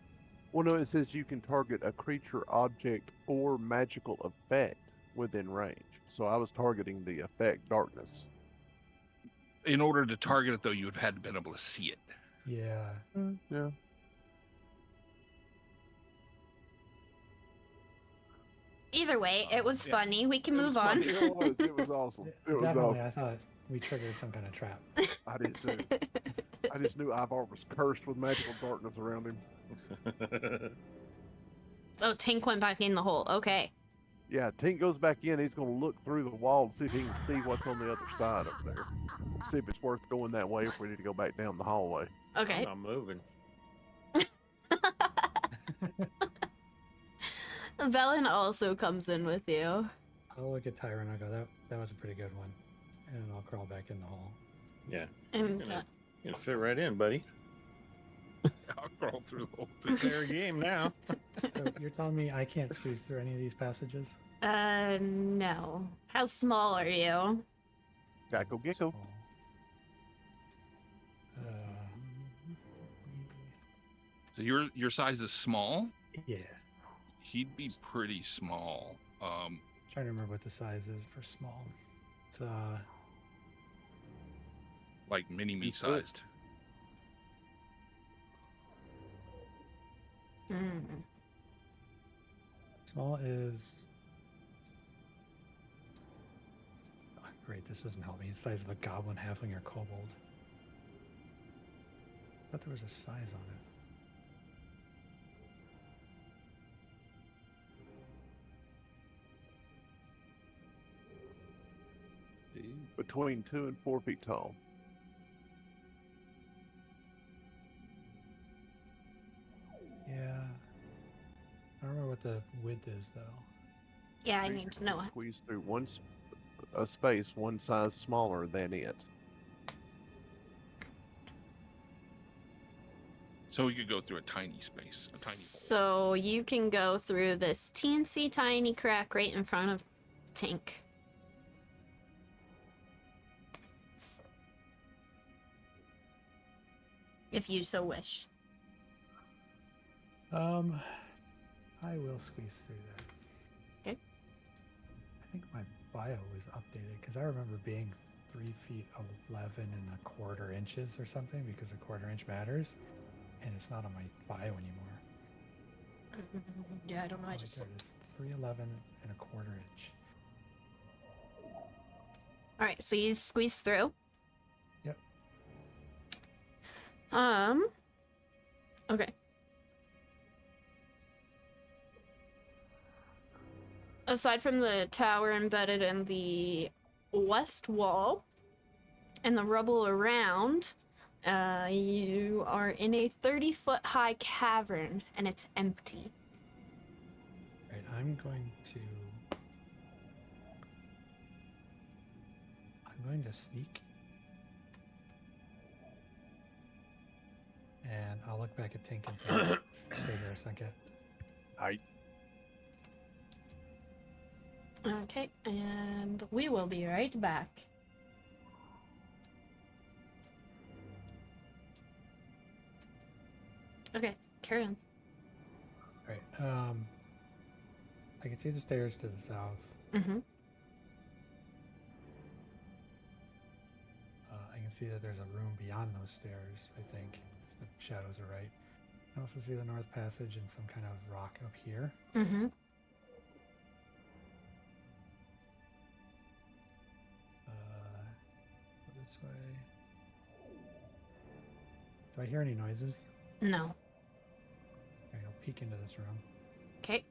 C: Well, no, it says you can target a creature, object, or magical effect within range. So I was targeting the effect darkness.
B: In order to target it, though, you would have had to been able to see it.
D: Yeah.
C: Yeah.
A: Either way, it was
B: Yeah.
A: funny. We can
B: It
A: move
B: was
A: on.
B: funny.
C: It was. It was awesome. It was
D: Definitely,
C: awesome.
D: I thought we triggered some kind of trap.
C: I did too. I just knew Ivar was cursed with magical darkness around him.
A: Oh, Tink went back in the hole. Okay.
C: Yeah, Tink goes back in. He's going to look through the wall and see if he can see what's on the other side up there. See if it's worth going that way, if we need to go back down the hallway.
A: Okay.
E: I'm moving.
A: Velen also comes in with you.
D: I'll look at Tyra and I'll go, that was a pretty good one. And I'll crawl back in the hole.
E: Yeah,
A: And
E: you're gonna fit right in, buddy.
B: I'll crawl through the whole
E: It's
B: thing.
E: fair game now.
D: So you're telling me I can't squeeze through any of these passages?
A: no. How small are you?
C: Gecko, gecko.
D: Small.
B: So your size is small.
D: Yeah.
B: He'd be pretty small.
D: Trying to remember what the size is for small. It's
B: Like mini-me
C: 2 foot.
B: sized.
A: Mm.
D: small is. Oh, great, this doesn't help me. It's the size of a goblin, halfling, or kobold. I thought there was a size on it.
C: Between 2 and 4 feet tall.
D: Yeah. I don't remember what the width is though.
A: Yeah, I need to know.
C: Squeeze through a space one size smaller than it.
B: So we could go through a tiny space, a tiny hole.
A: So you can go through this teensy tiny crack right in front of Tink. If you so wish.
D: I will squeeze through that.
A: Okay.
D: I think my bio was updated because I remember being 3 feet 11 and a quarter inches or something because a quarter inch matters, and it's not on my bio anymore.
A: Yeah, I don't know. I
D: Right
A: just.
D: there it is, 3'11 and a quarter inch.
A: All right, so you squeeze through.
D: Yep.
A: Okay. Aside from the tower embedded in the west wall and the rubble around, you are in a 30-foot high cavern and it's empty.
D: Right, I'm going to I'm going to sneak. And I'll look back at Tink and say, stay here a second.
A: Okay, and we will be right back. Okay, carry on.
D: Right. I can see the stairs to the south.
A: Mm-hmm.
D: I can see that there's a room beyond those stairs, I think, if the shadows are right. I also see the north passage and some kind of rock up here.
A: Mm-hmm.
D: Go this way. Do I hear any noises?
A: No.
D: Alright, I'll peek into this room.
A: Okay.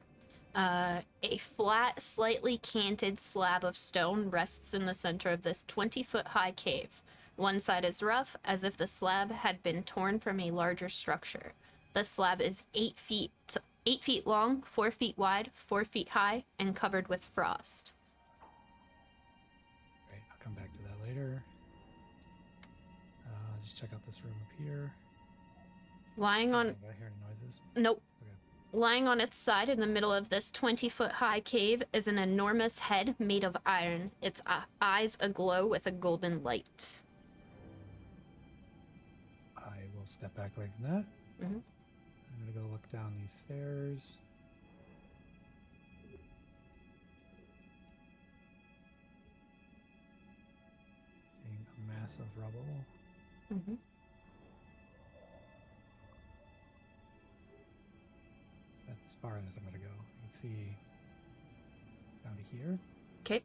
A: A flat, slightly canted slab of stone rests in the center of this 20-foot high cave. One side is rough, as if the slab had been torn from a larger structure. The slab is 8 feet long, 4 feet wide, 4 feet high, and covered with frost.
D: Right, I'll come back to that later. Just check out this room up here.
A: Lying on...
D: Do I hear any noises?
A: Nope.
D: Okay.
A: Lying on its side in the middle of this 20-foot high cave is an enormous head made of iron, its eyes aglow with a golden light.
D: I will step back away from that.
A: Mhm.
D: I'm gonna go look down these stairs. Seeing a mass of rubble.
A: Mm-hmm.
D: That's as far as I'm gonna go. You can see down to here.
A: Okay.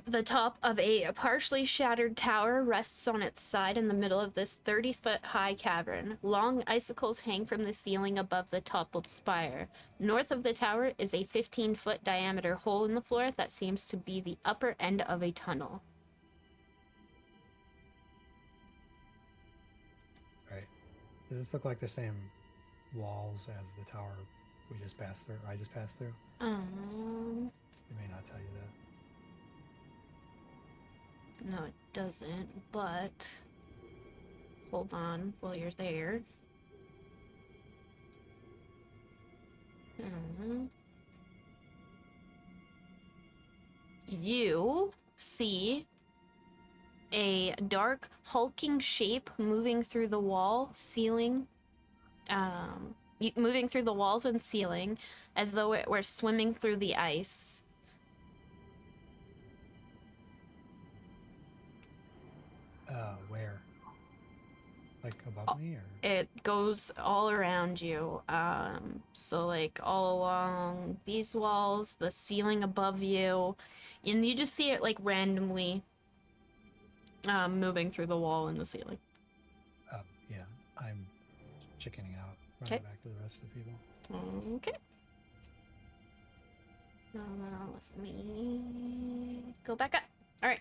A: The top of a partially shattered tower rests on its side in the middle of this 30-foot high cavern. Long icicles hang from the ceiling above the toppled spire. North of the tower is a 15-foot diameter hole in the floor that seems to be the upper end of a tunnel.
D: Right. Does this look like the same walls as the tower we just passed through? Or I just passed through? It may not tell you that.
A: No, it doesn't, but hold on while you're there. You see a dark, hulking shape moving through the wall, ceiling, moving through the walls and ceiling as though it were swimming through the ice.
D: Where? Like above me, or?
A: It goes all around you. So like all along these walls, the ceiling above you, and you just see it like randomly moving through the wall and the ceiling.
D: Yeah, I'm chickening out.
A: Okay.
D: Running back to the rest of the people.
A: Okay. Let me go back up. All right.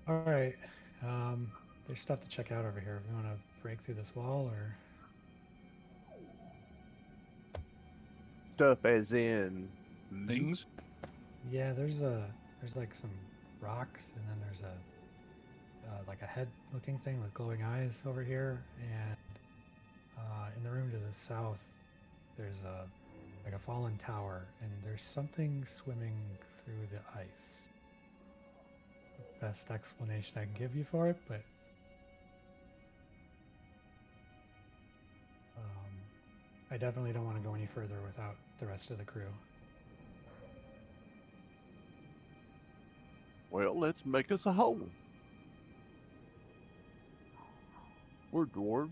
D: All right. There's stuff to check out over here. We want to break through this wall, or
C: Stuff as in
B: Things?
D: yeah, there's like some rocks, and then there's a like a head-looking thing with glowing eyes over here, and in the room to the south, there's like a fallen tower, and there's something swimming through the ice. The best explanation I can give you for it, but I definitely don't want to go any further without the rest of the crew.
C: well, let's make us a hole. We're dwarves.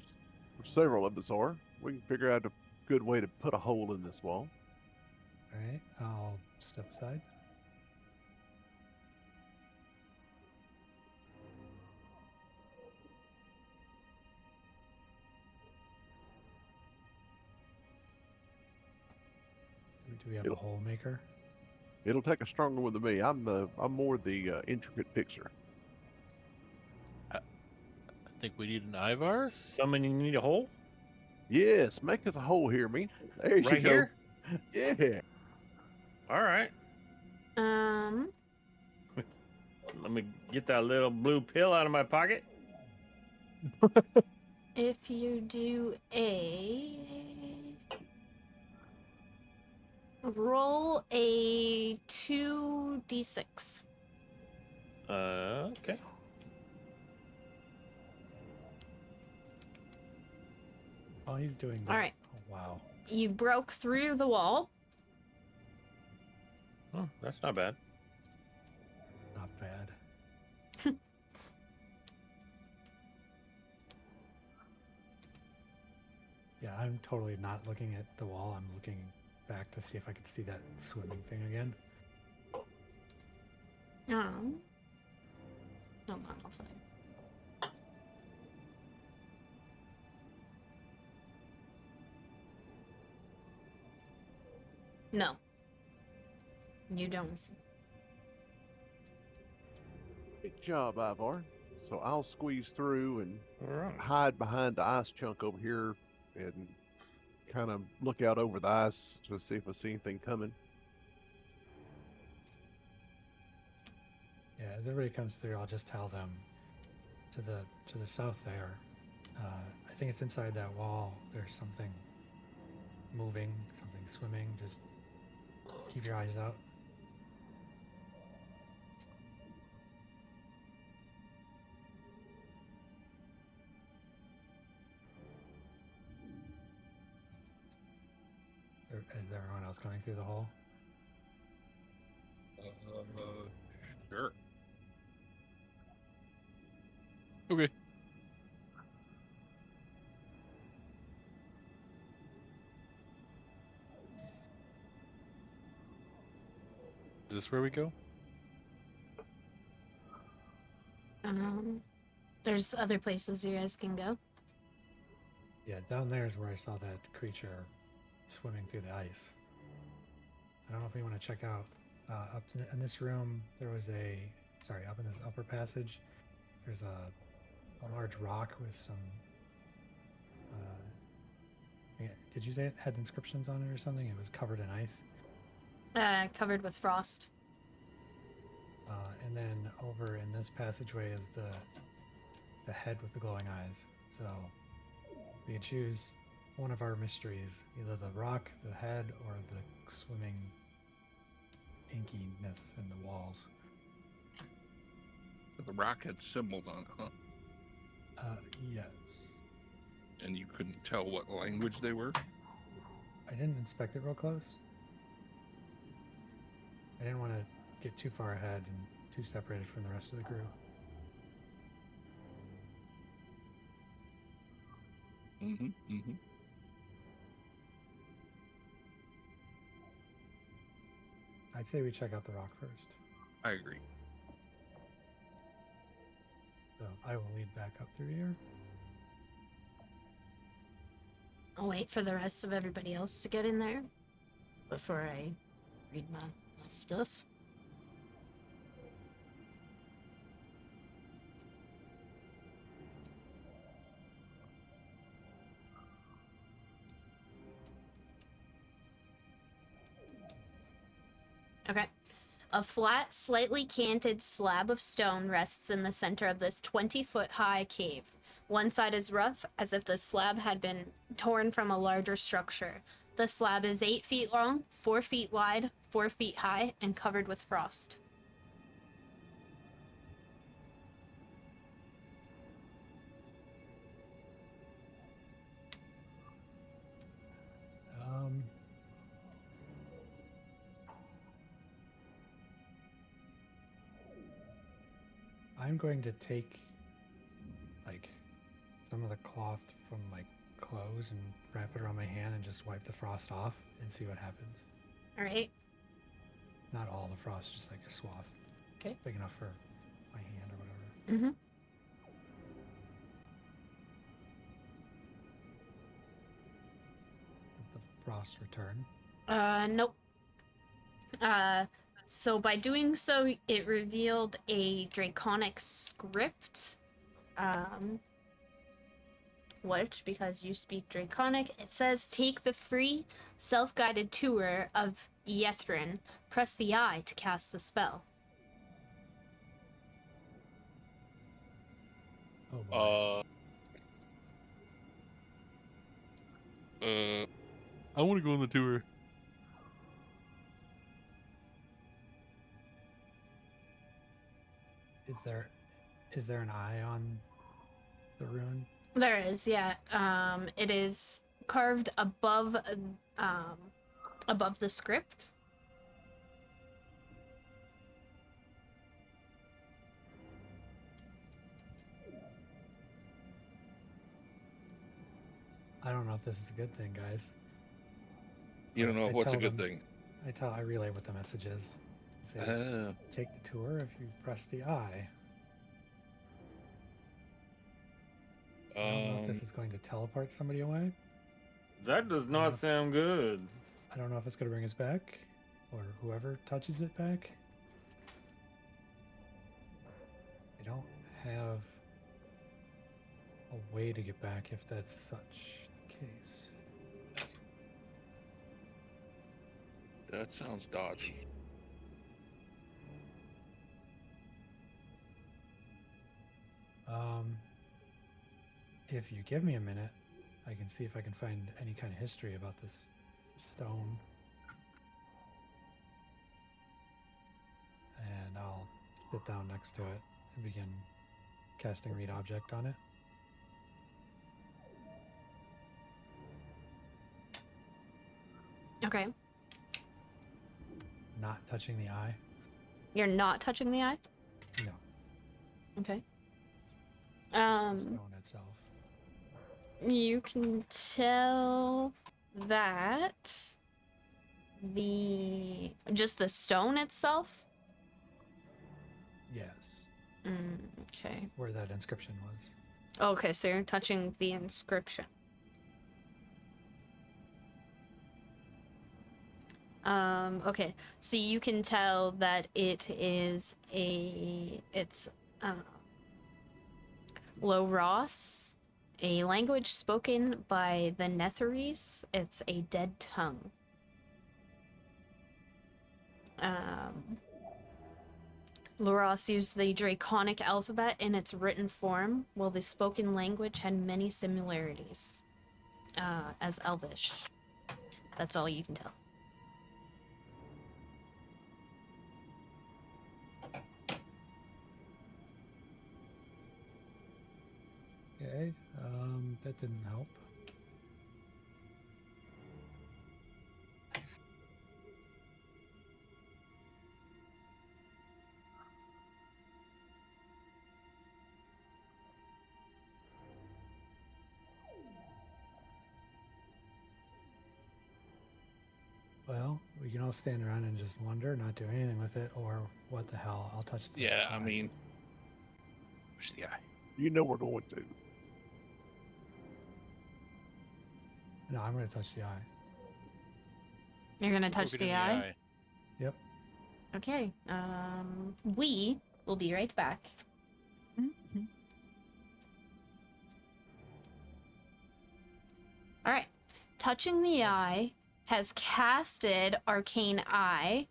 C: Or several of us are. We can figure out a good way to put a hole in this wall.
D: All right, I'll step aside. Do we have a
C: It'll-
D: hole maker?
C: It'll take a stronger one than me. I'm more the intricate fixer.
F: I think we need an Ivar.
E: Someone you need a hole?
C: Yes, make us a hole here, me. There you
E: Right
C: go.
E: here?
C: Yeah.
E: All right. Let me get that little blue pill out of my pocket.
A: If you do roll a 2d6.
E: Okay.
D: Oh, he's doing that.
A: All right.
D: Oh, wow.
A: You broke through the wall.
E: Oh, that's not bad.
D: Not bad. Yeah, I'm totally not looking at the wall. I'm looking back to see if I could see that swimming thing again.
A: Hold on, I'll find. No. You don't see.
C: Good job, Ivar. So I'll squeeze through and
E: All right.
C: hide behind the ice chunk over here and kind of look out over the ice to see if I see anything coming.
D: Yeah, as everybody comes through, I'll just tell them to the south there. I think it's inside that wall. There's something moving, something swimming. Just keep your eyes out. Is everyone else going through the hole?
B: Sure.
F: Okay. Is this where we go?
A: There's other places you guys can go.
D: Yeah, down there is where I saw that creature swimming through the ice. I don't know if you want to check out up in this room. There was up in the upper passage. There's a large rock with some. Did you say it had inscriptions on it or something? It was covered in ice.
A: Covered with frost.
D: And then over in this passageway is the head with the glowing eyes. So we can choose one of our mysteries, either the rock, the head, or the swimming inkiness in the walls.
B: The rock had symbols on it, huh?
D: Yes.
B: And you couldn't tell what language they were?
D: I didn't inspect it real close. I didn't want to get too far ahead and too separated from the rest of the group.
B: Mm-hmm. Mm-hmm.
D: I'd say we check out the rock first.
B: I agree.
D: So I will lead back up through here.
A: I'll wait for the rest of everybody else to get in there before I read my stuff. Okay. A flat, slightly canted slab of stone rests in the center of this 20-foot-high cave. One side is rough, as if the slab had been torn from a larger structure. The slab is 8 feet long, 4 feet wide, 4 feet high, and covered with frost.
D: I'm going to take like some of the cloth from my clothes and wrap it around my hand and just wipe the frost off and see what happens.
A: All right.
D: Not all the frost, just like a swath.
A: Okay.
D: Big enough for my hand or whatever.
A: Mm-hmm.
D: Does the frost return?
A: Nope. So by doing so, it revealed a draconic script. which, because you speak Draconic, it says take the free self-guided tour of Yethrin. Press the I to cast the spell.
D: Oh boy.
F: I want to go on the tour.
D: Is there an eye on the rune?
A: There is, yeah. It is carved above the script.
D: I don't know if this is a good thing, guys.
B: You don't know
D: I
B: what's a
D: tell
B: good
D: them-
B: thing.
D: I relay what the message is. I say, take the tour if you press the I. I don't know if this is going to teleport somebody away.
E: That does
D: not
E: not sound good.
D: I don't know if it's going to bring us back, or whoever touches it back. I don't have a way to get back if that's such the case.
B: That sounds dodgy.
D: If you give me a minute, I can see if I can find any kind of history about this stone. And I'll sit down next to it and begin casting Read Object on it.
A: Okay.
D: Not touching the eye.
A: You're not touching the eye?
D: No.
A: Okay.
D: The stone itself.
A: You can tell that just the stone itself.
D: Yes.
A: Okay.
D: Where that inscription was.
A: Okay, so you're touching the inscription. Okay, so you can tell that it's Low Ross, a language spoken by the Netherese. It's a dead tongue. Loras used the Draconic alphabet in its written form, while the spoken language had many similarities, as Elvish. That's all you can tell.
D: Okay. That didn't help. Well, we can all stand around and just wonder, not do anything with it, or what the hell? I'll touch the
B: Yeah, I
D: eye.
B: mean, push the eye.
C: You know we're going to.
D: No, I'm going to touch the eye.
A: You're gonna touch
F: Poke it in
A: the eye?
D: Yep.
A: Okay. We will be right back. All right. Touching the eye has casted Arcane Eye.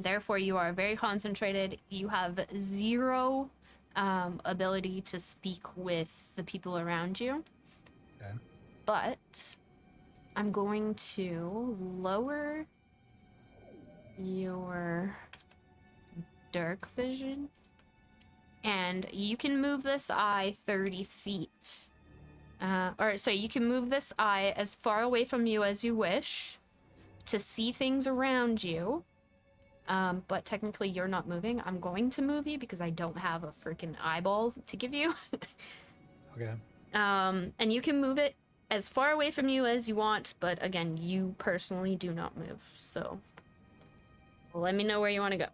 A: Therefore, you are very concentrated. You have 0 ability to speak with the people around you.
D: Okay.
A: But I'm going to lower your dark vision. And you can move this eye 30 feet. You can move this eye as far away from you as you wish to see things around you. But technically you're not moving. I'm going to move you because I don't have a freaking eyeball to give you.
D: Okay.
A: And you can move it as far away from you as you want, but again, you personally do not move. So let me know where you want to go.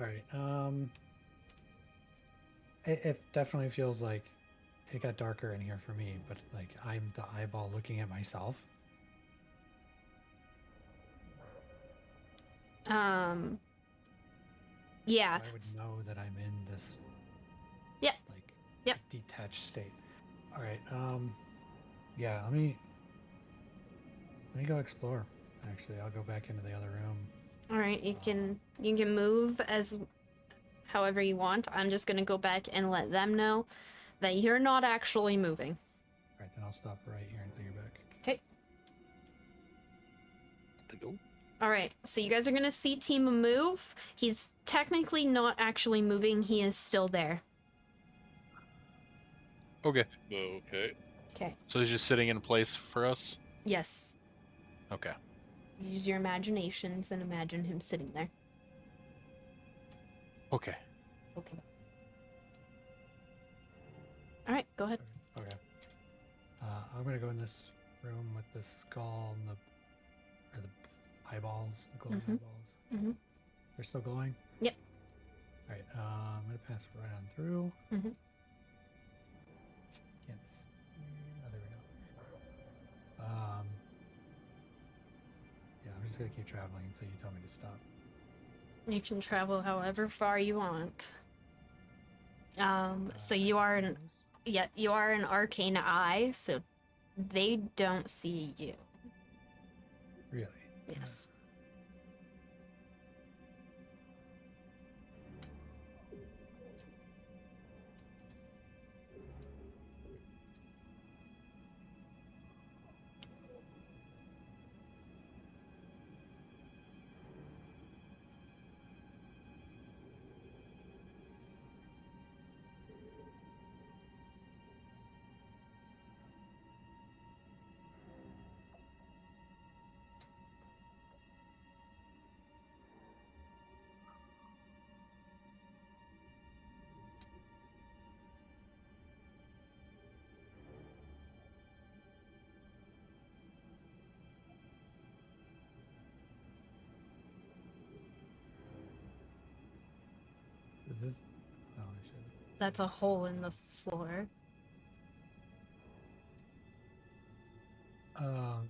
D: All right. It definitely feels like it got darker in here for me, but like I'm the eyeball looking at myself.
A: Yeah.
D: I would know that I'm in this
A: Yep.
D: like
A: Yep.
D: detached state. All right. Yeah. Let me go explore. Actually, I'll go back into the other room.
A: All right, you can move as however you want. I'm just gonna go back and let them know that you're not actually moving.
D: All right, then I'll stop right here until you're back.
A: Okay.
B: To go.
A: All right, so you guys are gonna see Tima move. He's technically not actually moving. He is still there.
F: Okay.
B: Okay.
A: Okay.
F: So he's just sitting in place for us?
A: Yes.
F: Okay.
A: Use your imaginations and imagine him sitting there.
F: Okay.
A: Okay. All right, go ahead.
D: Okay. I'm gonna go in this room with the skull and the eyeballs, the glowing eyeballs.
A: Mhm.
D: They're still glowing?
A: Yep.
D: All right. I'm gonna pass right on through.
A: Mhm.
D: Can't see. Oh, there we go. Yeah, I'm just gonna keep traveling until you tell me to stop.
A: You can travel however far you want. So you
D: I
A: are an
D: suppose.
A: you are an arcane eye, so they don't see you.
D: Really?
A: Yes.
D: Is this? Oh, I should.
A: That's a hole in the floor.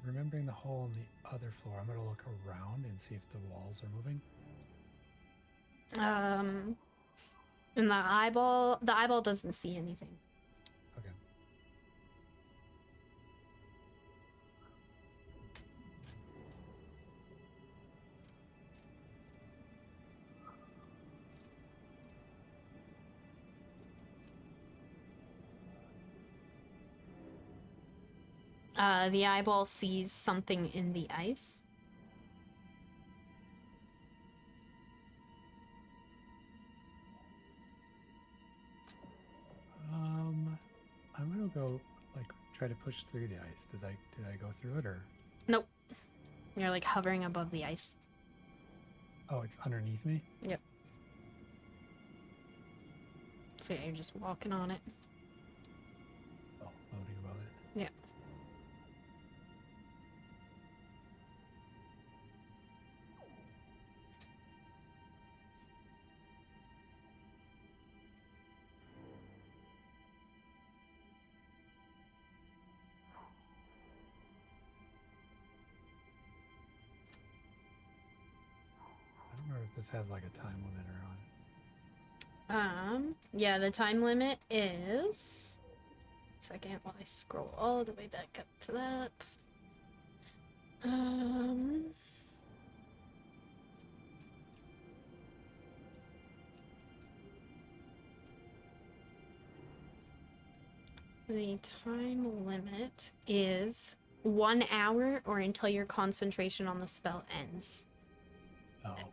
D: Remembering the hole in the other floor, I'm gonna look around and see if the walls are moving.
A: And the eyeball doesn't see anything.
D: Okay.
A: The eyeball sees something in the ice.
D: I'm gonna go like try to push through the ice. Did I go through it or?
A: Nope. You're like hovering above the ice.
D: Oh, it's underneath me.
A: Yep. So yeah, you're just walking on it.
D: Oh, floating above it.
A: Yeah.
D: I don't remember if this has like a time limiter on it.
A: Yeah, the time limit is... Second while I scroll all the way back up to that. The time limit is 1 hour or until your concentration on the spell ends.
D: Oh, so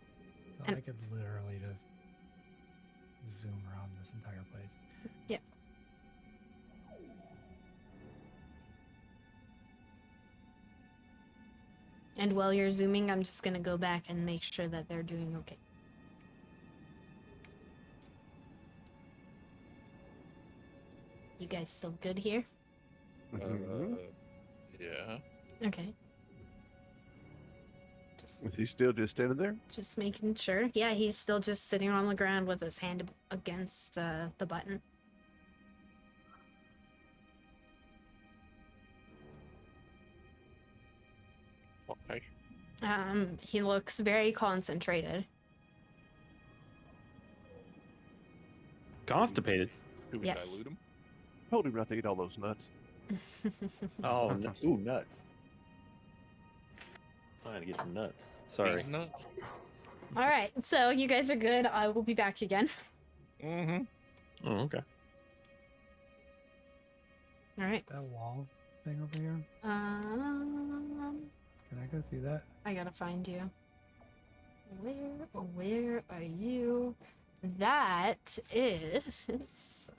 A: And-
D: I could literally just zoom around this entire place.
A: Yep. And while you're zooming, I'm just gonna go back and make sure that they're doing okay. You guys still good here?
C: Mhm.
B: Yeah.
A: Okay.
C: Is he still just standing there?
A: Just making sure. Yeah, he's still just sitting on the ground with his hand against the button.
B: Okay.
A: He looks very concentrated.
E: Constipated.
B: Do we
A: Yes.
B: dilute him?
C: told him not to eat all those nuts.
E: Oh, ooh, nuts. I'm trying to get some nuts. Sorry.
B: These nuts.
A: All right, so you guys are good. I will be back again.
B: Mm-hmm.
E: Oh, okay.
A: All right.
D: That wall thing over here. Can I go through that?
A: I gotta find you. Where are you? That is.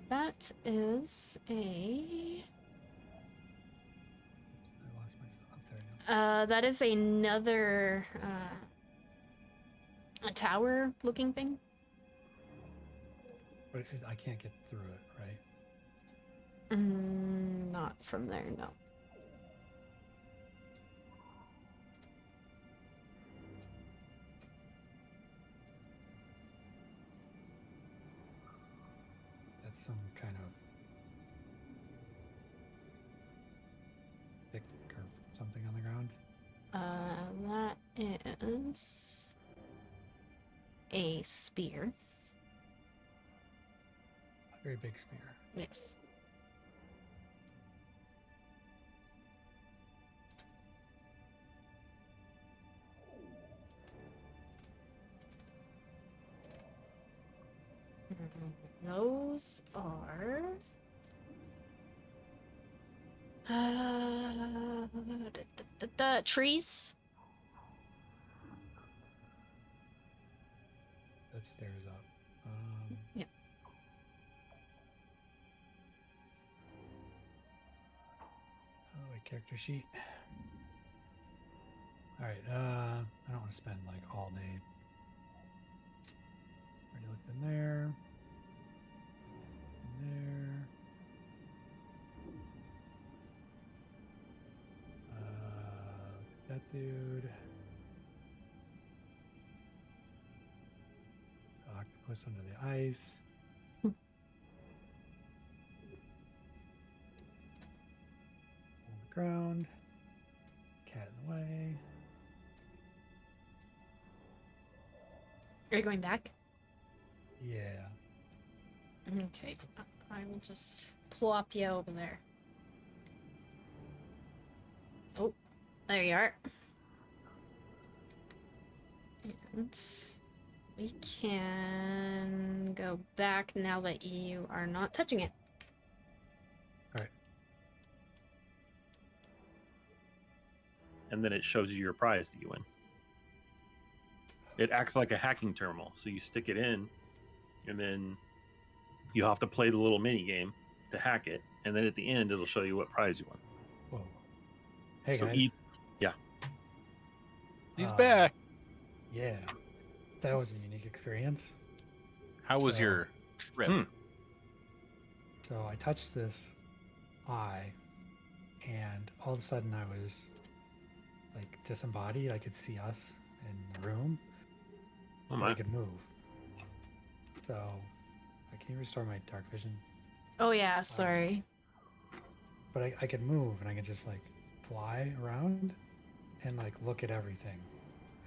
A: That is a.
D: Oops, I lost myself. There we go.
A: That is another a tower looking thing.
D: But I can't get through it, right?
A: Not from there, no.
D: That's some kind of stick or something on the ground.
A: That is a spear.
D: A very big spear.
A: Yes. Those are trees.
D: Upstairs up.
A: Yeah.
D: Oh, wait, character sheet. All right. I don't want to spend like all day. Already looked in there. In there. That dude. Octopus under the ice. On the ground. Cat in the way.
A: Are you going back?
D: Yeah.
A: Okay. I will just plop you over there. Oh, there you are. And we can go back now that you are not touching it.
D: All right.
E: And then it shows you your prize that you win. It acts like a hacking terminal. So you stick it in, and then you have to play the little mini game to hack it. And then at the end, it'll show you what prize you won.
D: Whoa. Hey
E: So
D: guys.
F: He's
D: Uh,
F: back.
D: Yeah. That was a unique experience.
F: How was
D: so-
F: your trip?
D: So I touched this eye, and all of a sudden I was like disembodied. I could see us in the room.
E: Oh
D: and I
E: my.
D: could move. So, can you restore my dark vision?
A: Oh yeah, sorry.
D: But I could move, and I could just like fly around and like look at everything.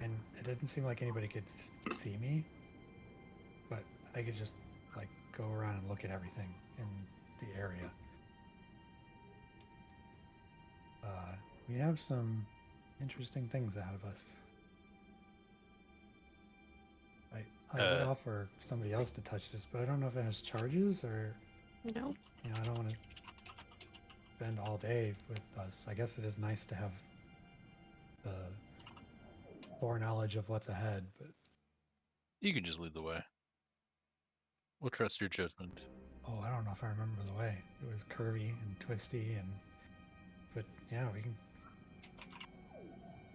D: And it didn't seem like anybody could see me, but I could just like go around and look at everything in the area. We have some interesting things ahead of us. I would offer somebody else to touch this, but I don't know if it has charges or,
A: No.
D: I don't want to spend all day with us. I guess it is nice to have the foreknowledge of what's ahead, but
F: You can just lead the way. We'll trust your judgment.
D: oh, I don't know if I remember the way. It was curvy and twisty, but yeah, we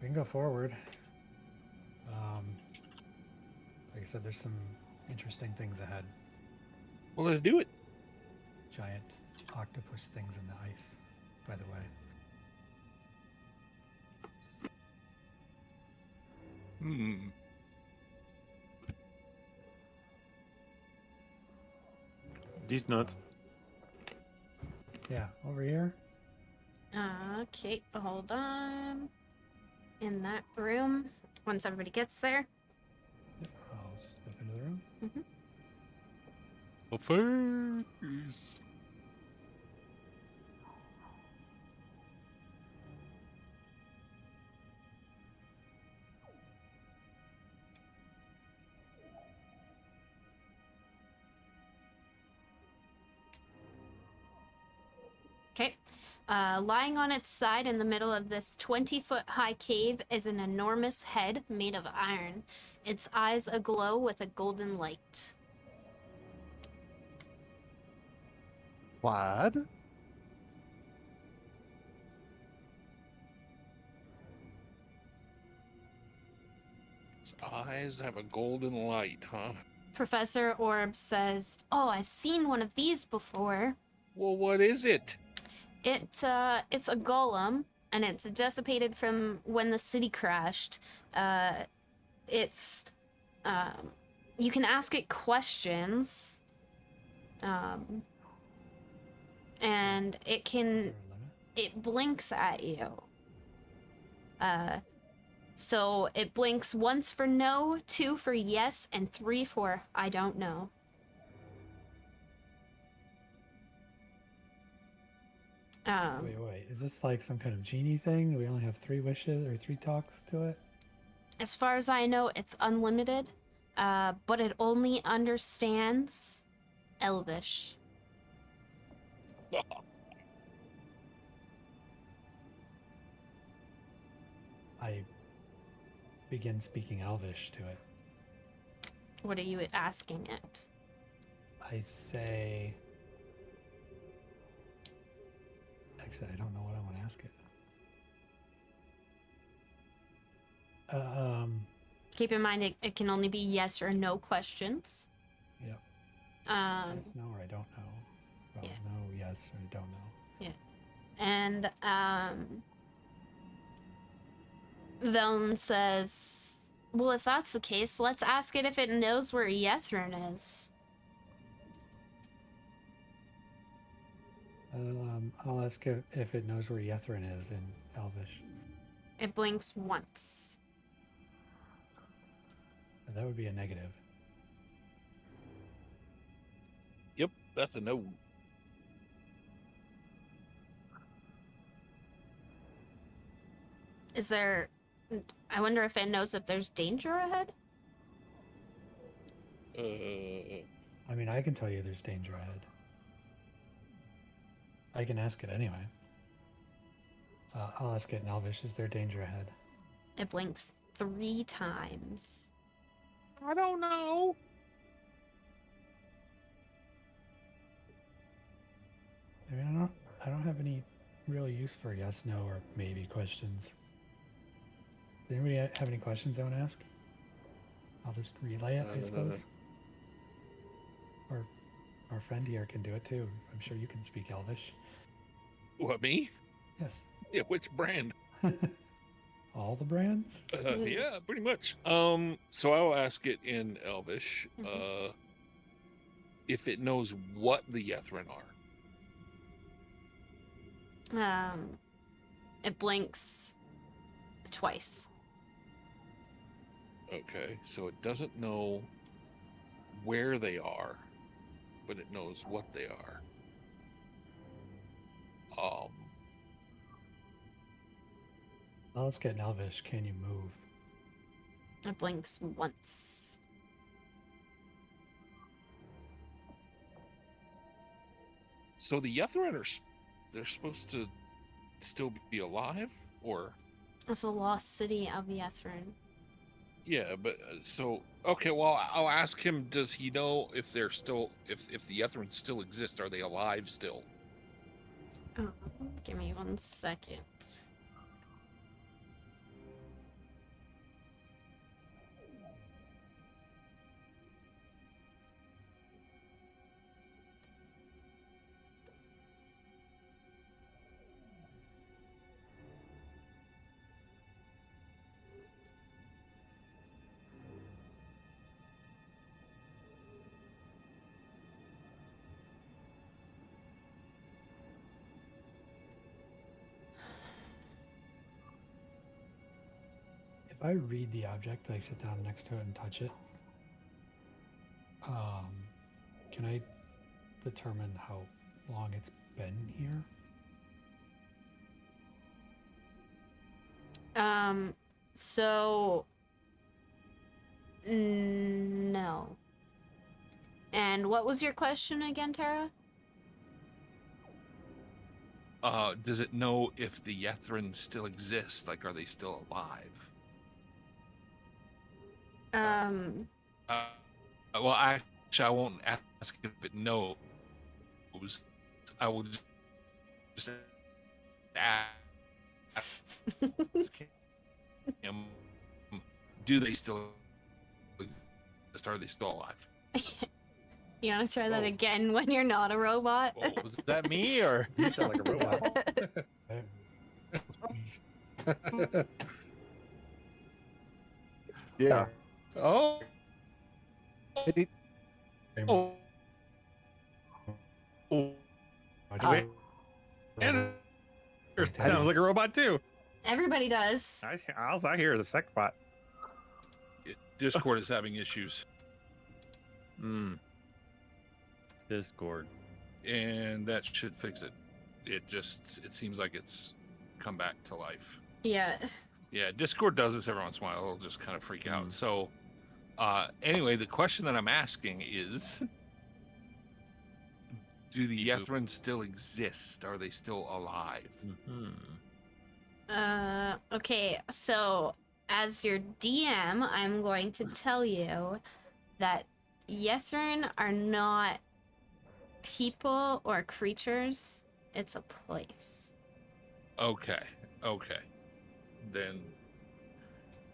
D: can go forward. Like I said, there's some interesting things ahead.
E: Well, let's do it.
D: Giant octopus things in the ice, by the way.
E: These nuts.
D: Yeah, over here.
A: Okay, hold on. In that room, once everybody gets there.
D: Oh, I'll step into the room.
B: The face.
A: Okay. Lying on its side in the middle of this 20-foot high cave is an enormous head made of iron. Its eyes aglow with a golden light.
C: What?
B: Its eyes have a golden light, huh?
A: Professor Orb says, "Oh, I've seen one of these before.
B: Well, what is it?
A: It's a golem, and it's dissipated from when the city crashed. It's you can ask it questions, and it
D: Is
A: can
D: there a limit?
A: it blinks at you. So it blinks once for no, 2 for yes, and 3 for I don't know.
D: Wait. Is this like some kind of genie thing? Do we only have 3 wishes or 3 talks to it?
A: As far as I know, it's unlimited, but it only understands Elvish.
D: I begin speaking Elvish to it.
A: What are you asking it?
D: I say. Actually, I don't know what I want to ask it.
A: Keep in mind, it can only be yes or no questions.
D: Yep. Yes, no, or I don't know. Well,
A: Yeah.
D: no, yes, or I don't know.
A: And Velen says, "Well, if that's the case, let's ask it if it knows where Yethrin is."
D: I'll ask it if it knows where Yethrin is in Elvish.
A: It blinks once.
D: And that would be a negative.
B: Yep, that's a no.
A: Is there... I wonder if it knows if there's danger ahead?
D: I mean, I can tell you there's danger ahead. I can ask it anyway. I'll ask it in Elvish, is there danger ahead?
A: It blinks 3 times.
B: I don't know.
D: I mean, I don't have any real use for yes, no, or maybe questions. Does anybody have any questions they want to ask? I'll just relay it, I suppose. Or our friend here can do it too. I'm sure you can speak Elvish.
B: What, me?
D: Yes.
B: Yeah, which brand?
D: All the brands?
B: Yeah, pretty much. So I'll ask it in Elvish, if it knows what the Yethrin are.
A: It blinks twice.
B: Okay, so it doesn't know where they are, but it knows what they are.
D: Now let's get an Elvish. Can you move?
A: It blinks once.
B: So the Yethrin they're supposed to still be alive, or?
A: It's the lost city of Yethrin.
B: Yeah, but so okay. Well, I'll ask him. Does he know if they're still, if the Yethrins still exist? Are they alive still?
A: Oh, give me 1 second.
D: If I read the object, like sit down next to it and touch it, Can I determine how long it's been here?
A: So no. And what was your question again, Tara?
B: Does it know if the Yethrin still exist? Like, are they still alive? Well, actually, I won't ask if it knows. I will just ask him, do they still exist? Are they still alive?
A: You want to try that
F: Whoa.
A: again when you're not a robot?
B: Whoa.
F: Was that me or?
H: You sound like a robot.
C: Yeah.
H: Oh.
C: It-
B: Oh. Oh.
H: Wait. And sounds like a robot too.
A: Everybody does.
H: All I hear is a sex bot.
B: Discord is having issues,
E: Discord.
B: and that should fix it. It seems like it's come back to life.
A: Yeah.
B: Yeah, Discord does this every once in a while. It'll just kind of freak out. So, anyway, the question that I'm asking is, do the Yethrin still exist? Are they still alive?
A: Okay, so as your DM, I'm going to tell you that Yethrin are not people or creatures. It's a place.
B: Okay. Then,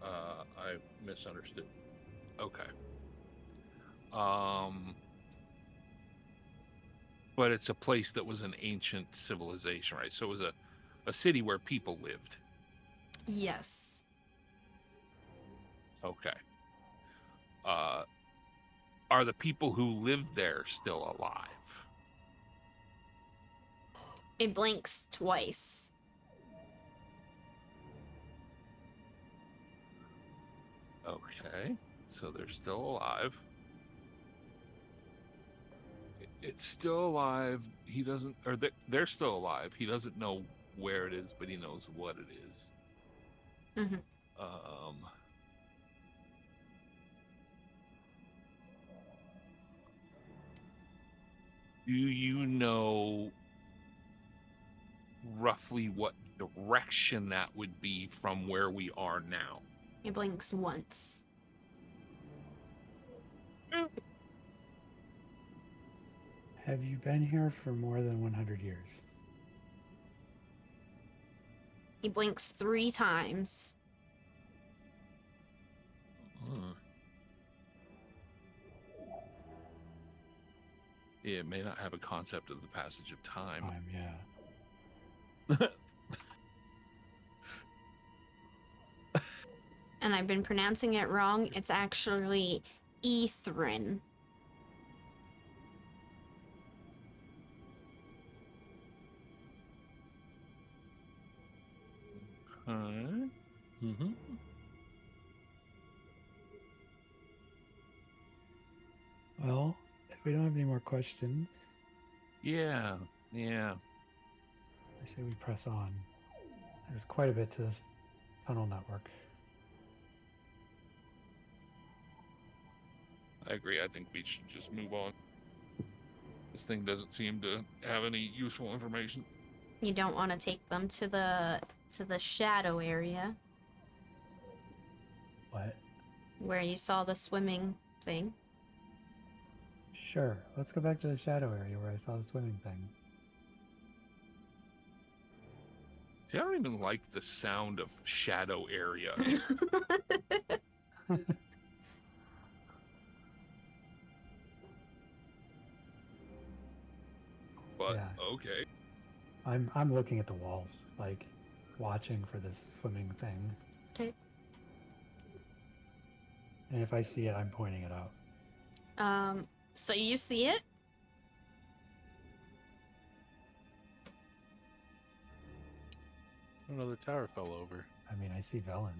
B: I misunderstood. Okay. But it's a place that was an ancient civilization, right? So it was a city where people lived.
A: Yes.
B: Okay. Are the people who lived there still alive?
A: It blinks twice.
B: Okay. So they're still alive. It's still alive. He doesn't, or they're still alive. He doesn't know where it is, but he knows what it is.
A: Mm-hmm.
B: Do you know roughly what direction that would be from where we are now?
A: It blinks once.
D: Have you been here for more than 100 years?
A: He blinks 3 times.
B: It may not have a concept of the passage of time.
D: Yeah.
A: And I've been pronouncing it wrong. It's actually Ethrin.
B: Okay.
D: Well, if we don't have any more questions,
B: Yeah.
D: I say we press on. There's quite a bit to this tunnel network.
B: I agree. I think we should just move on. This thing doesn't seem to have any useful information.
A: You don't want to take them to the shadow area
D: What?
A: where you saw the swimming thing.
D: Sure. Let's go back to the shadow area where I saw the swimming thing.
B: See, I don't even like the sound of shadow area. But
D: Yeah.
B: okay.
D: I'm looking at the walls, like watching for this swimming thing.
A: Okay.
D: And if I see it, I'm pointing it out.
A: So you see it?
F: Another tower fell over.
D: I mean, I see Velen.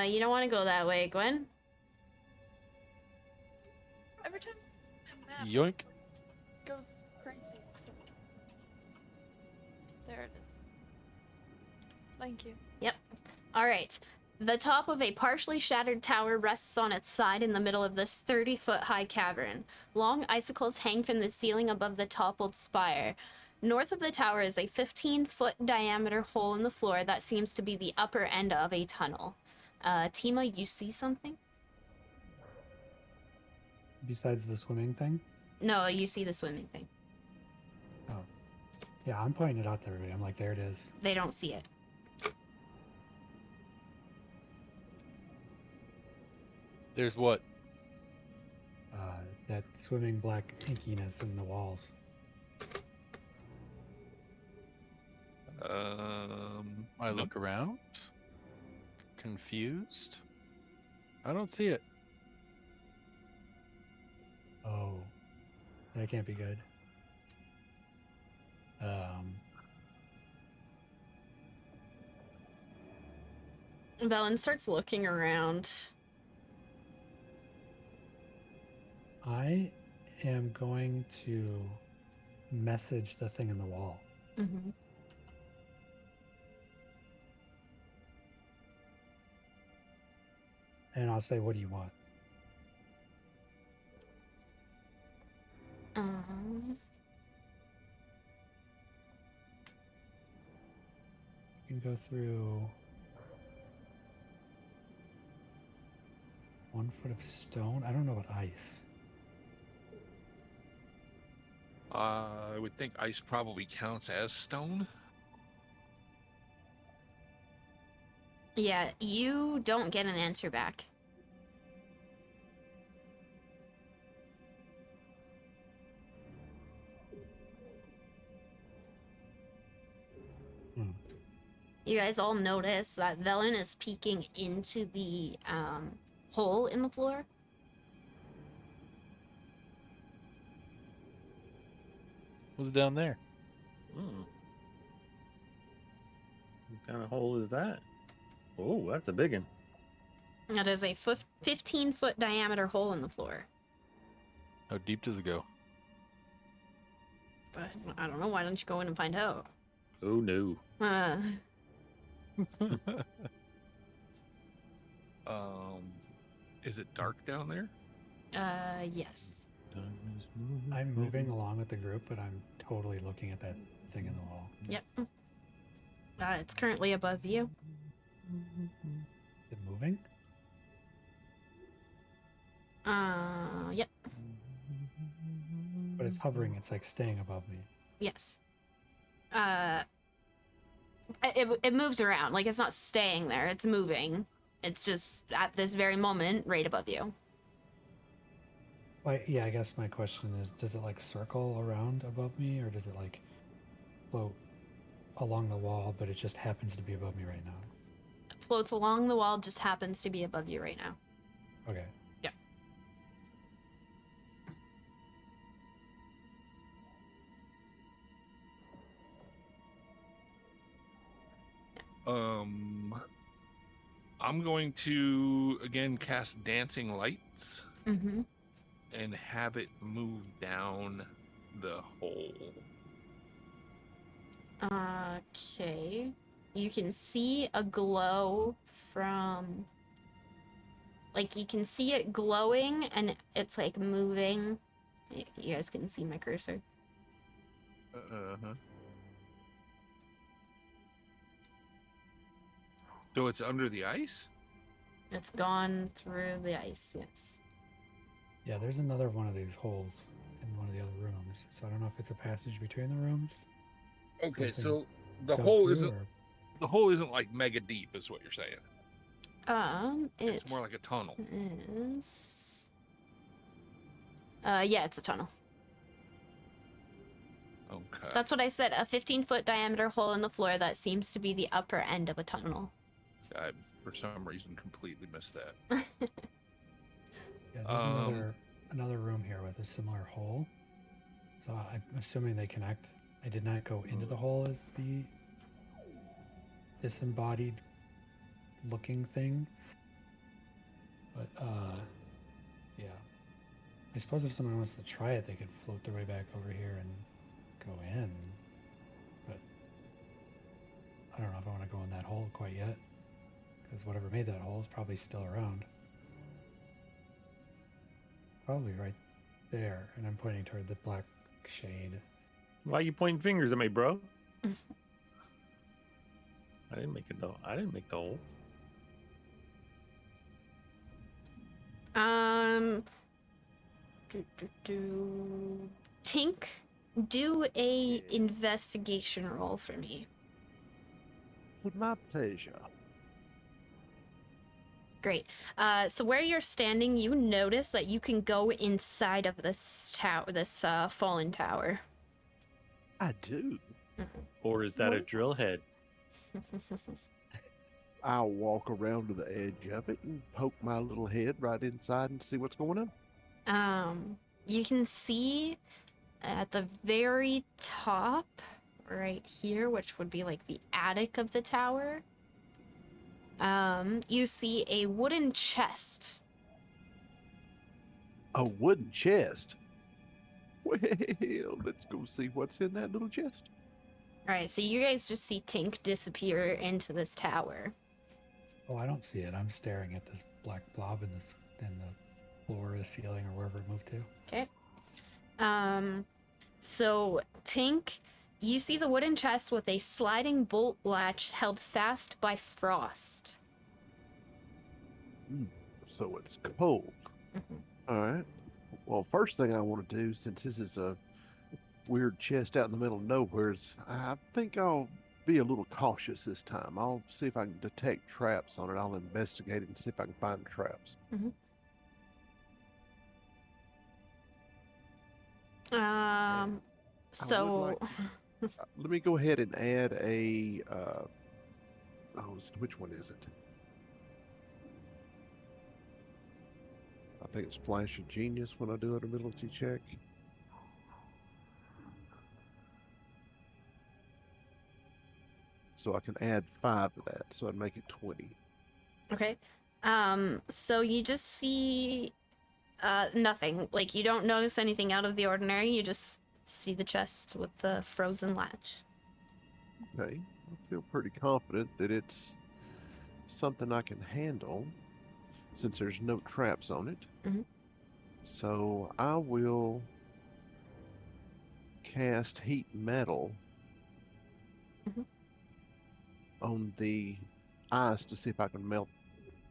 A: You don't want to go that way, Gwen.
G: Every time
F: Yoink.
G: goes crazy. So there it is. Thank you.
A: All right. The top of a partially shattered tower rests on its side in the middle of this 30-foot high cavern. Long icicles hang from the ceiling above the toppled spire. North of the tower is a 15-foot diameter hole in the floor that seems to be the upper end of a tunnel. Tima, you see something?
D: Besides the swimming thing?
A: No, you see the swimming thing.
D: Oh. Yeah, I'm pointing it out to everybody. I'm like, there it is.
A: They don't see it.
F: There's what?
D: That swimming black inkiness in the walls.
F: I
B: Nope.
F: look around. Confused. I don't see it.
D: Oh. That can't be good.
A: Velen starts looking around.
D: I am going to message the thing in the wall.
A: Mm-hmm.
D: And I'll say, what do you want? You can go through 1 foot of stone. I don't know about ice.
B: I would think ice probably counts as stone.
A: Yeah, you don't get an answer back. You guys all notice that Velen is peeking into the hole in the floor.
F: What's down there?
E: Hmm. What kind of hole is that? Oh, that's a big one.
A: That is a 15-foot diameter hole in the floor.
F: How deep does it go?
A: But I don't know, why don't you go in and find out?
E: Oh no.
B: Is it dark down there?
A: Yes.
D: I'm moving along with the group, but I'm totally looking at that thing in the wall.
A: Yep. It's currently above you.
D: Is it moving?
A: Yep.
D: But it's hovering. It's like staying above me.
A: Yes. It moves around. Like, it's not staying there. It's moving. It's just at this very moment right above you.
D: Well, yeah, I guess my question is, does it like circle around above me, or does it like float along the wall, but it just happens to be above me right now?
A: It floats along the wall, just happens to be above you right now.
D: Okay.
A: Yep.
B: I'm going to again cast dancing lights
A: Mm-hmm.
B: and have it move down the hole.
A: Okay. You can see a glow from... Like, you can see it glowing, and it's, like, moving. You guys can see my cursor.
B: Uh-huh. So it's under the ice?
A: It's gone through the ice, yes.
D: Yeah, there's another one of these holes in one of the other rooms, so I don't know if it's a passage between the rooms.
B: Okay,
D: Something
B: so the
D: dug
B: hole
D: through,
B: isn't
D: or-
B: the hole isn't like mega deep, is what you're saying.
A: It
B: It's more like a tunnel.
A: is... yeah, it's a tunnel.
B: Okay.
A: That's what I said, a 15-foot diameter hole in the floor that seems to be the upper end of a tunnel.
B: I, for some reason, completely missed that.
D: Yeah, there's another room here with a similar hole. So I'm assuming they connect. I did not go into the hole as the disembodied looking thing. But yeah. I suppose if someone wants to try it, they could float their way back over here and go in. But I don't know if I want to go in that hole quite yet. Because whatever made that hole is probably still around. Probably right there. And I'm pointing toward the black shade.
E: Why are you pointing fingers at me, bro? I didn't make it though. I didn't make the hole.
A: Tink, do a investigation roll for me.
C: With my pleasure.
A: Great. So where you're standing, you notice that you can go inside of this tower, this fallen tower.
C: I do.
E: Or is that a drill head?
C: I'll walk around to the edge of it and poke my little head right inside and see what's going on.
A: You can see at the very top, right here, which would be like the attic of the tower, you see a wooden chest.
C: A wooden chest. Well, let's go see what's in that little chest.
A: All right, so you guys just see Tink disappear into this tower.
D: Oh, I don't see it. I'm staring at this black blob in the floor, the ceiling, or wherever it moved to.
A: Okay. So Tink, you see the wooden chest with a sliding bolt latch held fast by frost.
C: So it's cold. All right. Well, first thing I want to do, since this is a weird chest out in the middle of nowhere, is I think I'll be a little cautious this time. I'll see if I can detect traps on it. I'll investigate it and see if I can find traps.
A: So
C: Let me go ahead and add a. Which one is it? I think it's Flash of Genius when I do an ability check. So I can add 5 to that, so I'd make it 20.
A: okay. So you just see nothing. Like, you don't notice anything out of the ordinary. You just see the chest with the frozen latch.
C: Okay, I feel pretty confident that it's something I can handle since there's no traps on it. So I will cast heat metal on the ice to see if I can melt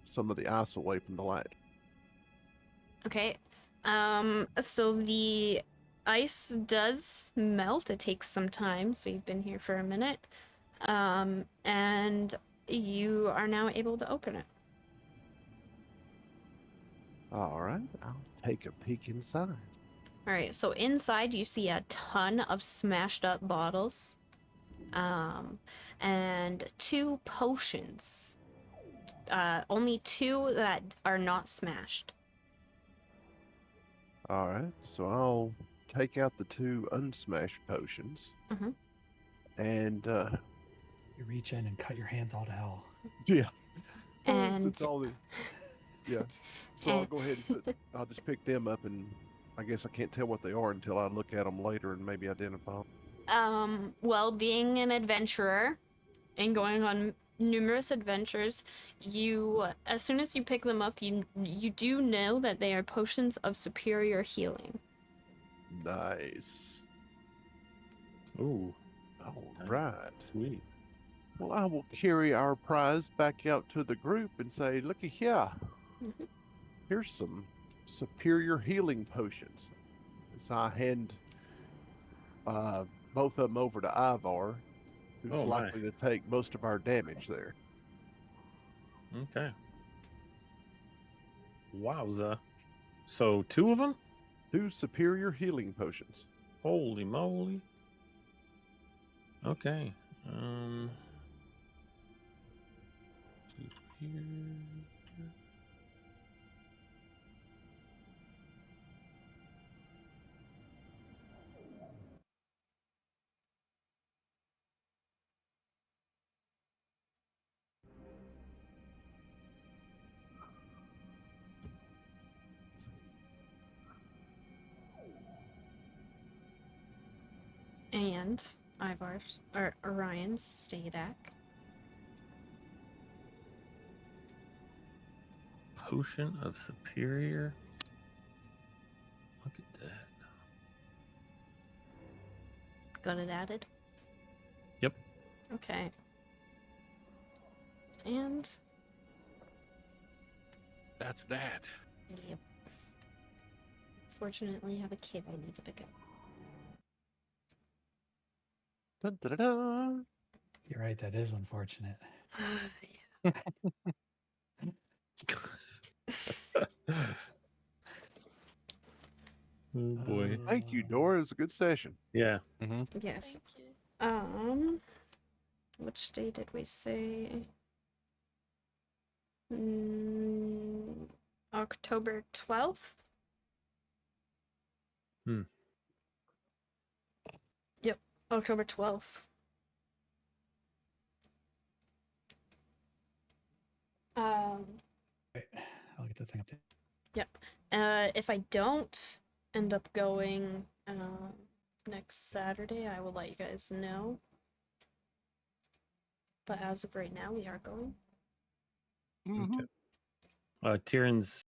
C: some of the ice away from the light.
A: Okay. So the ice does melt. It takes some time, so you've been here for a minute. And you are now able to open it.
C: All right, I'll take a peek inside.
A: All right, so inside you see a ton of smashed up bottles. And 2 potions. Only 2 that are not smashed.
C: All right, so I'll take out the 2 unsmashed potions. And
D: You reach in and cut your hands all to hell.
C: yeah,
A: And
C: it's all the, yeah. So I'll go ahead and I'll just pick them up, and I guess I can't tell what they are until I look at them later and maybe identify them.
A: Well, being an adventurer and going on numerous adventures, you, as soon as you pick them up, you do know that they are potions of superior healing.
C: Nice.
E: Ooh.
C: All right.
E: Sweet.
C: Well, I will carry our prize back out to the group and say, looky here. Here's some superior healing potions. So I hand both of them over to Ivar, who's likely to take most of our damage there.
E: Okay. Wowza. So 2 of them?
C: 2 superior healing potions.
E: Holy moly. Okay. Superior.
A: and Ivar's or Orion's Stadak.
E: Potion of Superior. Look at that.
A: Got it added?
E: Yep.
A: Okay. And
B: That's that.
A: yep. Fortunately, I have a kid I need to pick up.
C: Dun, dun, dun, dun.
D: You're right, that is unfortunate.
E: Oh boy.
C: Thank you, Dora. It was a good session.
E: Yeah.
A: Yes.
G: Thank you.
A: Which day did we say? October 12th? Yep, October 12th.
D: Right. I'll get that thing updated.
A: If I don't end up going next Saturday, I will let you guys know. But as of right now, we are going.
B: Mhm.
E: Tyrion's